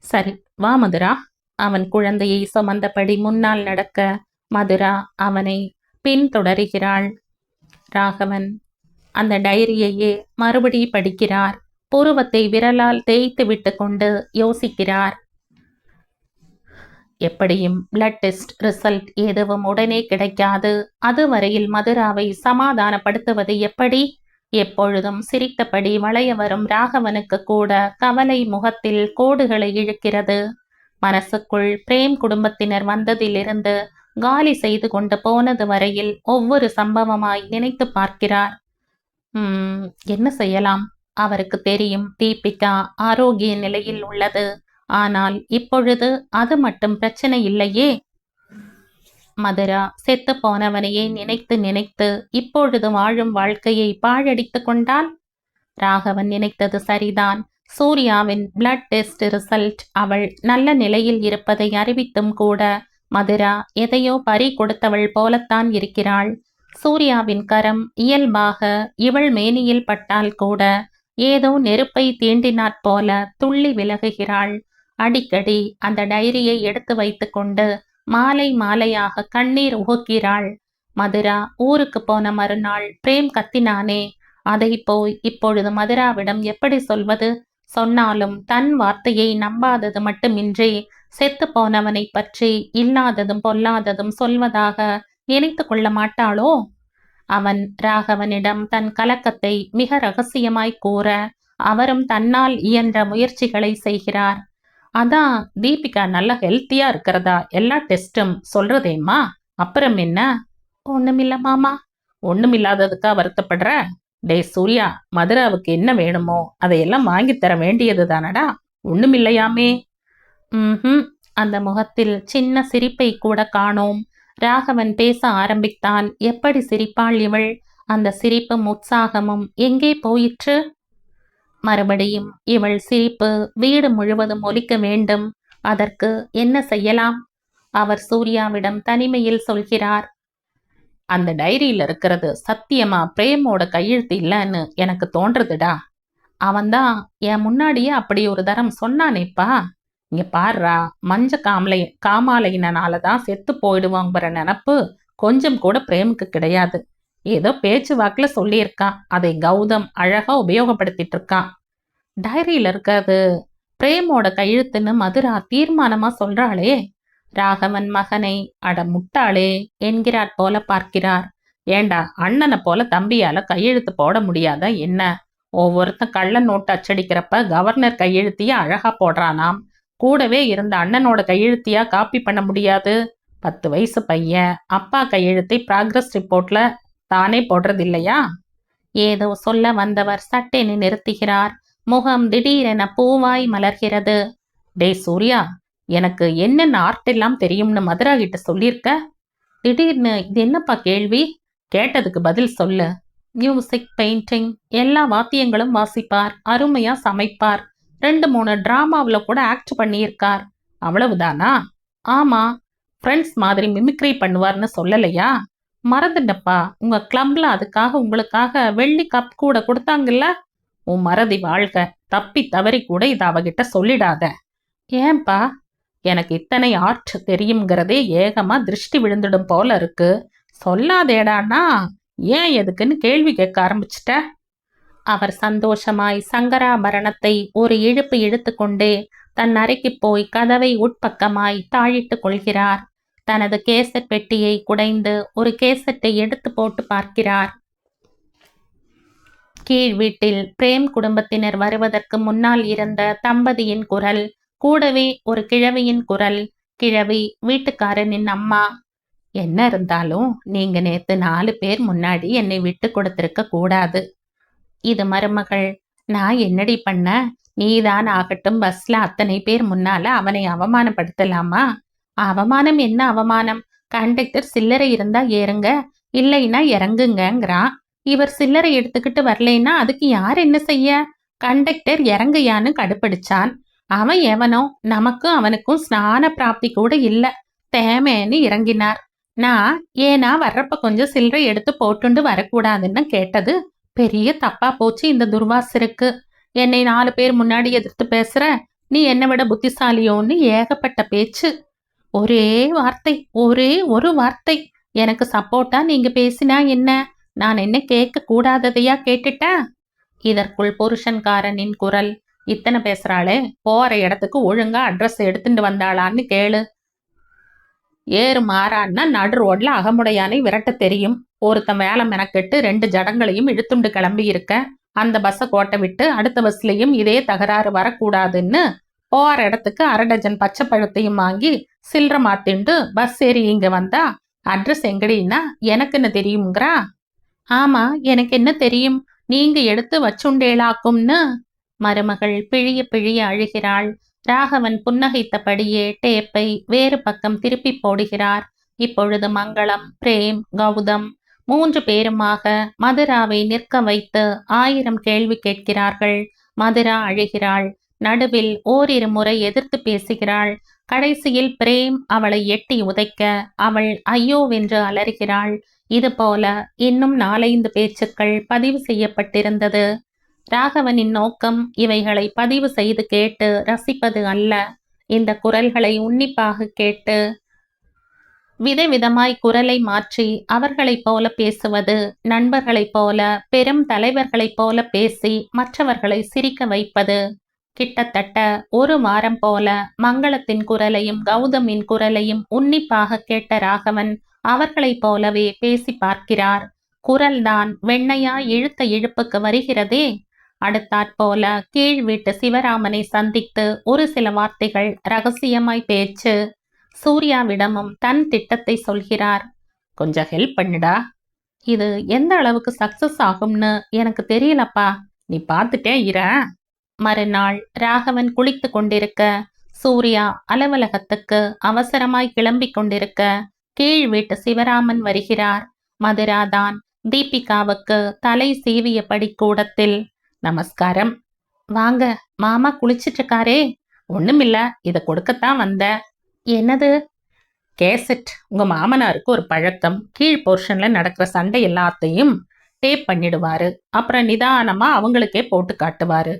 சரி, வா மதுரா. அவன் குழந்தையை சுமந்தபடி முன்னால் நடக்க மதுரா அவனை பின்தொடருகிறாள். ராகவன் அந்த டைரியையே மறுபடி படிக்கிறார். புருவத்தை விரலால் தேய்த்து விட்டு கொண்டு யோசிக்கிறார். எப்படியும் பிளட் டெஸ்ட் ரிசல்ட் எதுவும் உடனே கிடைக்காது. அதுவரையில் மதுராவை சமாதானப்படுத்துவது எப்படி? எப்பொழுதும் சிரித்தபடி வளைய வரும் ராகவனுக்கு கூட கவலை முகத்தில் கோடுகளை இழுக்கிறது. மனசுக்குள் பிரேம் குடும்பத்தினர் வந்ததிலிருந்து காலி செய்து கொண்டு போனது வரையில் ஒவ்வொரு சம்பவமாய் நினைத்து பார்க்கிறார். என்ன செய்யலாம்? அவருக்கு தெரியும் தீபிகா ஆரோக்கிய நிலையில் உள்ளது. ஆனால் இப்பொழுது அது மட்டும் பிரச்சனை இல்லையே. மதுரா செத்து போனவனையே நினைத்து நினைத்து இப்பொழுது வாழும் வாழ்க்கையை பாழடித்து கொண்டால்? ராகவன் நினைத்தது சரிதான். சூர்யாவின் பிளட் டெஸ்ட் ரிசல்ட் அவள் நல்ல நிலையில் இருப்பதை அறிவித்தும் கூட மதுரா எதையோ பறி கொடுத்தவள் போலத்தான் இருக்கிறாள். சூர்யாவின் கரம் இயல்பாக இவள் மேனியில் பட்டால் கூட ஏதோ நெருப்பை தீண்டினாற் போல துள்ளி விலகுகிறாள். அடிக்கடி அந்த டைரியை எடுத்து வைத்து கொண்டு மாலை மாலையாக கண்ணீர் உகுக்கிறாள். மதுரா ஊருக்கு போன மறுநாள் பிரேம் கத்தினானே, அதை போய் இப்பொழுது மதுராவிடம் எப்படி சொல்வது? சொன்னாலும் தன் வார்த்தையை நம்பாதது மட்டுமின்றி செத்து போனவனை பற்றி இல்லாததும் பொல்லாததும் சொல்வதாக நினைத்து கொள்ள மாட்டாளோ? அவன் ராகவனிடம் தன் கலக்கத்தை மிக ரகசியமாய் கூற அவரும் தன்னால் இயன்ற முயற்சிகளை செய்கிறார். அதான் தீபிகா நல்ல ஹெல்த்தியா இருக்கிறதா எல்லா டெஸ்டும் சொல்றதேம்மா. அப்புறம் என்ன? ஒண்ணுமில்ல மாமா. ஒண்ணுமில்லாததுக்கா வருத்தப்படுற? டே சூர்யா, மதுராவுக்கு என்ன வேணுமோ அதையெல்லாம் வாங்கித்தர வேண்டியது தானடா. ஒண்ணுமில்லையாமே. அந்த முகத்தில் சின்ன சிரிப்பை கூட காணோம். ராகவன் பேச ஆரம்பித்தால் எப்படி சிரிப்பாள் இவள்? அந்த சிரிப்பும் உற்சாகமும் எங்கே போயிற்று? மறுபடியும் இவள் சிரிப்பு வீடு முழுவதும் ஒலிக்க வேண்டும். அதற்கு என்ன செய்யலாம்? அவர் சூர்யாவிடம் தனிமையில் சொல்கிறார். அந்த டைரியில இருக்கிறது சத்தியமா பிரேமோட கையெழுத்து இல்லைன்னு எனக்கு தோன்றதுடா. அவன்தான் என் முன்னாடியே அப்படி ஒரு தரம் சொன்னானேப்பா. இங்க பாருடா, மஞ்ச காமாலையினாலதான் செத்து போயிடுவாங்கிற நினப்பு கொஞ்சம் கூட பிரேமுக்கு கிடையாது. ஏதோ பேச்சு வாக்குல சொல்லியிருக்கான். அதை கௌதம் அழகா உபயோகப்படுத்திட்டு இருக்கான். டைரியில இருக்காது பிரேமோட கையெழுத்துன்னு மதுரா தீர்மானமா சொல்றாளே. ராகவன் மகனை அட முட்டாளே என்கிறார் போல பார்க்கிறார். ஏண்டா, அண்ணனை போல தம்பியால கையெழுத்து போட முடியாத என்ன? ஒவ்வொருத்தன் கள்ள நோட்டு அச்சடிக்கிறப்ப கவர்னர் கையெழுத்திய அழகா போடுறானாம். கூடவே இருந்த அண்ணனோட கையெழுத்தியா காப்பி பண்ண முடியாது? 10 வயசு பையன் அப்பா கையெழுத்தை ப்ராக்ரஸ் ரிப்போர்ட்ல தானே போடுறது இல்லையா? ஏதோ சொல்ல வந்தவர் சட்டென நிறுத்துகிறார். முகம் திடீரென பூவாய் மலர்கிறது. டே சூர்யா, எனக்கு என்னென்ன ஆர்ட் எல்லாம் தெரியும்னு மதுரா கிட்ட சொல்லியிருக்க. திடீர்னு இது என்னப்பா கேள்வி? கேட்டதுக்கு பதில் சொல்லு. மியூசிக், பெயிண்டிங், எல்லா வாத்தியங்களும் வாசிப்பார். அருமையா சமைப்பார். 2-3 டிராமாவில் கூட ஆக்ட் பண்ணியிருக்கார். அவ்வளவுதானா? ஆமா. ஃப்ரெண்ட்ஸ் மாதிரி மிமிக்ரி பண்ணுவார்னு சொல்லலையா? மறந்துட்டப்பா, உங்க கிளப்ல அதுக்காக உங்களுக்காக வெள்ளி கப் கூட கொடுத்தாங்கல்ல. உன் மறதி வாழ்க. தப்பி தவறி கூட இதை அவகிட்ட சொல்லிடாத. ஏன்பா? எனக்கு இத்தனை ஆர்ட் தெரியுங்கிறதே ஏகமா திருஷ்டி விழுந்துடும் போல இருக்கு. சொல்லாதேடானா ஏன் எதுக்குன்னு கேள்வி கேட்க ஆரம்பிச்சிட்ட. அவர் சந்தோஷமாய் சங்கராபரணத்தை ஒரு இழுப்பு இழுத்து கொண்டே தன் அறைக்கு போய் கதவை உட்பக்கமாய் தாழிட்டு கொள்கிறார். தனது கேசட் பெட்டியை குடைந்து ஒரு கேசட்டை எடுத்து போட்டு பார்க்கிறார். கீழ் வீட்டில் பிரேம் குடும்பத்தினர் வருவதற்கு முன்னால் இருந்த தம்பதியின் குரல், கூடவே ஒரு கிழவியின் குரல். கிழவி வீட்டுக்காரனின் அம்மா. என்ன இருந்தாலும் நீங்க நேத்து 4 பேர் முன்னாடி என்னை விட்டு கொடுத்திருக்க கூடாது. இது மருமகள். நான் என்னடி பண்ண? நீதான் ஆகட்டும் பஸ்ல அத்தனை பேர் முன்னால அவனை அவமானப்படுத்தலாமா? அவமானம் என்ன அவமானம்? கண்டக்டர் சில்லறை இருந்தா ஏறுங்க, இல்லைன்னா இறங்குங்கிறான். இவர் சில்லறை எடுத்துக்கிட்டு வரலைன்னா அதுக்கு யார் என்ன செய்ய? கண்டக்டர் இறங்குயான்னு கடுப்பிடிச்சான். அவன் எவனோ, நமக்கும் அவனுக்கும் ஸ்நான பிராப்தி கூட இல்ல, தேமேன்னு இறங்கினார். நான் ஏனா வர்றப்ப கொஞ்சம் சில்லறை எடுத்து போட்டுண்டு வரக்கூடாதுன்னு கேட்டது பெரிய தப்பா போச்சு இந்த துர்வாசருக்கு. என்னை 4 பேர் முன்னாடி எதிர்த்து பேசுற, நீ என்னை விட புத்திசாலியோன்னு ஏகப்பட்ட பேச்சு. ஒரே வார்த்தை, ஒரே ஒரு வார்த்தை. எனக்கு சப்போர்ட்டா நீங்க பேசினா என்ன? நான் என்ன கேட்க கூடாததையா கேட்டுட்டேன்? இதற்குள் புருஷன்காரனின் குரல். இத்தனை பேசுறாளே, போற இடத்துக்கு ஒழுங்கா அட்ரஸ் எடுத்துட்டு வந்தாளான்னு கேளு. ஏறு மாறான்னா நடு ரோட்ல அகமுடையானை விரட்ட தெரியும். ஒருத்தன் வேலை மெனக்கெட்டு 2 ஜடங்களையும் இழுத்துண்டு கிளம்பி இருக்க. அந்த பஸ்ஸை கோட்டை விட்டு அடுத்த பஸ்லயும் இதே தகராறு வரக்கூடாதுன்னு போற இடத்துக்கு 1/2 டஜன் பச்சை பழத்தையும் வாங்கி சில்லற மாத்திண்டு பஸ் ஏறி இங்க வந்தா அட்ரஸ் எங்கடின்னா எனக்குன்னு தெரியுங்கிறா. ஆமா, எனக்கு என்ன தெரியும், நீங்க எடுத்து வச்சுண்டேளாக்கும்னு. மருமகள் பிழிய பிழிய அழுகிறாள். ராகவன் புன்னகைத்தபடியே டேப்பை வேறு பக்கம் திருப்பி போடுகிறார். இப்பொழுது மங்களம், பிரேம், கௌதம் 3 பேருமாக மதுராவை நிற்க வைத்து 1000 கேள்வி கேட்கிறார்கள். மதுரா அழுகிறாள். நடுவில் ஓரிரு முறை எதிர்த்து பேசுகிறாள். கடைசியில் பிரேம் அவளை எட்டி உதைக்க அவள் ஐயோவென்று அலறுகிறாள். இதுபோல இன்னும் 4-5 பேச்சுக்கள் பதிவு செய்யப்பட்டிருந்தது. ராகவனின் நோக்கம் இவைகளை பதிவு செய்து கேட்டு ரசிப்பது அல்ல. இந்த குரல்களை உன்னிப்பாக கேட்டு விதவிதமாய் குரலை மாற்றி அவர்களைப் போல பேசுவது, நண்பர்களைப் போல, பெரும் தலைவர்களைப் போல பேசி மற்றவர்களை சிரிக்க வைப்பது. கிட்டத்தட்ட 1 வாரம் போல மங்களத்தின் குரலையும் கௌதமின் குரலையும் உன்னிப்பாக கேட்ட ராகவன் அவர்களைப் போலவே பேசி பார்க்கிறார். குரல்தான் வெண்ணையா இழுத்த இழுப்புக்கு வருகிறதே. அடுத்தாற்போல கீழ் வீட்டு சிவராமனை சந்தித்து ஒரு சில வார்த்தைகள் ரகசியமாய் பேச்சு. சூர்யாவிடமும் தன் திட்டத்தை சொல்கிறார். கொஞ்சம் ஹெல்ப் பண்ணுடா. இது எந்த அளவுக்கு சக்சஸ் ஆகும்னு எனக்கு தெரியலப்பா, நீ பார்த்துட்டே இர. மறுநாள் ராகவன் குளித்து கொண்டிருக்க, சூர்யா அலுவலகத்துக்கு அவசரமாய் கிளம்பிக் கொண்டிருக்க கீழ் வீட்டு சிவராமன் வருகிறார். மதுராதான் தீபிகாவுக்கு தலை சீவியபடி கூடத்தில். நமஸ்காரம். வாங்க, மாமா குளிச்சிட்டு இருக்காரே. ஒண்ணுமில்ல, இதை கொடுக்கத்தான் வந்த. என்னது? கேசட். உங்க மாமனாருக்கு ஒரு பழக்கம், கீழ் போர்ஷன்ல நடக்கிற சண்டை எல்லாத்தையும் டேப் பண்ணிடுவாரு. அப்புறம் நிதானமா அவங்களுக்கே போட்டு காட்டுவாரு.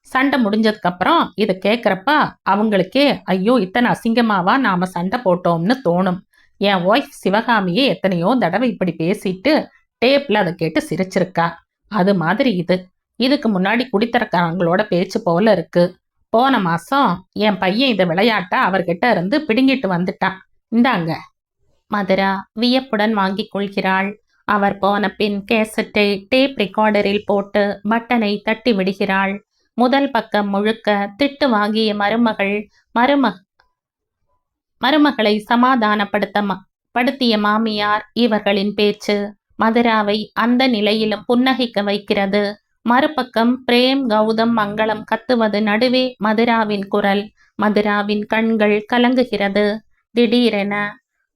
சண்டை முடிஞ்சதுக்கு அப்புறம் இதை கேட்குறப்ப அவங்களுக்கே ஐயோ இத்தனை அசிங்கமாவா நாம சண்டை போட்டோம்னு தோணும். என் ஒய்ஃப் சிவகாமியே எத்தனையோ தடவை இப்படி பேசிட்டு டேப்ல அதை கேட்டு சிரிச்சிருக்கா. அது மாதிரி இதுக்கு முன்னாடி குடித்தரக்காரங்களோட பேச்சு போல இருக்கு. போன மாசம் என் பையன் இதை விளையாட்டா அவர்கிட்ட இருந்து பிடுங்கிட்டு வந்துட்டான். இந்தாங்க. மதுரா வியப்புடன் வாங்கிக் கொள்கிறாள். அவர் போன பின் கேசட்டை டேப் ரெக்கார்டரில் போட்டு பட்டனை தட்டி விடுகிறாள். முதல் பக்கம் முழுக்க திட்டு வாங்கிய மருமகளை சமாதானப்படுத்திய மாமியார் இவர்களின் பேச்சு மதுராவை அந்த நிலையிலும் புன்னகைக்க வைக்கிறது. மறுபக்கம் பிரேம், கௌதம், மங்களம் கத்துவது நடுவே மதுராவின் குரல். மதுராவின் கண்கள் கலங்குகிறது. திடீரென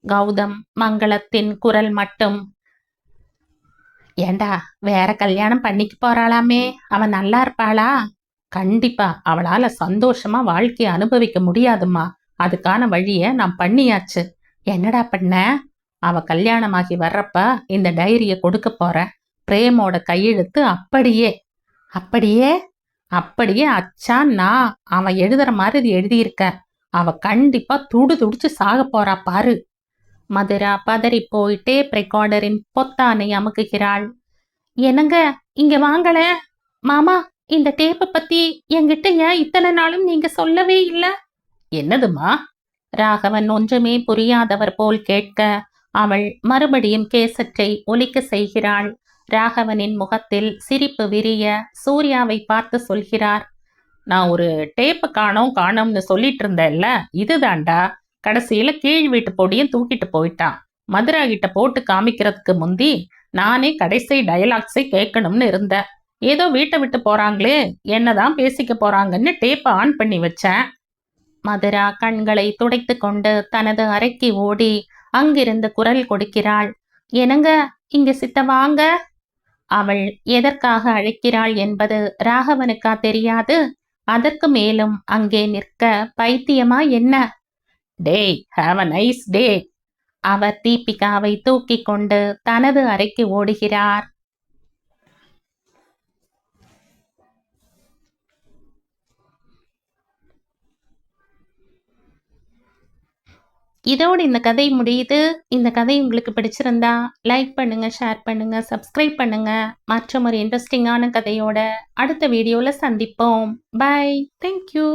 கௌதம் மங்களத்தின் குரல் மட்டும். ஏண்டா, வேற கல்யாணம் பண்ணிக்க போறாளாமே, அவன் நல்லா இருப்பாளா? கண்டிப்பா அவளால சந்தோஷமா வாழ்க்கையை அனுபவிக்க முடியாதுமா. அதுக்கான வழிய நான் பண்ணியாச்சு. என்னடா பண்ண? அவ கல்யாணமாகி வர்றப்ப இந்த டைரிய கொடுக்க போற. பிரேமோட கையெழுத்து அப்படியே அப்படியே அப்படியே அச்சா நான் அவன் எழுதுற மாதிரி எழுதியிருக்க. அவ கண்டிப்பா துடிச்சு சாக போறா பாரு. மதுரா பதறி போய் டேப் ரெக்கார்டரின் பொத்தானை அமுக்குகிறாள். என்னங்க, இங்க வாங்கல. மாமா, இந்த டேப்பை பத்தி என்கிட்ட ஏன் இத்தனை நாளும் நீங்க சொல்லவே இல்லை? என்னதுமா? ராகவன் ஒன்றுமே புரியாதவர் போல் கேட்க அவள் மறுபடியும் கேசட்டை ஒலிக்க செய்கிறாள். ராகவனின் முகத்தில் சிரிப்பு விரிய சூர்யாவை பார்த்து சொல்கிறார், நான் ஒரு டேப்பு காணோம்னு சொல்லிட்டு இருந்தேன்ல, இதுதான்டா. கடைசியில கீழ் வீட்டு பொடியும் தூக்கிட்டு போயிட்டான். மதுரா கிட்ட போட்டு காமிக்கிறதுக்கு முந்தி நானே கடைசி டயலாக்ஸை கேட்கணும்னு இருந்தேன். ஏதோ வீட்டை விட்டு போறாங்களே, என்னதான் பேசிக்க போறாங்கன்னு டேப்பை ஆன் பண்ணி வச்சேன். மதுரா கண்களை துடைத்து கொண்டு தனது அறைக்கு ஓடி அங்கிருந்து குரல் கொடுக்கிறாள், என்னங்க இங்க சித்த வாங்க. அவள் எதற்காக அழைக்கிறாள் என்பது ராகவனுக்கா தெரியாது. அதற்கு மேலும் அங்கே நிற்க பைத்தியமா என்ன? டேய், ஹாவ் அ நைஸ் டே. அவர் தீபிகாவை தூக்கி கொண்டு தனது அறைக்கு ஓடுகிறார். இதோடு இந்த கதை முடியுது. இந்த கதை உங்களுக்கு பிடிச்சிருந்தா லைக் பண்ணுங்க, ஷேர் பண்ணுங்க, சப்ஸ்கிரைப் பண்ணுங்க. மற்றும் ஒரு இன்ட்ரெஸ்டிங்கான கதையோட அடுத்த வீடியோல சந்திப்போம். பை. தேங்க்யூ.